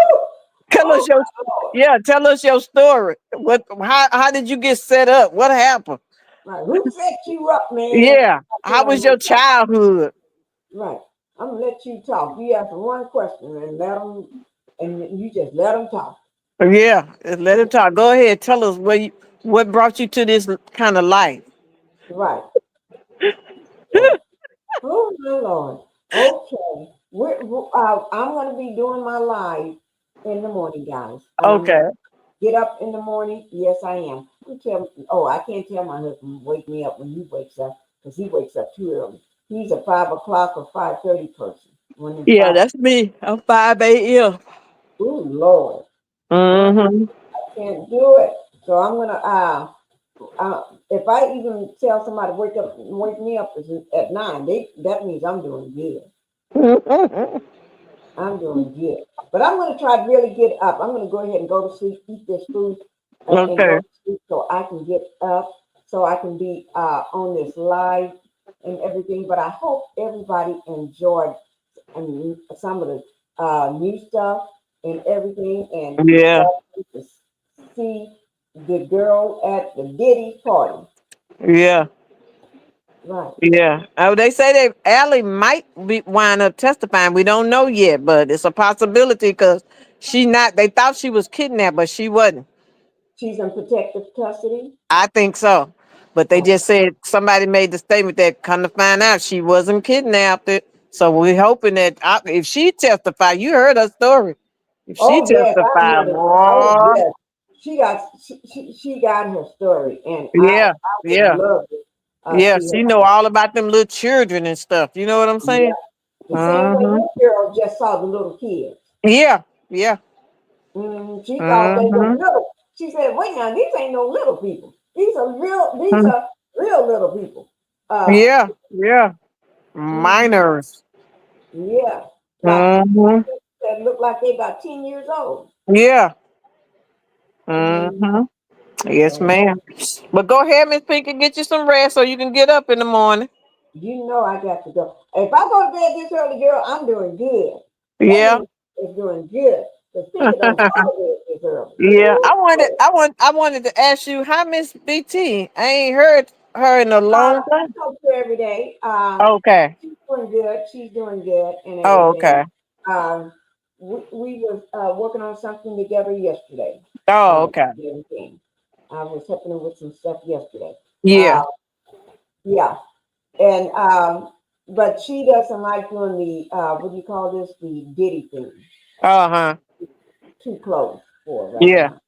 Tell Oh us your my Lord. yeah, tell us your story. What how did you get set up? What happened? Right. Who set you up, man? Yeah. How was your childhood? Right. I'm gonna let you talk. You ask one question and you just let them talk. Yeah, let him talk. Go ahead. Tell us what brought you to this kind of life. Right. Yeah. Oh my Lord. Okay. I'm going to be doing my live in the morning, guys. And I'm Okay. going to get up in the morning. Yes, I am. I can't tell my husband to wake me up when he wakes up because he wakes up too early. He's a 5 o'clock or 5:30 person. When it's Yeah, 5, that's me. I'm 5 a.m. oh Lord, I Mm-hmm. can't do it. So I'm gonna if I even tell somebody to wake me up at 9, that means I'm doing good. I'm doing good. But I'm going to try to really get up. I'm going to go ahead and go to sleep, eat this food, and Okay. go to sleep so I can get up, so I can be on this live and everything. But I hope everybody enjoyed some of the new stuff and everything. And Yeah. to see the girl at the Diddy party. Yeah. Right. Yeah. Oh, they say that Allie might be wind up testifying. We don't know yet, but it's a possibility because she not. They thought she was kidnapped, but she wasn't. She's in protective custody. I think so. But they Oh, just said somebody made the statement that come to find out she wasn't kidnapped. So we're hoping that if she testify, you heard her story. If she oh yes, I testify, heard it. Oh boy, yes, she got her story, and I yeah, would yeah, love to yeah. see She her. know all about them little children and stuff. You know what I'm saying? Yeah, the same way Mm-hmm. this girl just saw the little kids. Yeah, yeah. She thought they were Mm-hmm. little. She said, "Wait now, these ain't no little people. These are real. These are real little people." Uh, Yeah, yeah. mhm, Minors. yeah, got Mm-hmm. that look like they about 10 years old. Yeah. Mhm. Mm-hmm. Yes, So ma'am. But go ahead, Miss Pinkie, get you some rest so you can get up in the morning. you know I got to go. If I go to bed this early, girl, I'm doing good. That Yeah. means it's doing good. The finger don't go to bed this early. Yeah. Ooh, I wanted to ask you, how Miss BT? I ain't heard her in a long I time. talk to her every day. Okay. She's doing good. She's doing good and Oh, everything. okay. We was working on something together yesterday. Oh, okay. Everything. I was helping her with some stuff yesterday. Yeah. Yeah, and but she doesn't like doing the what do you call this? The Diddy thing. Uh-huh. Too close for right Yeah. now.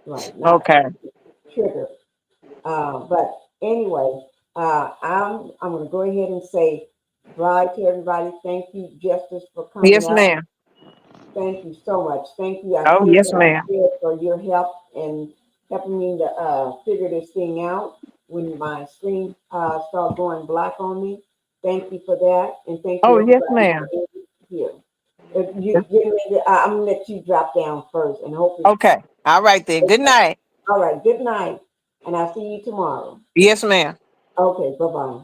Right, not Okay. trigger. But anyway, I'm gonna go ahead and say bye to everybody. Thank you, Justice, for coming Yes, up. ma'am. Thank you so much. Thank you. I Oh, feel yes, that ma'am. for your help and helping me to figure this thing out when my screen started going black on me. Thank you for that, and thank you Oh, yes, everybody for ma'am. being here. If I'm gonna let you drop down first, and hopefully, Okay. All right then. Good night. all right. Good night, and I'll see you tomorrow. Yes, ma'am. Okay, bye bye.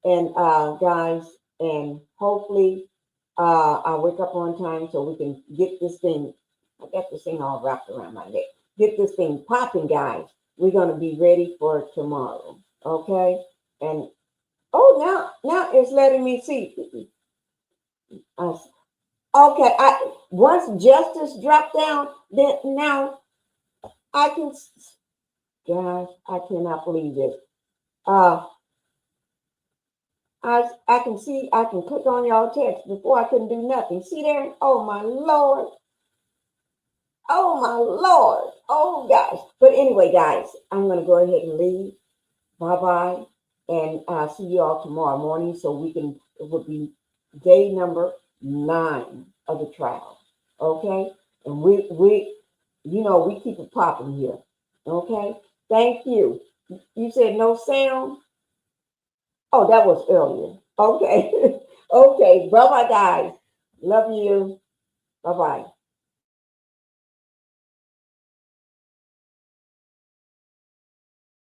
And guys, and hopefully I'll wake up on time so we can get this thing. I got this thing all wrapped around my neck. Get this thing popping, guys. We're gonna be ready for tomorrow. Okay. And now it's letting me see. Okay. Once justice dropped down, then now I can. Guys, I cannot believe this. Uh, I can see, I can click on y'all text before I couldn't do nothing. See there? Oh my Lord. Oh my Lord. Oh gosh. But anyway, guys, I'm going to go ahead and leave. Bye-bye. And see you all tomorrow morning so it will be day number 9 of the trial. Okay? And we keep it popping here. Okay? Thank you. You said no sound? Oh, that was earlier. Okay. Okay. Bye bye, guys. Love you. Bye bye.